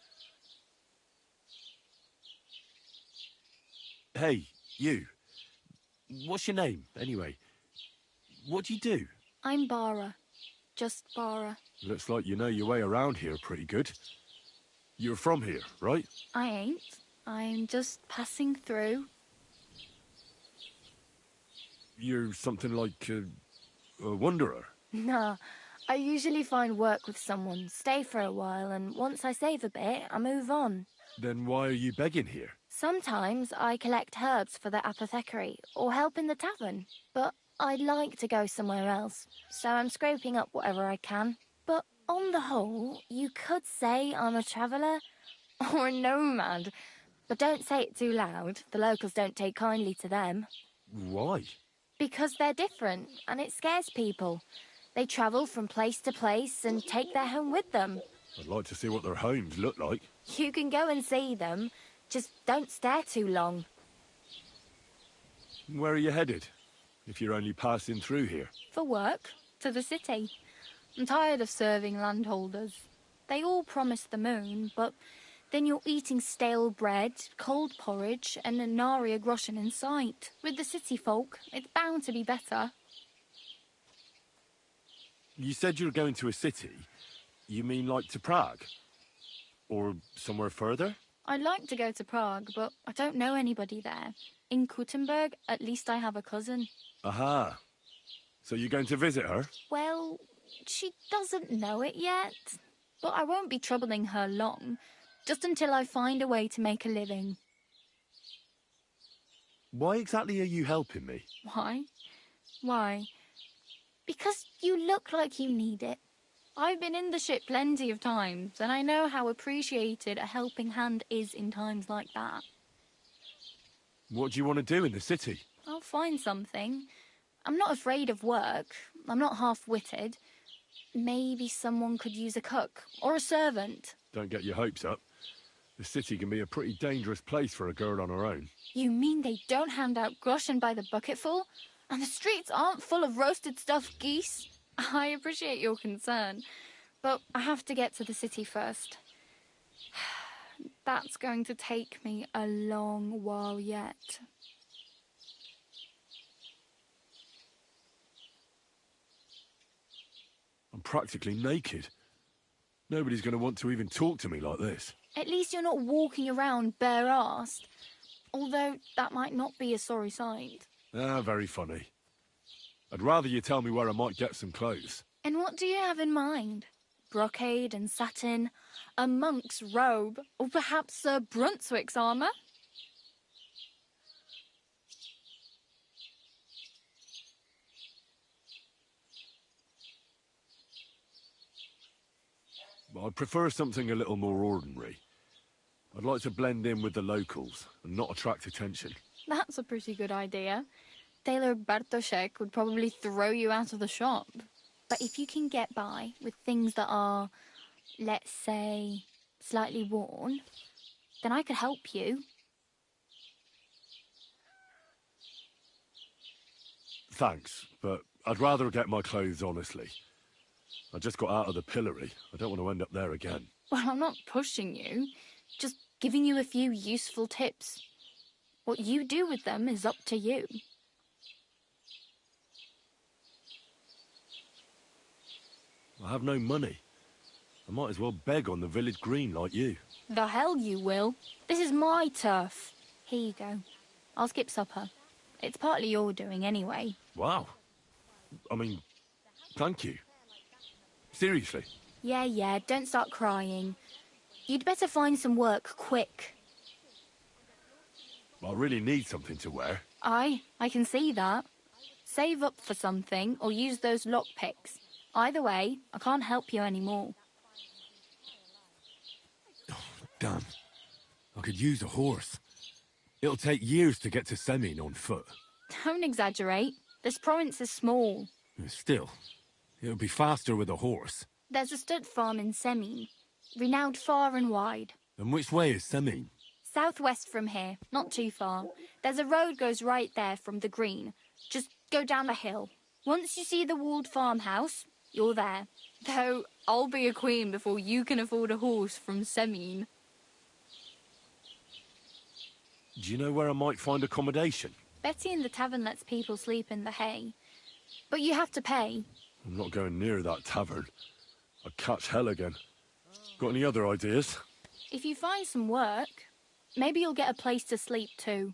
Hey, you. What's your name, anyway? What do you do? I'm Bara. Just Bara. Looks like you know your way around here pretty good. You're from here, right? I ain't. I'm just passing through. You're something like a wanderer? Nah, I usually find work with someone, stay for a while, and once I save a bit, I move on. Then why are you begging here? Sometimes I collect herbs for the apothecary, or help in the tavern, but I'd like to go somewhere else, so I'm scraping up whatever I can. But on the whole, you could say I'm a traveller, or a nomad. But don't say it too loud, the locals don't take kindly to them. Why? Because they're different, and it scares people. They travel from place to place and take their home with them. I'd like to see what their homes look like. You can go and see them, just don't stare too long. Where are you headed, if you're only passing through here? For work, to the city. I'm tired of serving landholders. They all promise the moon, but then you're eating stale bread, cold porridge, and a nary groschen in sight. With the city folk, it's bound to be better. You said you're going to a city. You mean like to Prague? Or somewhere further? I'd like to go to Prague, but I don't know anybody there. In Kuttenberg, at least I have a cousin. Aha. So you're going to visit her? Well, she doesn't know it yet. But I won't be troubling her long, just until I find a way to make a living. Why exactly are you helping me? Why? Why? Because you look like you need it. I've been in the ship plenty of times, and I know how appreciated a helping hand is in times like that. What do you want to do in the city? I'll find something. I'm not afraid of work. I'm not half-witted. Maybe someone could use a cook or a servant. Don't get your hopes up. The city can be a pretty dangerous place for a girl on her own. You mean they don't hand out groschen by the bucketful? And the streets aren't full of roasted stuffed geese? I appreciate your concern, but I have to get to the city first. That's going to take me a long while yet. I'm practically naked. Nobody's going to want to even talk to me like this. At least you're not walking around bare-assed. Although that might not be a sorry sight. Ah, very funny. I'd rather you tell me where I might get some clothes. And what do you have in mind? Brocade and satin, a monk's robe, or perhaps Sir Brunswick's armour? I'd prefer something a little more ordinary. I'd like to blend in with the locals and not attract attention. That's a pretty good idea. Tailor Bartoszek would probably throw you out of the shop. But if you can get by with things that are, let's say, slightly worn, then I could help you. Thanks, but I'd rather get my clothes honestly. I just got out of the pillory. I don't want to end up there again. Well, I'm not pushing you, just giving you a few useful tips. What you do with them is up to you. I have no money. I might as well beg on the village green like you. The hell you will. This is my turf. Here you go. I'll skip supper. It's partly your doing anyway. Wow. I mean, thank you. Seriously. Yeah, don't start crying. You'd better find some work quick. I really need something to wear. I can see that. Save up for something or use those lockpicks. Either way, I can't help you anymore. Damn. I could use a horse. It'll take years to get to Semin on foot. Don't exaggerate. This province is small. Still, it'll be faster with a horse. There's a stud farm in Semin, renowned far and wide. And which way is Semin? Southwest from here, not too far. There's a road goes right there from the green. Just go down the hill. Once you see the walled farmhouse, you're there. Though I'll be a queen before you can afford a horse from Semin. Do you know where I might find accommodation? Betty in the tavern lets people sleep in the hay. But you have to pay. I'm not going near that tavern. I'd catch hell again. Got any other ideas? If you find some work, maybe you'll get a place to sleep too.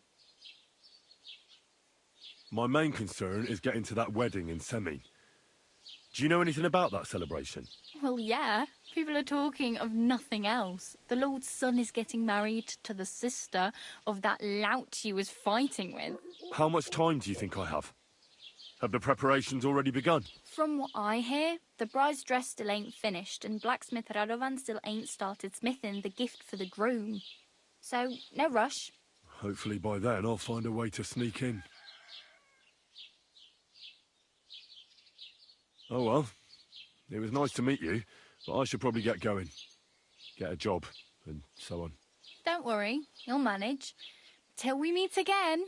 My main concern is getting to that wedding in Semin. Do you know anything about that celebration? Well, yeah. People are talking of nothing else. The Lord's son is getting married to the sister of that lout you was fighting with. How much time do you think I have? Have the preparations already begun? From what I hear, the bride's dress still ain't finished, and blacksmith Radovan still ain't started smithing the gift for the groom. So, no rush. Hopefully by then I'll find a way to sneak in. Oh well, it was nice to meet you, but I should probably get going. Get a job, and so on. Don't worry, you'll manage. Till we meet again.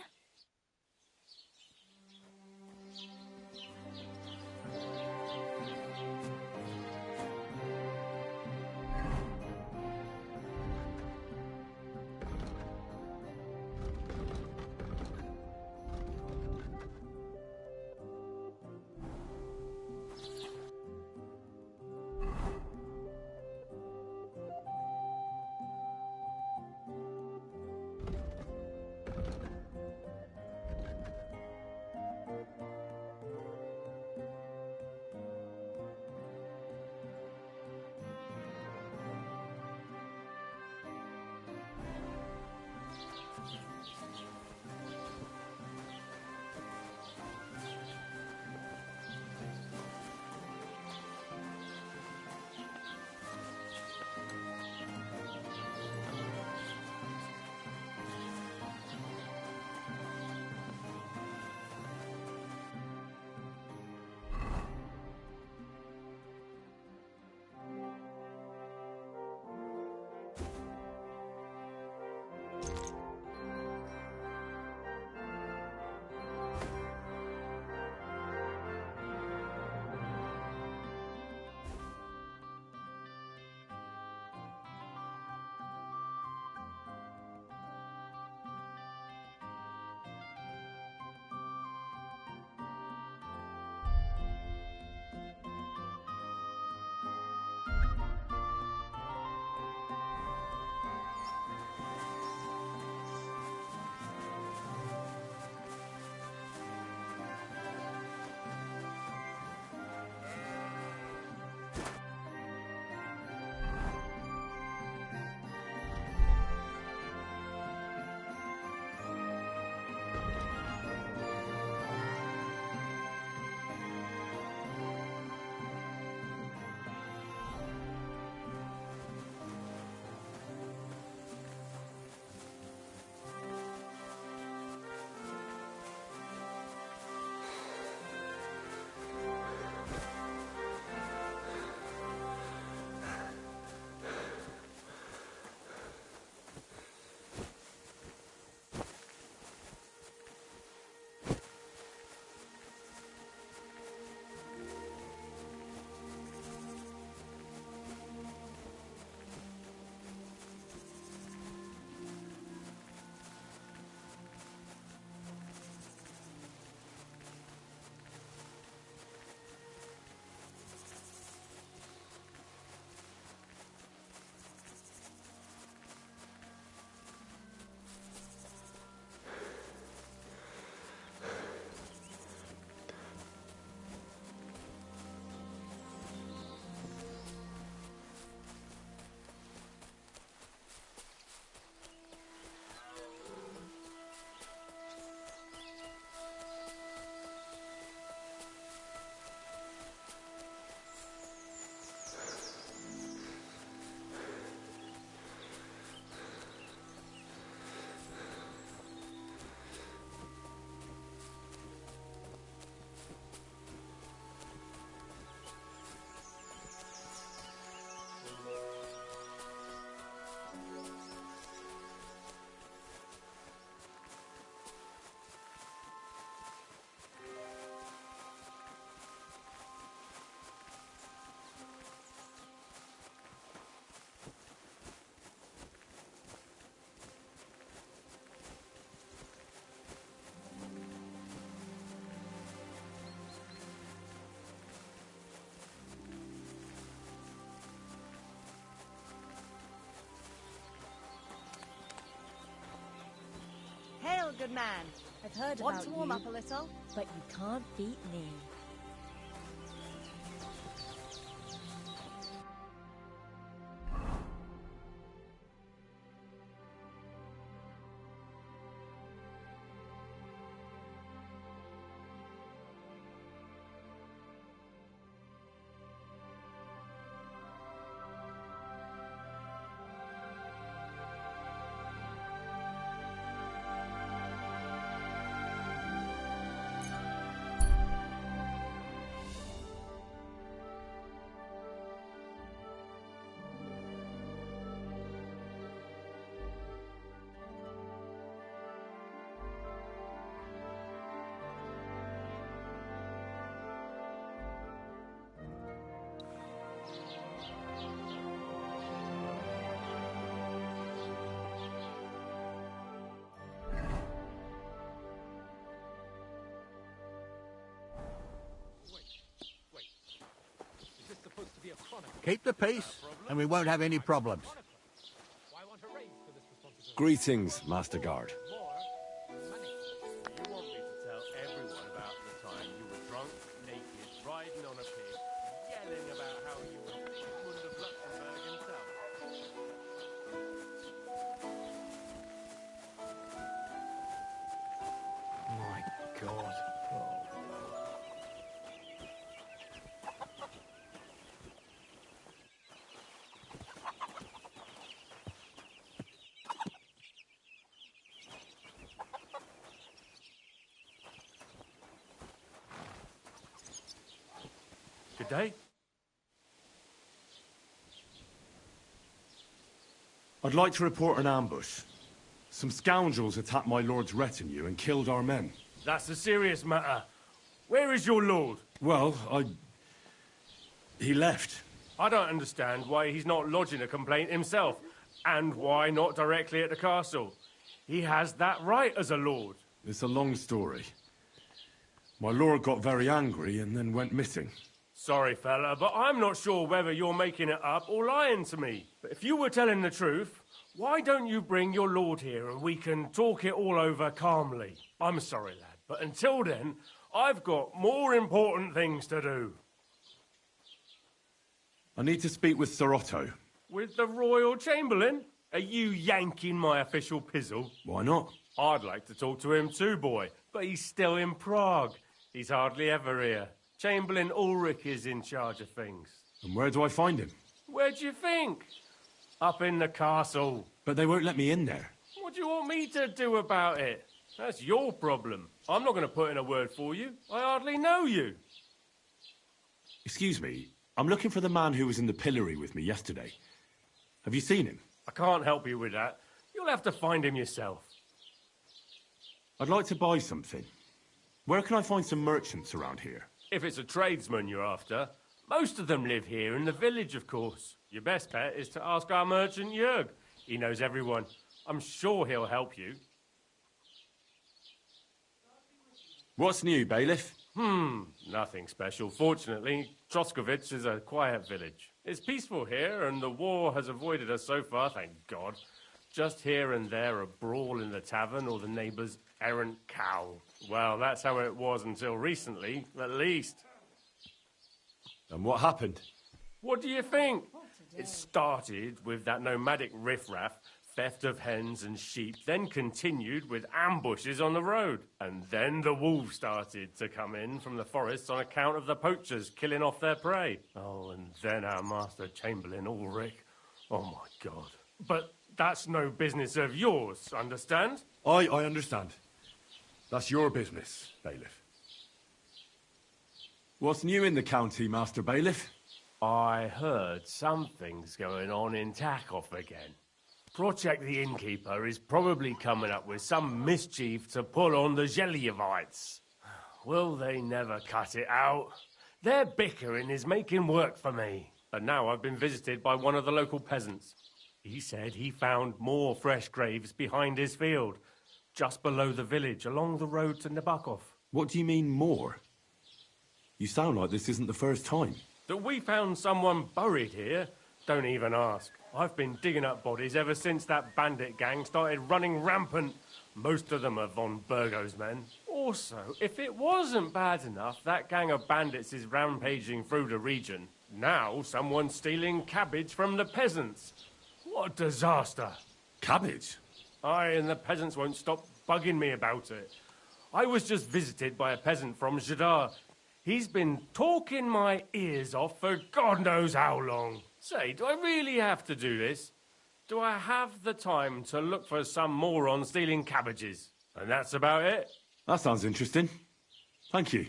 good man. I've heard Want about to warm you, up a little? but you can't beat me. Keep the peace, and we won't have any problems. Greetings, Master Guard. You want me to tell everyone about the time you were drunk, naked, riding on a pig, yelling about how you were Sigmund of Luxembourg himself? My God. Good day. I'd like to report an ambush. Some scoundrels attacked my lord's retinue and killed our men. That's a serious matter. Where is your lord? Well, he left. I don't understand why he's not lodging a complaint himself, and why not directly at the castle. He has that right as a lord. It's a long story. My lord got very angry and then went missing. Sorry, fella, but I'm not sure whether you're making it up or lying to me. But if you were telling the truth, why don't you bring your lord here and we can talk it all over calmly? I'm sorry, lad, but until then, I've got more important things to do. I need to speak with Sir Otto. With the Royal Chamberlain? Are you yanking my official pizzle? Why not? I'd like to talk to him too, boy, but he's still in Prague. He's hardly ever here. Chamberlain Ulrich is in charge of things. And where do I find him? Where do you think? Up in the castle. But they won't let me in there. What do you want me to do about it? That's your problem. I'm not going to put in a word for you. I hardly know you. Excuse me, I'm looking for the man who was in the pillory with me yesterday. Have you seen him? I can't help you with that. You'll have to find him yourself. I'd like to buy something. Where can I find some merchants around here? If it's a tradesman you're after, most of them live here in the village, of course. Your best bet is to ask our merchant Jörg. He knows everyone. I'm sure he'll help you. What's new, bailiff? Nothing special. Fortunately, Troskovich is a quiet village. It's peaceful here, and the war has avoided us so far, thank God. Just here and there a brawl in the tavern or the neighbour's errant cow. Well, that's how it was until recently, at least. And what happened? What do you think? It started with that nomadic riffraff, theft of hens and sheep, then continued with ambushes on the road. And then the wolves started to come in from the forests on account of the poachers killing off their prey. Oh, and then our Master Chamberlain Ulrich. Oh, my God. But that's no business of yours, understand? I understand. That's your business, bailiff. What's new in the county, Master Bailiff? I heard something's going on in Takov again. Project the Innkeeper is probably coming up with some mischief to pull on the Zhelyevites. Will they never cut it out? Their bickering is making work for me. And now I've been visited by one of the local peasants. He said he found more fresh graves behind his field, just below the village, along the road to Nabokov. What do you mean, more? You sound like this isn't the first time. That we found someone buried here? Don't even ask. I've been digging up bodies ever since that bandit gang started running rampant. Most of them are von Burgo's men. Also, if it wasn't bad enough, that gang of bandits is rampaging through the region. Now someone's stealing cabbage from the peasants. What a disaster. Cabbage? Aye, and the peasants won't stop bugging me about it. I was just visited by a peasant from Jadar. He's been talking my ears off for God knows how long. Say, do I really have to do this? Do I have the time to look for some moron stealing cabbages? And that's about it. That sounds interesting. Thank you.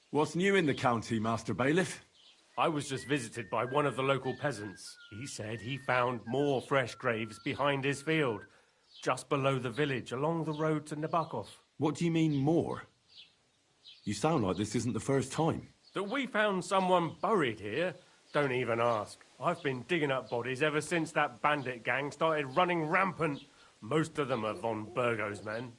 What's new in the county, Master Bailiff? I was just visited by one of the local peasants. He said he found more fresh graves behind his field, just below the village, along the road to Nabokov. What do you mean, more? You sound like this isn't the first time. That we found someone buried here? Don't even ask. I've been digging up bodies ever since that bandit gang started running rampant. Most of them are von Burgo's men.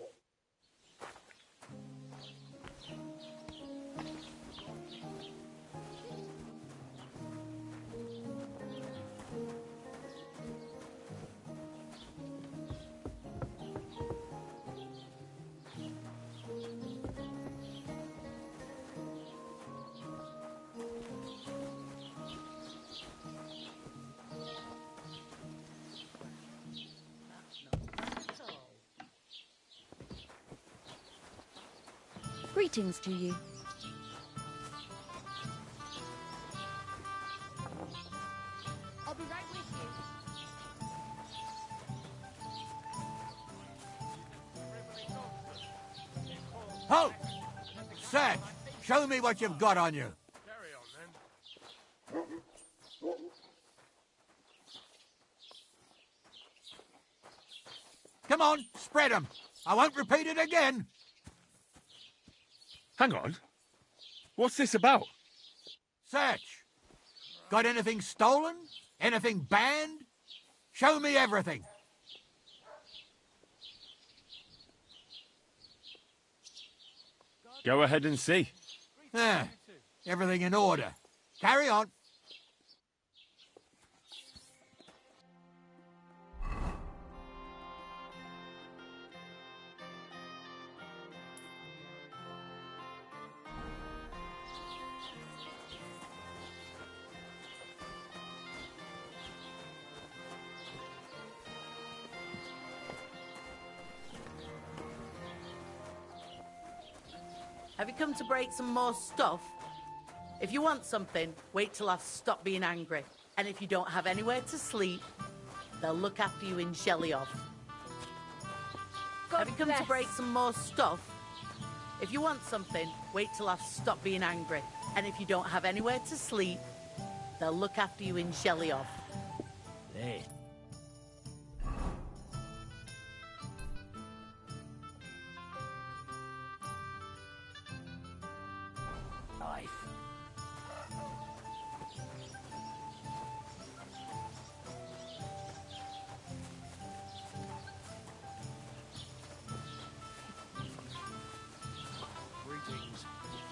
Greetings to you. I'll be right with you. Halt! Search! Show me what you've got on you. Come on, spread 'em. I won't repeat it again. Hang on. What's this about? Search. Got anything stolen? Anything banned? Show me everything. Go ahead and see. Everything in order. Carry on. Have you come to break some more stuff? If you want something, wait till I've stopped being angry. And if you don't have anywhere to sleep, they'll look after you in Shellyoff. Have you come to break some more stuff? If you want something, wait till I've stopped being angry. And if you don't have anywhere to sleep, they'll look after you in Shellyoff. There.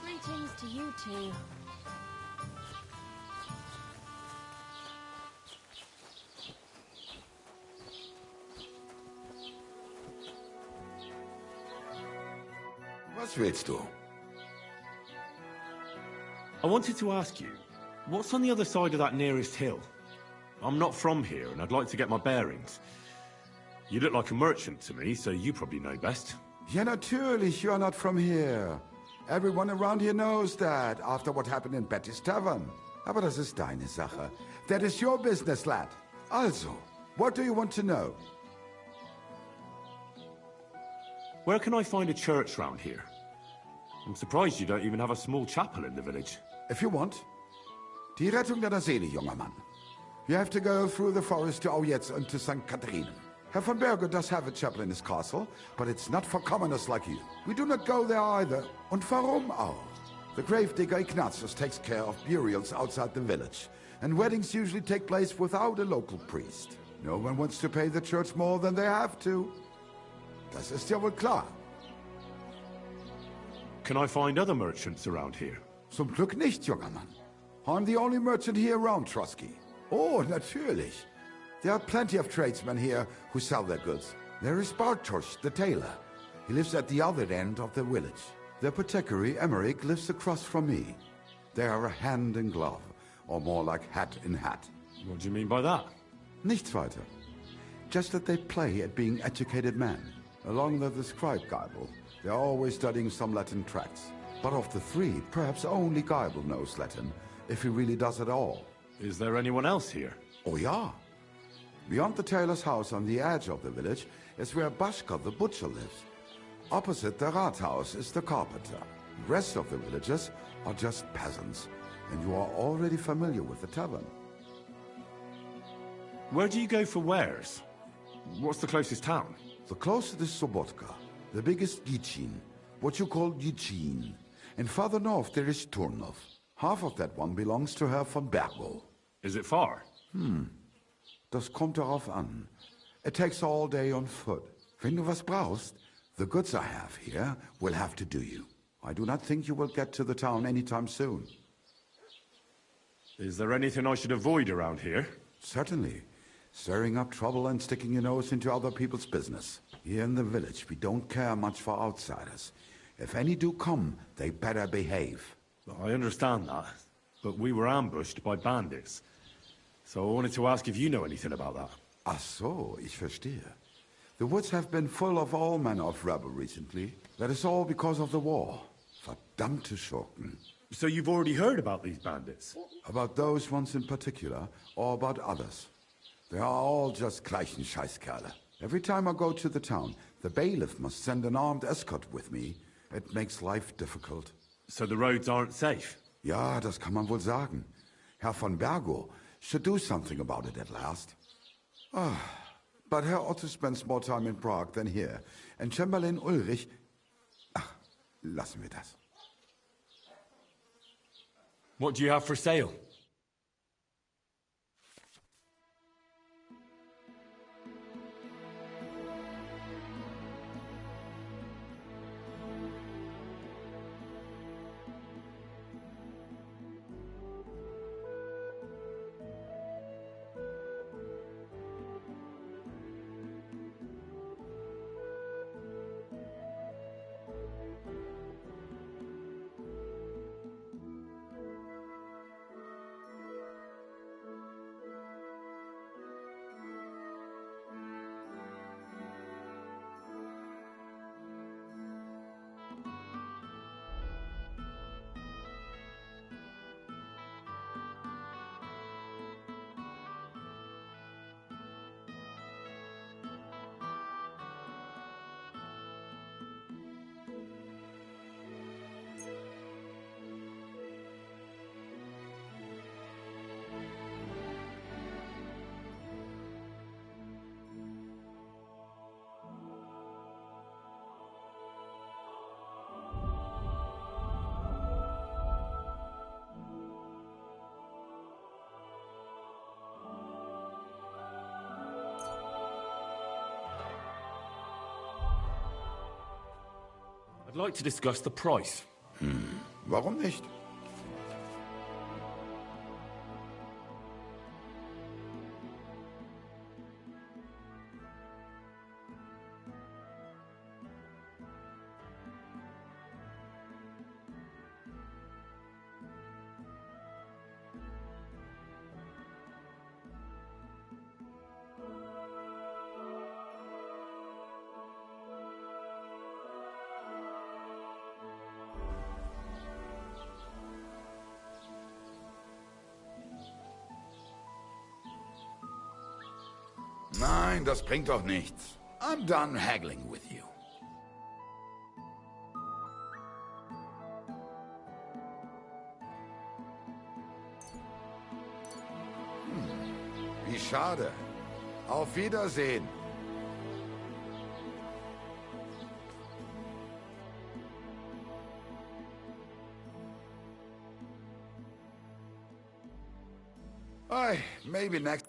Greetings to you two. Was willst du? I wanted to ask you, what's on the other side of that nearest hill? I'm not from here, and I'd like to get my bearings. You look like a merchant to me, so you probably know best. Ja, natürlich, you are not from here. Everyone around here knows that, after what happened in Betty's Tavern. Aber das ist deine Sache. That is your business, lad. Also, what do you want to know? Where can I find a church round here? I'm surprised you don't even have a small chapel in the village. If you want. Die Rettung deiner Seele, junger Mann. You have to go through the forest to Aujetz and to St. Catherine. Herr von Berger does have a chapel in his castle, but it's not for commoners like you. We do not go there either. Und warum auch? The gravedigger Ignatius takes care of burials outside the village, and weddings usually take place without a local priest. No one wants to pay the church more than they have to. Das ist ja wohl klar. Can I find other merchants around here? Zum Glück nicht, junger Mann. I'm the only merchant here around, Trotsky. Oh, natürlich. There are plenty of tradesmen here who sell their goods. There is Bartosz, the tailor. He lives at the other end of the village. The apothecary, Emmerich, lives across from me. They are hand in glove, or more like hat in hat. What do you mean by that? Nichts weiter. Just that they play at being educated men. Along with the scribe Geibel, they are always studying some Latin tracts. But of the three, perhaps only Geibel knows Latin, if he really does at all. Is there anyone else here? Oh, yeah. Beyond the tailor's house on the edge of the village is where Bashka the butcher lives. Opposite the Rathaus is the carpenter. The rest of the villagers are just peasants, and you are already familiar with the tavern. Where do you go for wares? What's the closest town? The closest is Sobotka, the biggest Gichin, what you call Gichin. And farther north there is Turnov. Half of that one belongs to Herr von Bergo. Is it far? Das kommt darauf an. It takes all day on foot. Wenn du was brauchst, the goods I have here will have to do you. I do not think you will get to the town anytime soon. Is there anything I should avoid around here? Certainly. Stirring up trouble and sticking your nose into other people's business. Here in the village, we don't care much for outsiders. If any do come, they better behave. I understand that, but we were ambushed by bandits. So I wanted to ask if you know anything about that. Ach so, ich verstehe. The woods have been full of all manner of rebel recently. That is all because of the war. Verdammte Schurken. So you've already heard about these bandits? About those ones in particular, or about others. They are all just gleichen Scheißkerle. Every time I go to the town, the bailiff must send an armed escort with me. It makes life difficult. So the roads aren't safe? Ja, das kann man wohl sagen. Herr von Bergo should do something about it at last. But Herr Otto spends more time in Prague than here. And Chamberlain Ulrich... Ach, lassen wir das. What do you have for sale? I'd like to discuss the price. Warum nicht? Nein, das bringt doch nichts. I'm done haggling with you. Wie schade. Auf Wiedersehen. Maybe next...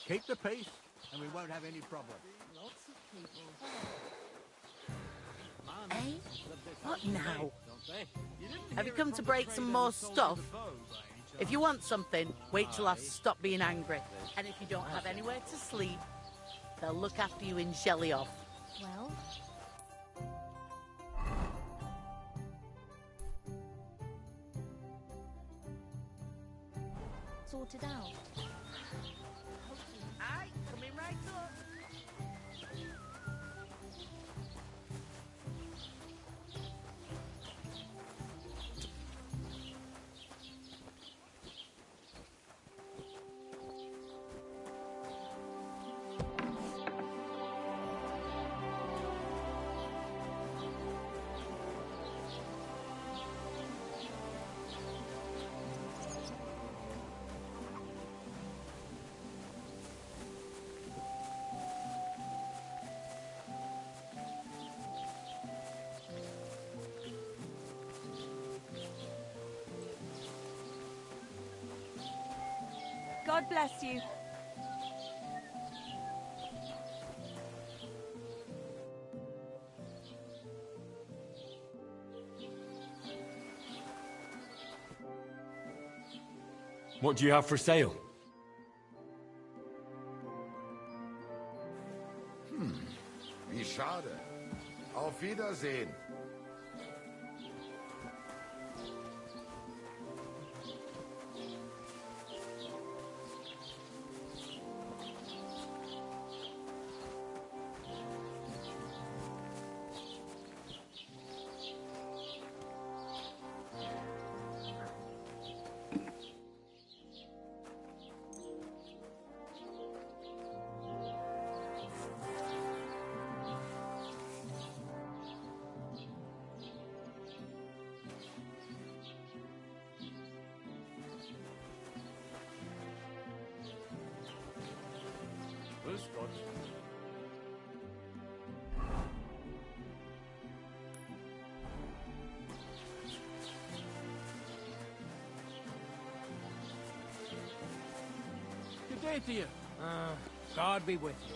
Keep the peace, and we won't have any problem. Lots of people. Hey? What now? Have you come to break some more stuff? If you want something, wait till I've stopped being angry. And if you don't have anywhere to sleep, they'll look after you in Jelly Off. Well... sorted out. Aye, coming right up. God bless you. What do you have for sale? Wie schade. Auf Wiedersehen. Grüß Gott. Good day to you. God be with you.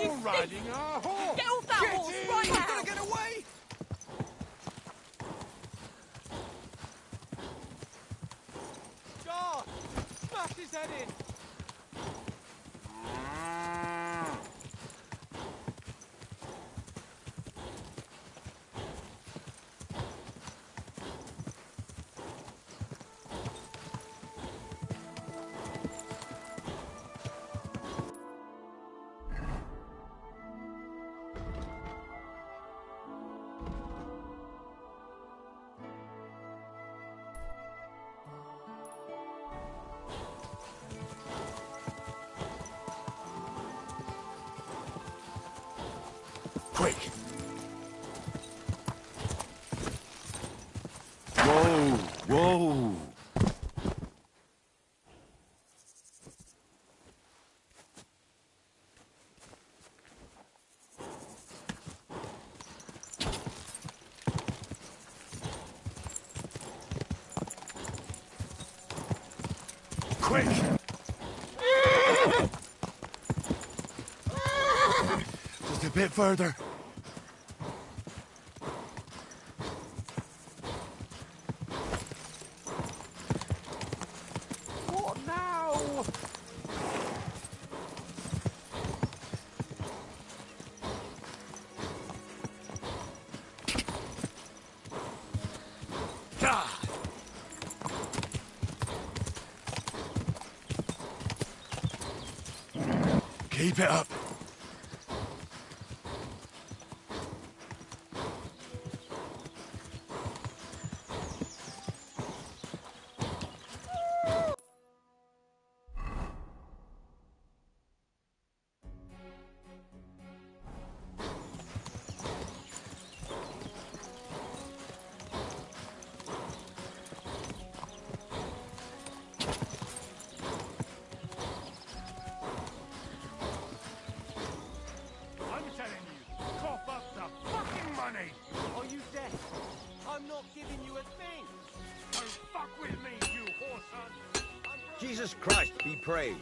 You're riding our horse! Get off that horse right now! We're gonna get away! God! Smash his head in! Quick! Whoa! Whoa! Quick! Just a bit further. What now? Keep it up. I'm telling you, cough up the fucking money! Are you deaf? I'm not giving you a thing! Don't fuck with me, you horse hunt! Jesus Christ be praised.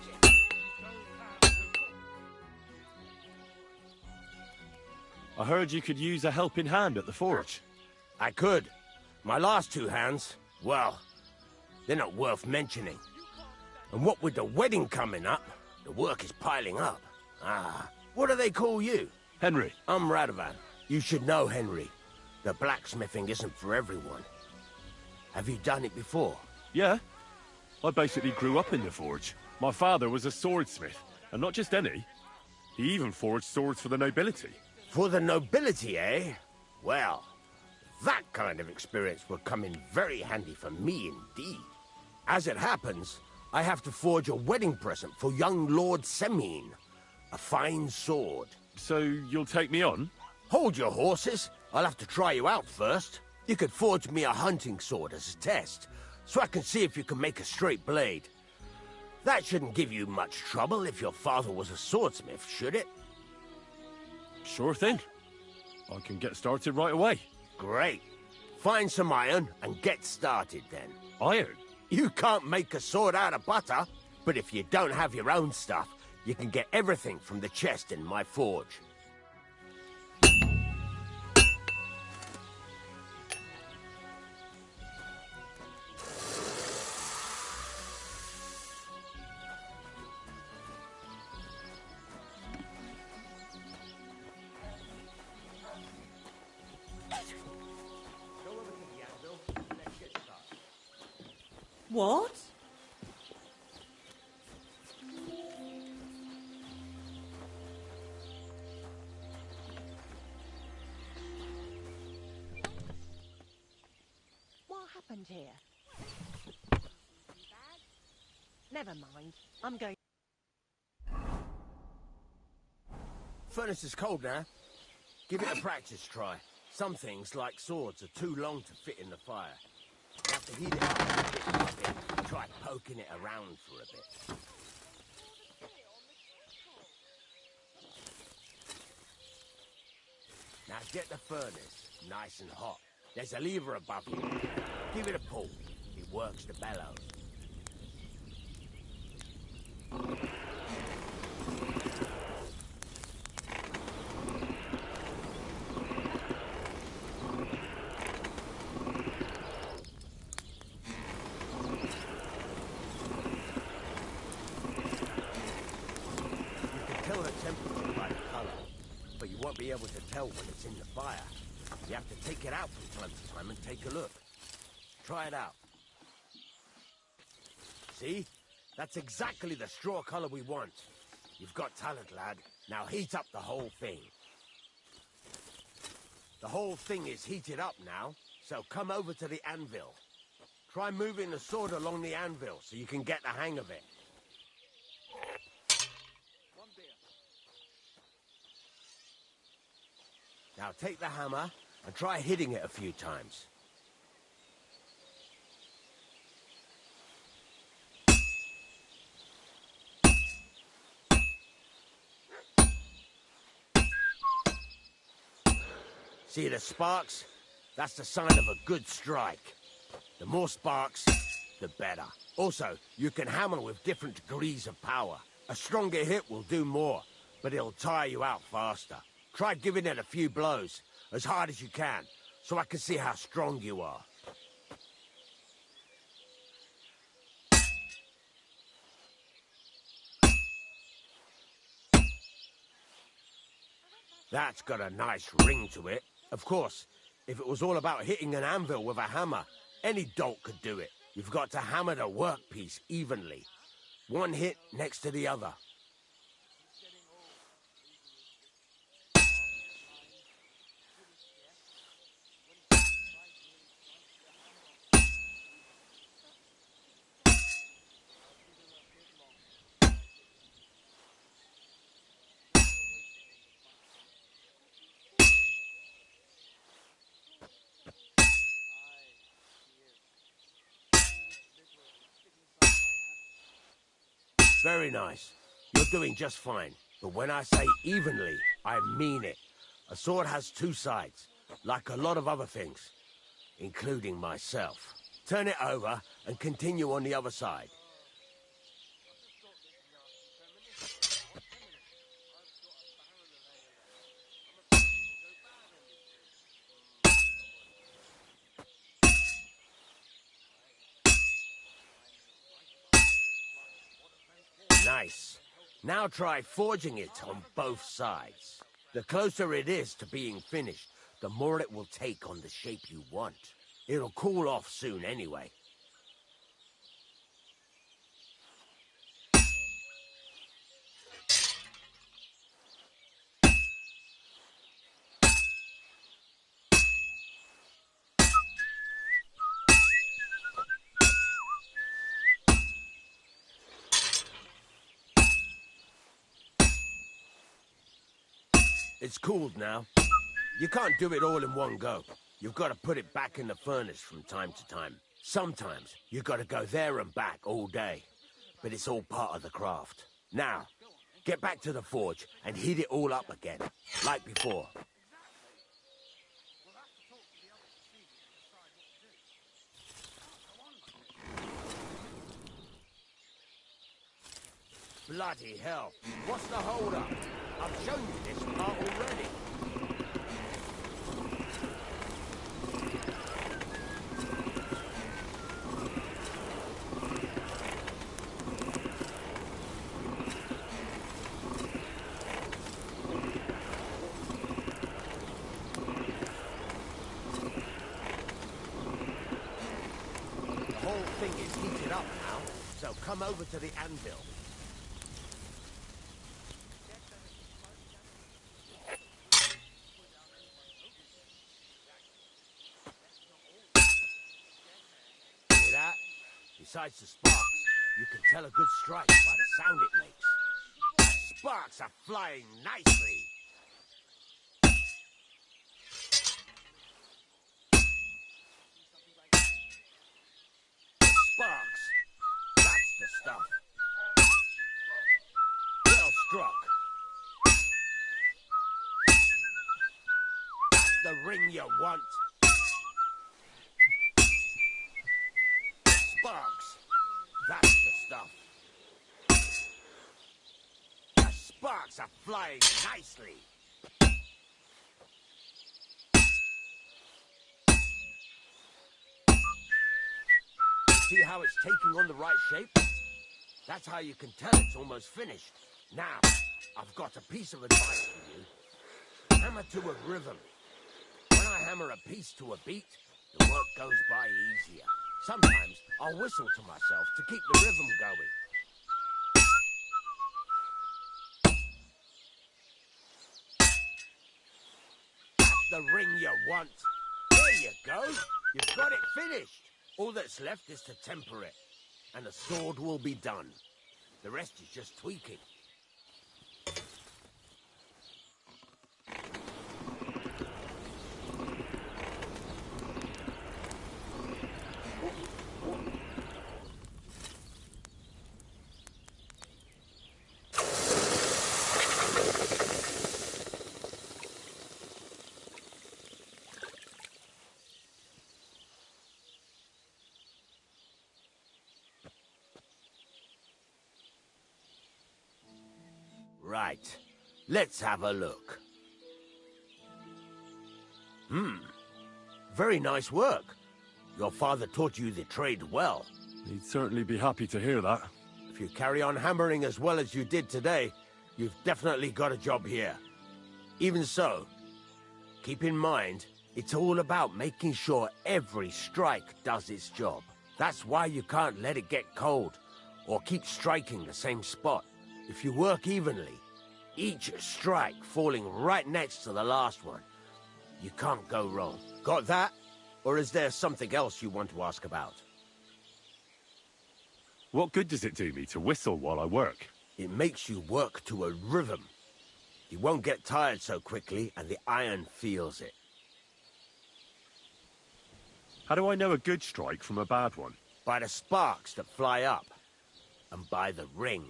I heard you could use a helping hand at the forge. I could. My last two hands, well, they're not worth mentioning. And what with the wedding coming up, the work is piling up. What do they call you? Henry. I'm Radovan. You should know, Henry. The blacksmithing isn't for everyone. Have you done it before? Yeah. I basically grew up in the forge. My father was a swordsmith, and not just any. He even forged swords for the nobility. For the nobility, eh? Well, that kind of experience will come in very handy for me indeed. As it happens, I have to forge a wedding present for young Lord Semine. A fine sword. So you'll take me on? Hold your horses. I'll have to try you out first. You could forge me a hunting sword as a test, so I can see if you can make a straight blade. That shouldn't give you much trouble if your father was a swordsmith, should it? Sure thing. I can get started right away. Great. Find some iron and get started then. Iron? You can't make a sword out of butter, but if you don't have your own stuff, you can get everything from the chest in my forge. What? What happened here? Never mind. I'm going. Furnace is cold now. Give it a practice try. Some things, like swords, are too long to fit in the fire. You have to heat it up a bit by bit. Try poking it around for a bit. Now get the furnace nice and hot. There's a lever above you. Give it a pull. It works the bellows. to be able to tell when it's in the fire. You have to take it out from time to time and take a look. Try it out. See? That's exactly the straw color we want. You've got talent, lad. Now heat up the whole thing. The whole thing is heated up now, so come over to the anvil. Try moving the sword along the anvil so you can get the hang of it. Now take the hammer and try hitting it a few times. See the sparks? That's the sign of a good strike. The more sparks, the better. Also, you can hammer with different degrees of power. A stronger hit will do more, but it'll tire you out faster. Try giving it a few blows, as hard as you can, so I can see how strong you are. That's got a nice ring to it. Of course, if it was all about hitting an anvil with a hammer, any dolt could do it. You've got to hammer the workpiece evenly. One hit next to the other. Very nice. You're doing just fine. But when I say evenly, I mean it. A sword has two sides, like a lot of other things, including myself. Turn it over and continue on the other side. Nice. Now try forging it on both sides. The closer it is to being finished, the more it will take on the shape you want. It'll cool off soon anyway. It's cooled now. You can't do it all in one go. You've got to put it back in the furnace from time to time. Sometimes you've got to go there and back all day. But it's all part of the craft. Now, get back to the forge and heat it all up again, like before. Bloody hell. What's the hold-up? I've shown you this part already. The whole thing is heated up now, so come over to the anvil. Besides the sparks, you can tell a good strike by the sound it makes. The sparks are flying nicely. The sparks. That's the stuff. Well struck. That's the ring you want. Sparks. That's the stuff. The sparks are flying nicely. See how it's taking on the right shape? That's how you can tell it's almost finished. Now, I've got a piece of advice for you. Hammer to a rhythm. When I hammer a piece to a beat, the work goes by easier. Sometimes I'll whistle to myself to keep the rhythm going. That's the ring you want. There you go. You've got it finished. All that's left is to temper it, and the sword will be done. The rest is just tweaking. Right. Let's have a look. Very nice work. Your father taught you the trade well. He'd certainly be happy to hear that. If you carry on hammering as well as you did today, you've definitely got a job here. Even so, keep in mind, it's all about making sure every strike does its job. That's why you can't let it get cold, or keep striking the same spot. If you work evenly, each strike falling right next to the last one, you can't go wrong. Got that? Or is there something else you want to ask about? What good does it do me to whistle while I work? It makes you work to a rhythm. You won't get tired so quickly, and the iron feels it. How do I know a good strike from a bad one? By the sparks that fly up, and by the ring.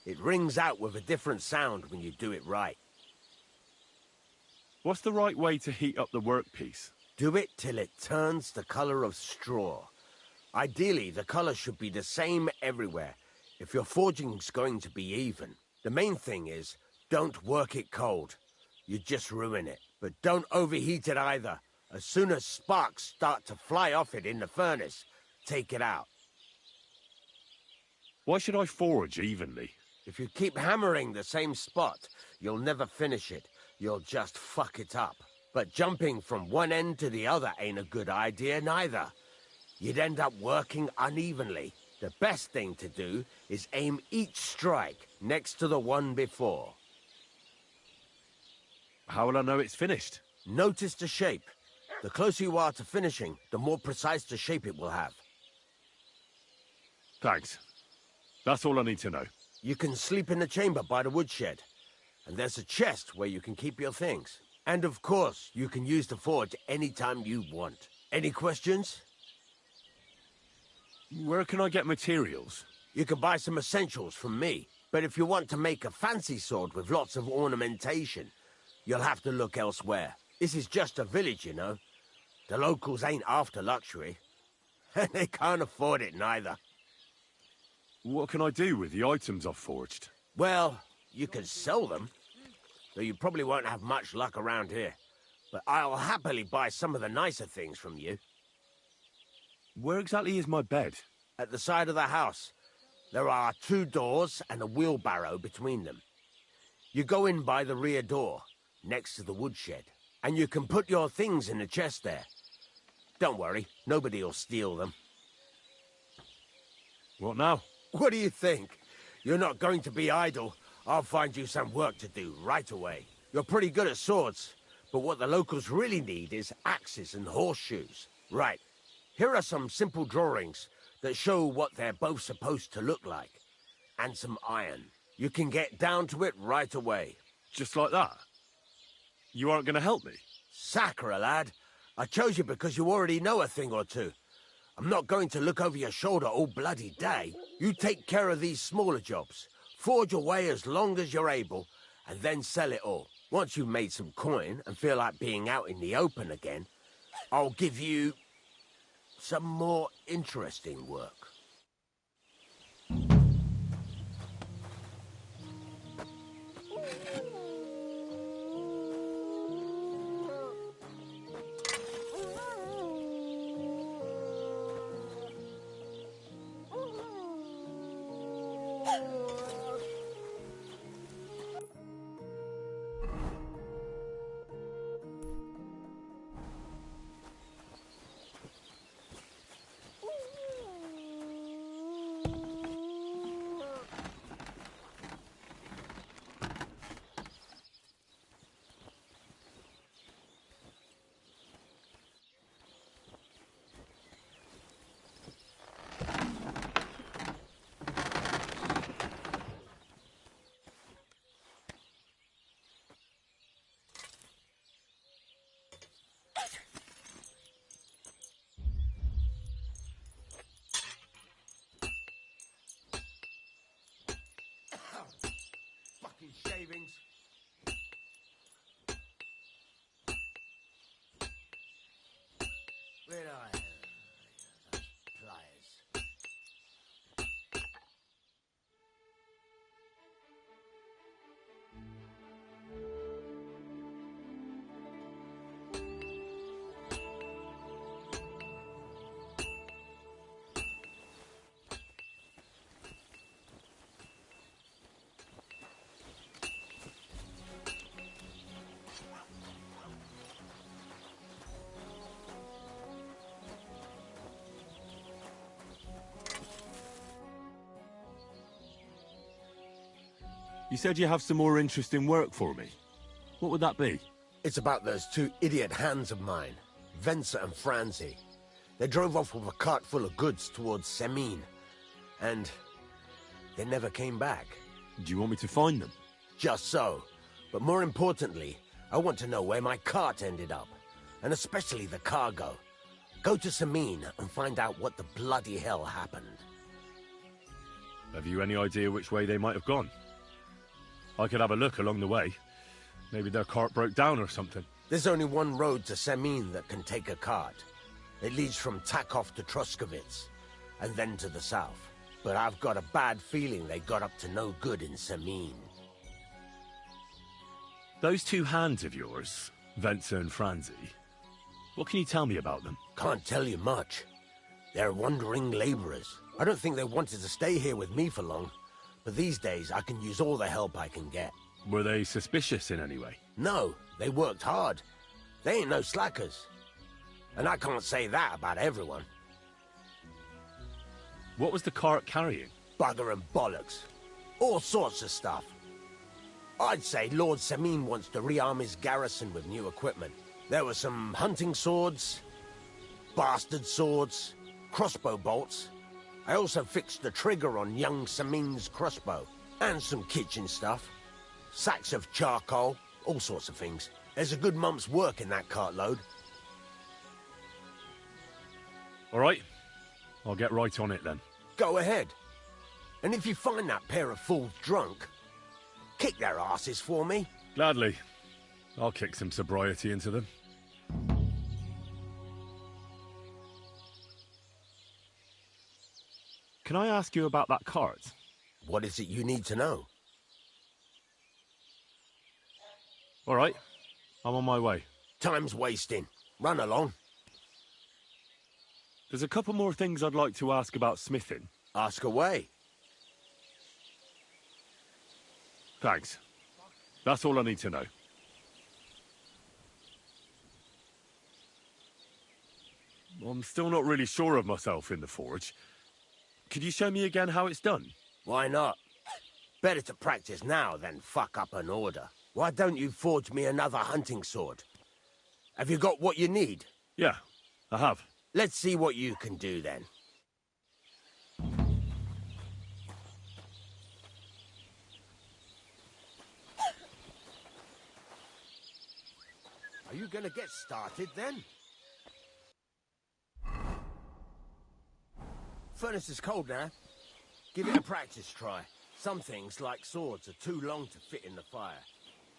It rings out with a different sound when you do it right. What's the right way to heat up the workpiece? Do it till it turns the color of straw. Ideally, the color should be the same everywhere, if your forging's going to be even. The main thing is, don't work it cold. You just ruin it. But don't overheat it either. As soon as sparks start to fly off it in the furnace, take it out. Why should I forge evenly? If you keep hammering the same spot, you'll never finish it. You'll just fuck it up. But jumping from one end to the other ain't a good idea neither. You'd end up working unevenly. The best thing to do is aim each strike next to the one before. How will I know it's finished? Notice the shape. The closer you are to finishing, the more precise the shape it will have. Thanks. That's all I need to know. You can sleep in the chamber by the woodshed. And there's a chest where you can keep your things. And of course, you can use the forge anytime you want. Any questions? Where can I get materials? You can buy some essentials from me. But if you want to make a fancy sword with lots of ornamentation, you'll have to look elsewhere. This is just a village, you know. The locals ain't after luxury. And they can't afford it neither. What can I do with the items I've forged? Well, you can sell them. Though you probably won't have much luck around here. But I'll happily buy some of the nicer things from you. Where exactly is my bed? At the side of the house. There are 2 doors and a wheelbarrow between them. You go in by the rear door, next to the woodshed. And you can put your things in the chest there. Don't worry, nobody'll steal them. What now? What do you think? You're not going to be idle. I'll find you some work to do right away. You're pretty good at swords, but what the locals really need is axes and horseshoes. Right. Here are some simple drawings that show what they're both supposed to look like. And some iron. You can get down to it right away. Just like that? You aren't going to help me? Sacre, lad. I chose you because you already know a thing or two. I'm not going to look over your shoulder all bloody day. You take care of these smaller jobs. Forge away as long as you're able, and then sell it all. Once you've made some coin and feel like being out in the open again, I'll give you some more interesting work. You said you have some more interesting work for me. What would that be? It's about those two idiot hands of mine, Venser and Franzi. They drove off with a cart full of goods towards Semine, and they never came back. Do you want me to find them? Just so. But more importantly, I want to know where my cart ended up, and especially the cargo. Go to Semine and find out what the bloody hell happened. Have you any idea which way they might have gone? I could have a look along the way. Maybe their cart broke down or something. There's only one road to Semine that can take a cart. It leads from Takov to Troskovitz, and then to the south. But I've got a bad feeling they got up to no good in Semine. Those two hands of yours, Venser and Franzi, what can you tell me about them? Can't tell you much. They're wandering laborers. I don't think they wanted to stay here with me for long, but these days I can use all the help I can get. Were they suspicious in any way? No, they worked hard. They ain't no slackers. And I can't say that about everyone. What was the cart carrying? Bugger and bollocks. All sorts of stuff. I'd say Lord Semine wants to rearm his garrison with new equipment. There were some hunting swords, bastard swords, crossbow bolts. I also fixed the trigger on young Semine's crossbow. And some kitchen stuff. Sacks of charcoal, all sorts of things. There's a good month's work in that cartload. All right. I'll get right on it then. Go ahead. And if you find that pair of fools drunk, kick their asses for me. Gladly. I'll kick some sobriety into them. Can I ask you about that cart? What is it you need to know? All right. I'm on my way. Time's wasting. Run along. There's a couple more things I'd like to ask about smithing. Ask away. Thanks. That's all I need to know. I'm still not really sure of myself in the forge. Could you show me again how it's done? Why not? Better to practice now than fuck up an order. Why don't you forge me another hunting sword? Have you got what you need? Yeah, I have. Let's see what you can do then. Are you gonna get started then? Furnace is cold now. Give it a practice try. Some things, like swords, are too long to fit in the fire.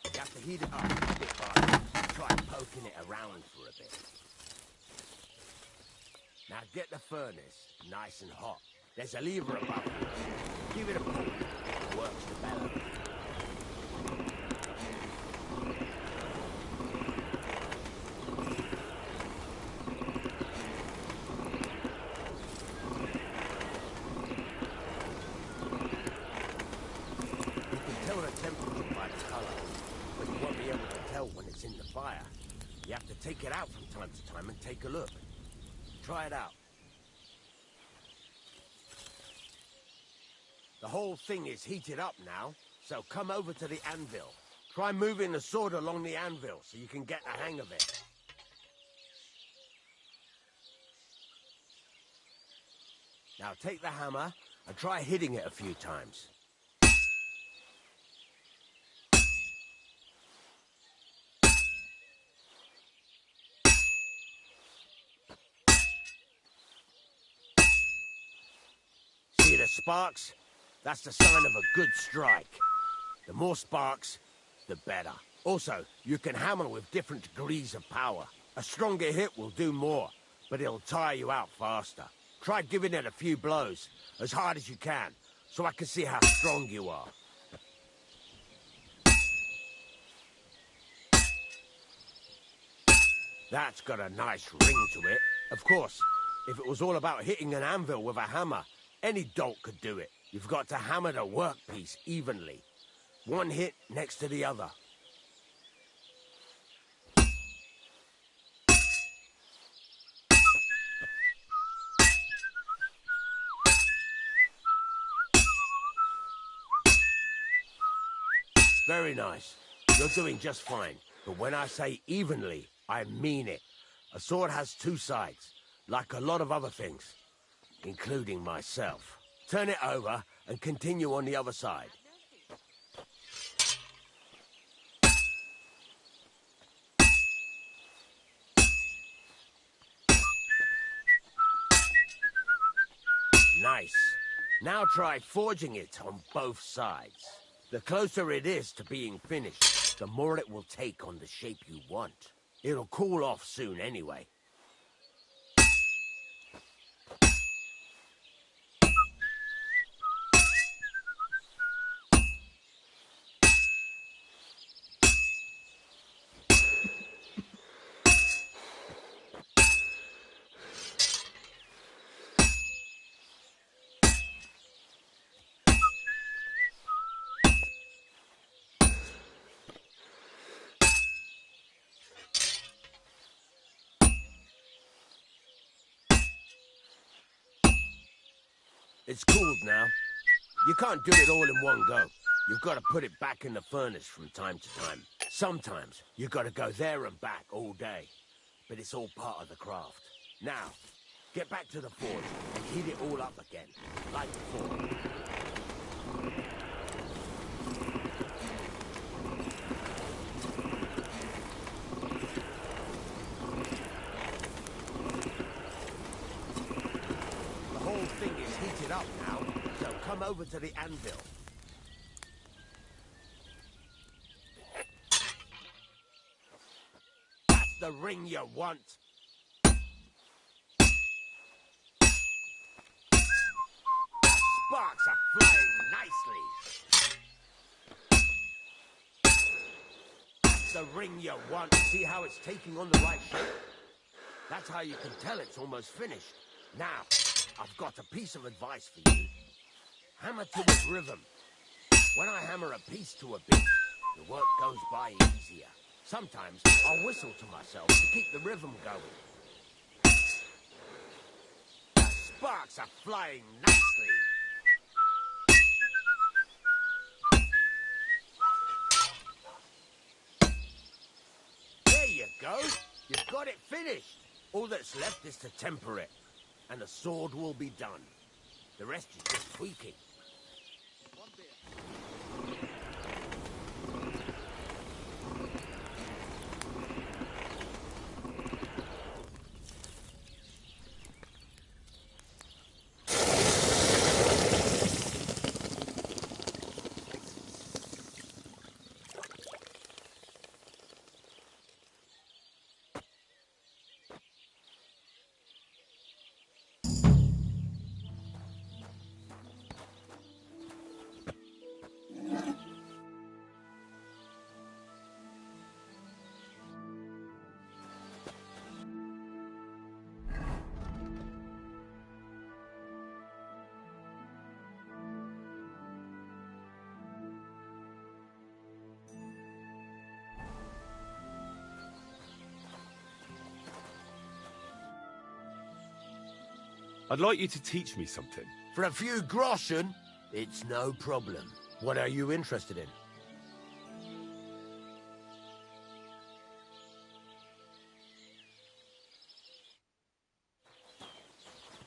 You have to heat it up a bit harder. Try poking it around for a bit. Now get the furnace nice and hot. There's a lever above it. Give it a pull. It works the bellow. In the fire. You have to take it out from time to time and take a look. Try it out. The whole thing is heated up now, so come over to the anvil. Try moving the sword along the anvil so you can get the hang of it. Now take the hammer and try hitting it a few times. See the sparks? That's the sign of a good strike. The more sparks, the better. Also, you can hammer with different degrees of power. A stronger hit will do more, but it'll tire you out faster. Try giving it a few blows, as hard as you can, so I can see how strong you are. That's got a nice ring to it. Of course, if it was all about hitting an anvil with a hammer, any dolt could do it. You've got to hammer the workpiece evenly. One hit next to the other. Very nice. You're doing just fine. But when I say evenly, I mean it. A sword has two sides, like a lot of other things, including myself. Turn it over and continue on the other side. Nice. Now try forging it on both sides. The closer it is to being finished, the more it will take on the shape you want. It'll cool off soon anyway. It's cooled now. You can't do it all in one go. You've got to put it back in the furnace from time to time. Sometimes you've got to go there and back all day. But it's all part of the craft. Now, get back to the forge and heat it all up again, like before. The whole thing is heated up now, so come over to the anvil. That's the ring you want. Sparks are flying nicely. That's the ring you want. See how it's taking on the right shape? That's how you can tell it's almost finished. Now, I've got a piece of advice for you. Hammer to a rhythm. When I hammer a piece to a beat, the work goes by easier. Sometimes I'll whistle to myself to keep the rhythm going. The sparks are flying nicely. There you go. You've got it finished. All that's left is to temper it, and the sword will be done. The rest is just tweaking. I'd like you to teach me something. For a few groschen, it's no problem. What are you interested in?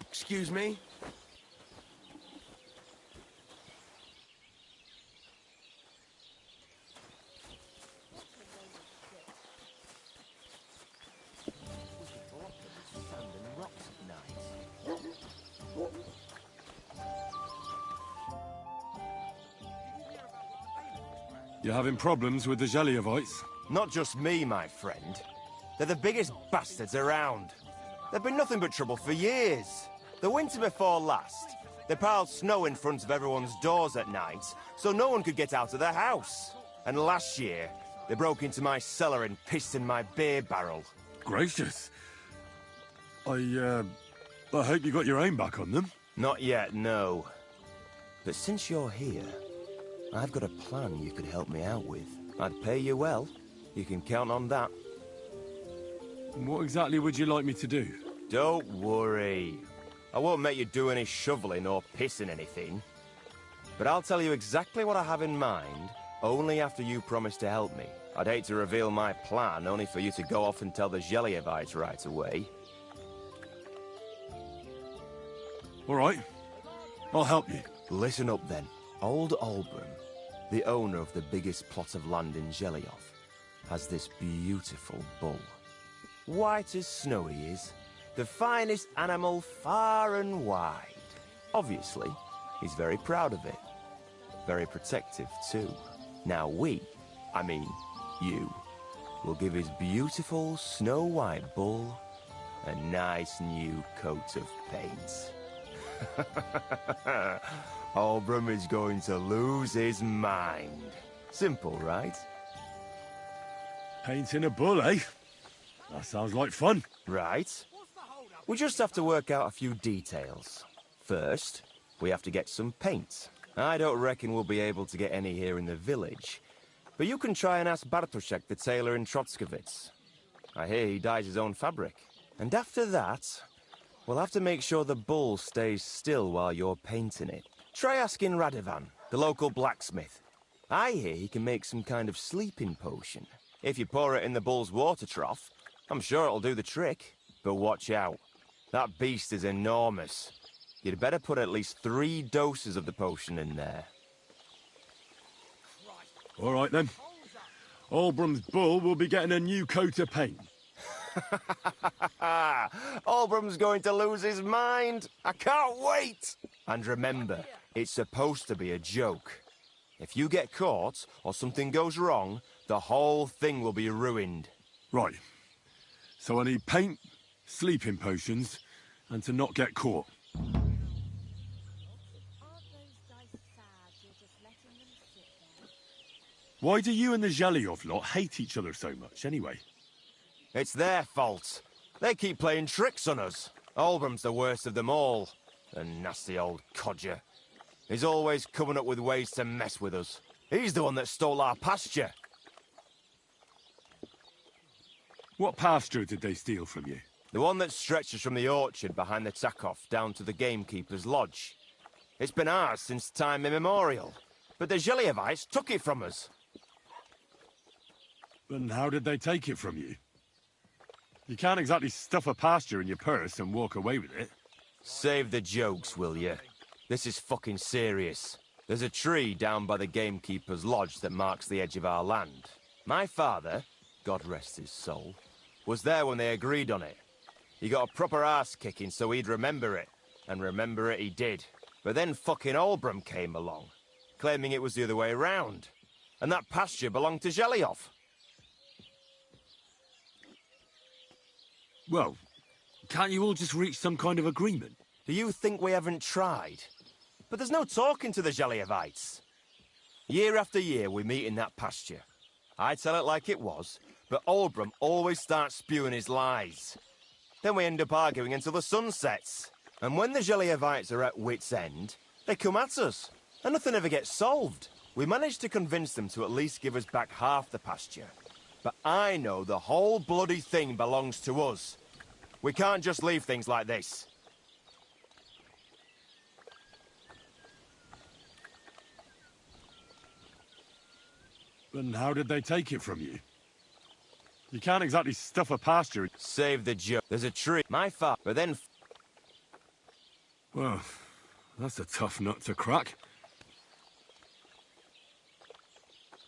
Excuse me? You're having problems with the Zheliovites? Not just me, my friend. They're the biggest bastards around. They've been nothing but trouble for years. The winter before last, they piled snow in front of everyone's doors at night, so no one could get out of their house. And last year, they broke into my cellar and pissed in my beer barrel. Gracious. I hope you got your aim back on them. Not yet, no. But since you're here, I've got a plan you could help me out with. I'd pay you well. You can count on that. What exactly would you like me to do? Don't worry. I won't make you do any shoveling or pissing anything. But I'll tell you exactly what I have in mind only after you promise to help me. I'd hate to reveal my plan, only for you to go off and tell the Gelievites right away. All right. I'll help you. Listen up, then. Old Olbram, the owner of the biggest plot of land in Gelioth, has this beautiful bull. White as snow he is. The finest animal far and wide. Obviously, he's very proud of it. Very protective, too. Now you, will give his beautiful snow-white bull a nice new coat of paint. Olbram is going to lose his mind. Simple, right? Painting a bull, eh? That sounds like fun. Right. We just have to work out a few details. First, we have to get some paint. I don't reckon we'll be able to get any here in the village, but you can try and ask Bartoszek, the tailor in Trotskovitz. I hear he dyes his own fabric. And after that, we'll have to make sure the bull stays still while you're painting it. Try asking Radovan, the local blacksmith. I hear he can make some kind of sleeping potion. If you pour it in the bull's water trough, I'm sure it'll do the trick. But watch out. That beast is enormous. You'd better put at least 3 doses of the potion in there. All right, then. Olbram's bull will be getting a new coat of paint. Olbram's going to lose his mind. I can't wait. And remember, it's supposed to be a joke. If you get caught or something goes wrong, the whole thing will be ruined. Right. So I need paint, sleeping potions, and to not get caught. Why do you and the Gelioth lot hate each other so much, anyway? It's their fault. They keep playing tricks on us. Olbram's the worst of them all. The nasty old codger. He's always coming up with ways to mess with us. He's the one that stole our pasture. What pasture did they steal from you? The one that stretches from the orchard behind the Takov down to the gamekeeper's lodge. It's been ours since time immemorial, but the Gelievites took it from us. And how did they take it from you? You can't exactly stuff a pasture in your purse and walk away with it. Save the jokes, will you? This is fucking serious. There's a tree down by the gamekeeper's lodge that marks the edge of our land. My father, God rest his soul, was there when they agreed on it. He got a proper arse-kicking so he'd remember it. And remember it he did. But then fucking Olbram came along, claiming it was the other way around. And that pasture belonged to Gelioth. Well, can't you all just reach some kind of agreement? Do you think we haven't tried? But there's no talking to the Gelievites. Year after year we meet in that pasture. I tell it like it was, but Olbram always starts spewing his lies. Then we end up arguing until the sun sets. And when the Gelievites are at wit's end, they come at us. And nothing ever gets solved. We managed to convince them to at least give us back half the pasture. But I know the whole bloody thing belongs to us. We can't just leave things like this. And how did they take it from you? You can't exactly stuff a pasture. Save the joke. There's a tree. My father, but then... Well, that's a tough nut to crack.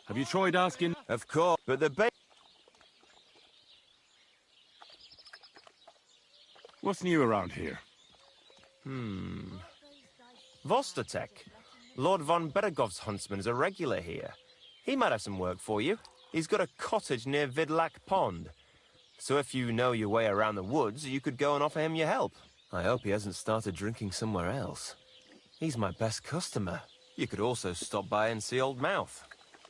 Have you tried asking? Of course, but the What's new around here? Vostatek. Lord von Beregov's huntsman is a regular here. He might have some work for you. He's got a cottage near Vidlak Pond. So if you know your way around the woods, you could go and offer him your help. I hope he hasn't started drinking somewhere else. He's my best customer. You could also stop by and see Old Mouth.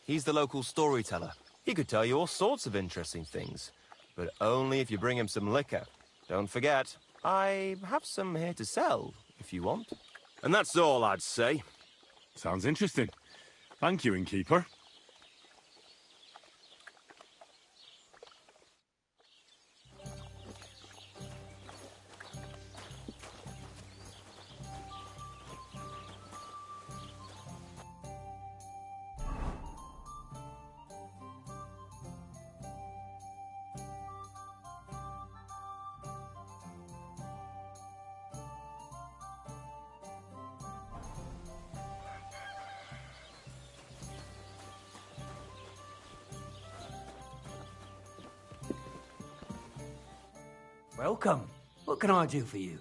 He's the local storyteller. He could tell you all sorts of interesting things. But only if you bring him some liquor. Don't forget, I have some here to sell, if you want. And that's all I'd say. Sounds interesting. Thank you, innkeeper. Welcome. What can I do for you?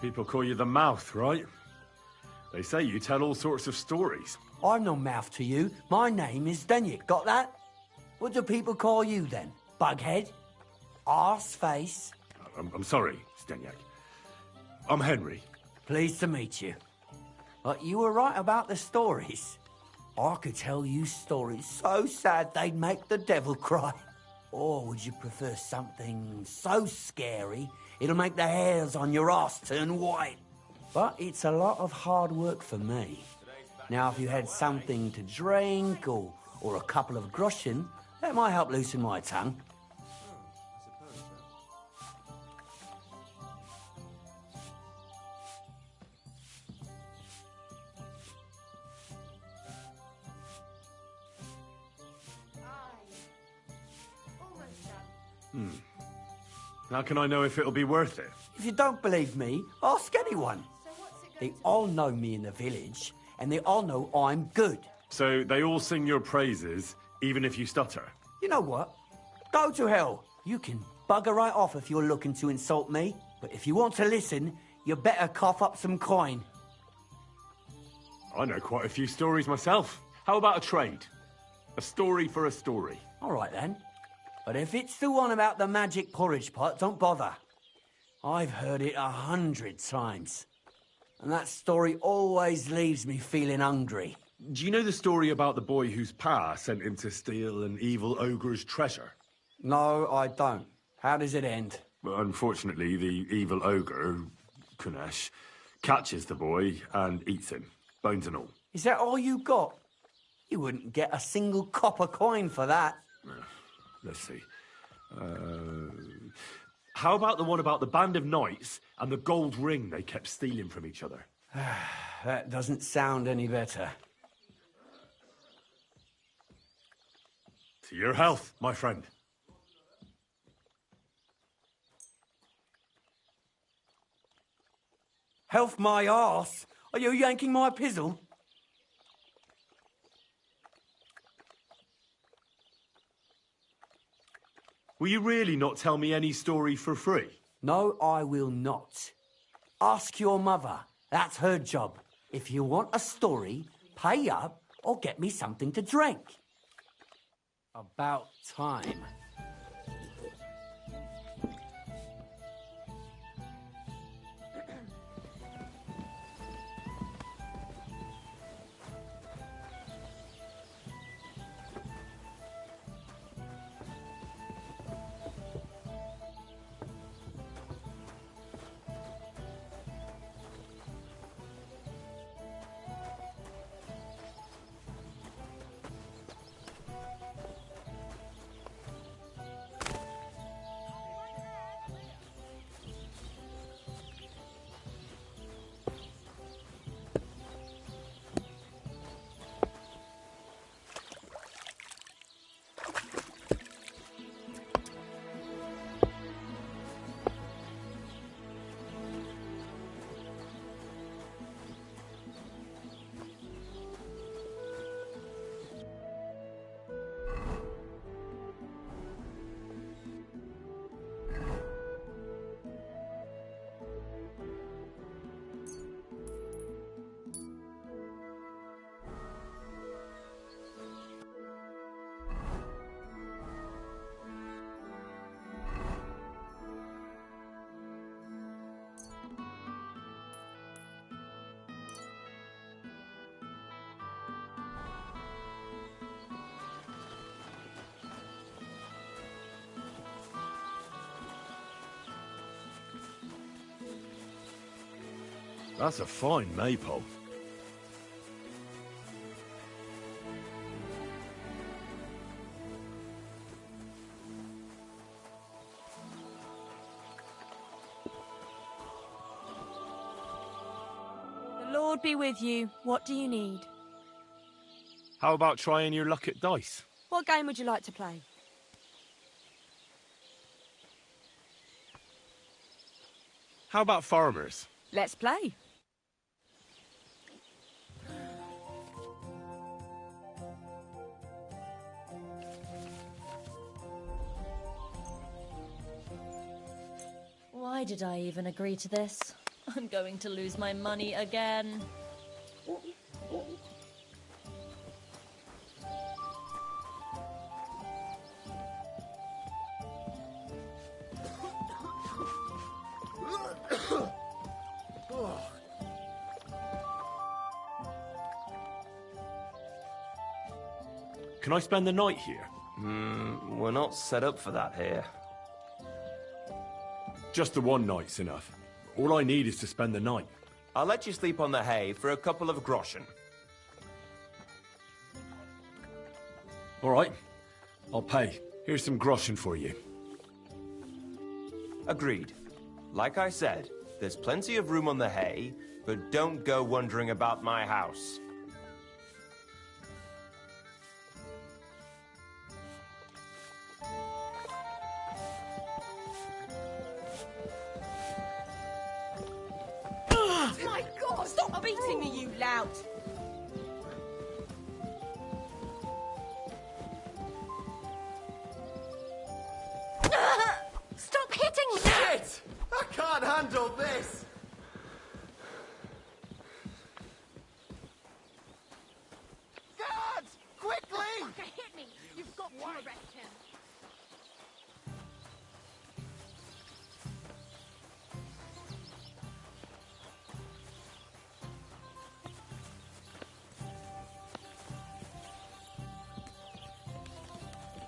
People call you the Mouth, right? They say you tell all sorts of stories. I'm no mouth to you. My name is Denyek. Got that? What do people call you then? Bughead? Arseface? I'm sorry, Stenyak. I'm Henry. Pleased to meet you. But you were right about the stories. I could tell you stories so sad they'd make the devil cry. Or would you prefer something so scary it'll make the hairs on your ass turn white? But it's a lot of hard work for me. Now, if you had something to drink or a couple of groschen, that might help loosen my tongue. How can I know if it'll be worth it? If you don't believe me, ask anyone. They all know me in the village, and they all know I'm good. So they all sing your praises, even if you stutter? You know what? Go to hell. You can bugger right off if you're looking to insult me. But if you want to listen, you better cough up some coin. I know quite a few stories myself. How about a trade? A story for a story. All right, then. But if it's the one about the magic porridge pot, don't bother. I've heard it 100 times. And that story always leaves me feeling hungry. Do you know the story about the boy whose pa sent him to steal an evil ogre's treasure? No, I don't. How does it end? Well, unfortunately, the evil ogre, Kunesh, catches the boy and eats him, bones and all. Is that all you got? You wouldn't get a single copper coin for that. Let's see. How about the one about the band of knights and the gold ring they kept stealing from each other? That doesn't sound any better. To your health, my friend. Health my arse? Are you yanking my pizzle? Will you really not tell me any story for free? No, I will not. Ask your mother. That's her job. If you want a story, pay up or get me something to drink. About time. That's a fine maypole. The Lord be with you. What do you need? How about trying your luck at dice? What game would you like to play? How about farmers? Let's play. did I even agree to this? I'm going to lose my money again. Can I spend the night here? We're not set up for that here. Just the one night's enough. All I need is to spend the night. I'll let you sleep on the hay for a couple of groschen. All right. I'll pay. Here's some groschen for you. Agreed. Like I said, there's plenty of room on the hay, but don't go wondering about my house. My God! Stop beating me, you lout! Stop hitting me! Shit! I can't handle this! Guards! Quickly! Fucker hit me! You've got to arrest him.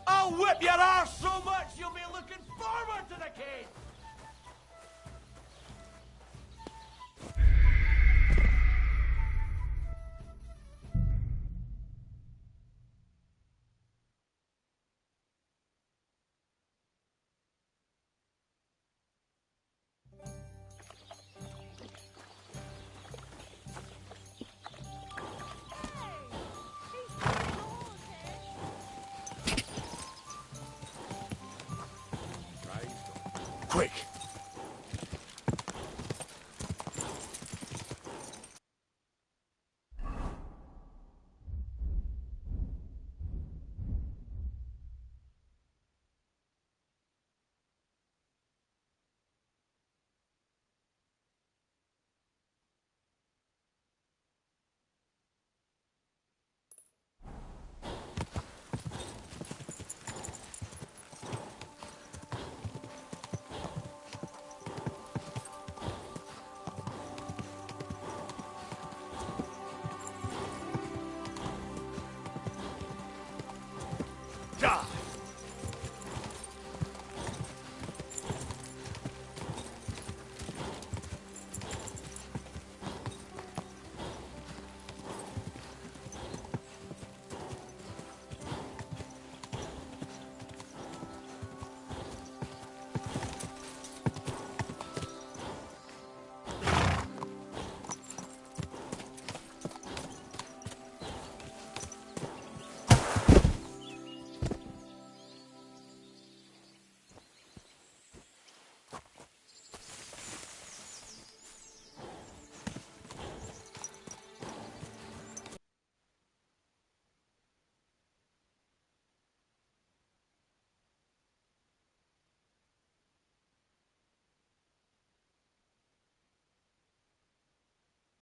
I'll whip your arse so much you'll be looking forward to the cage!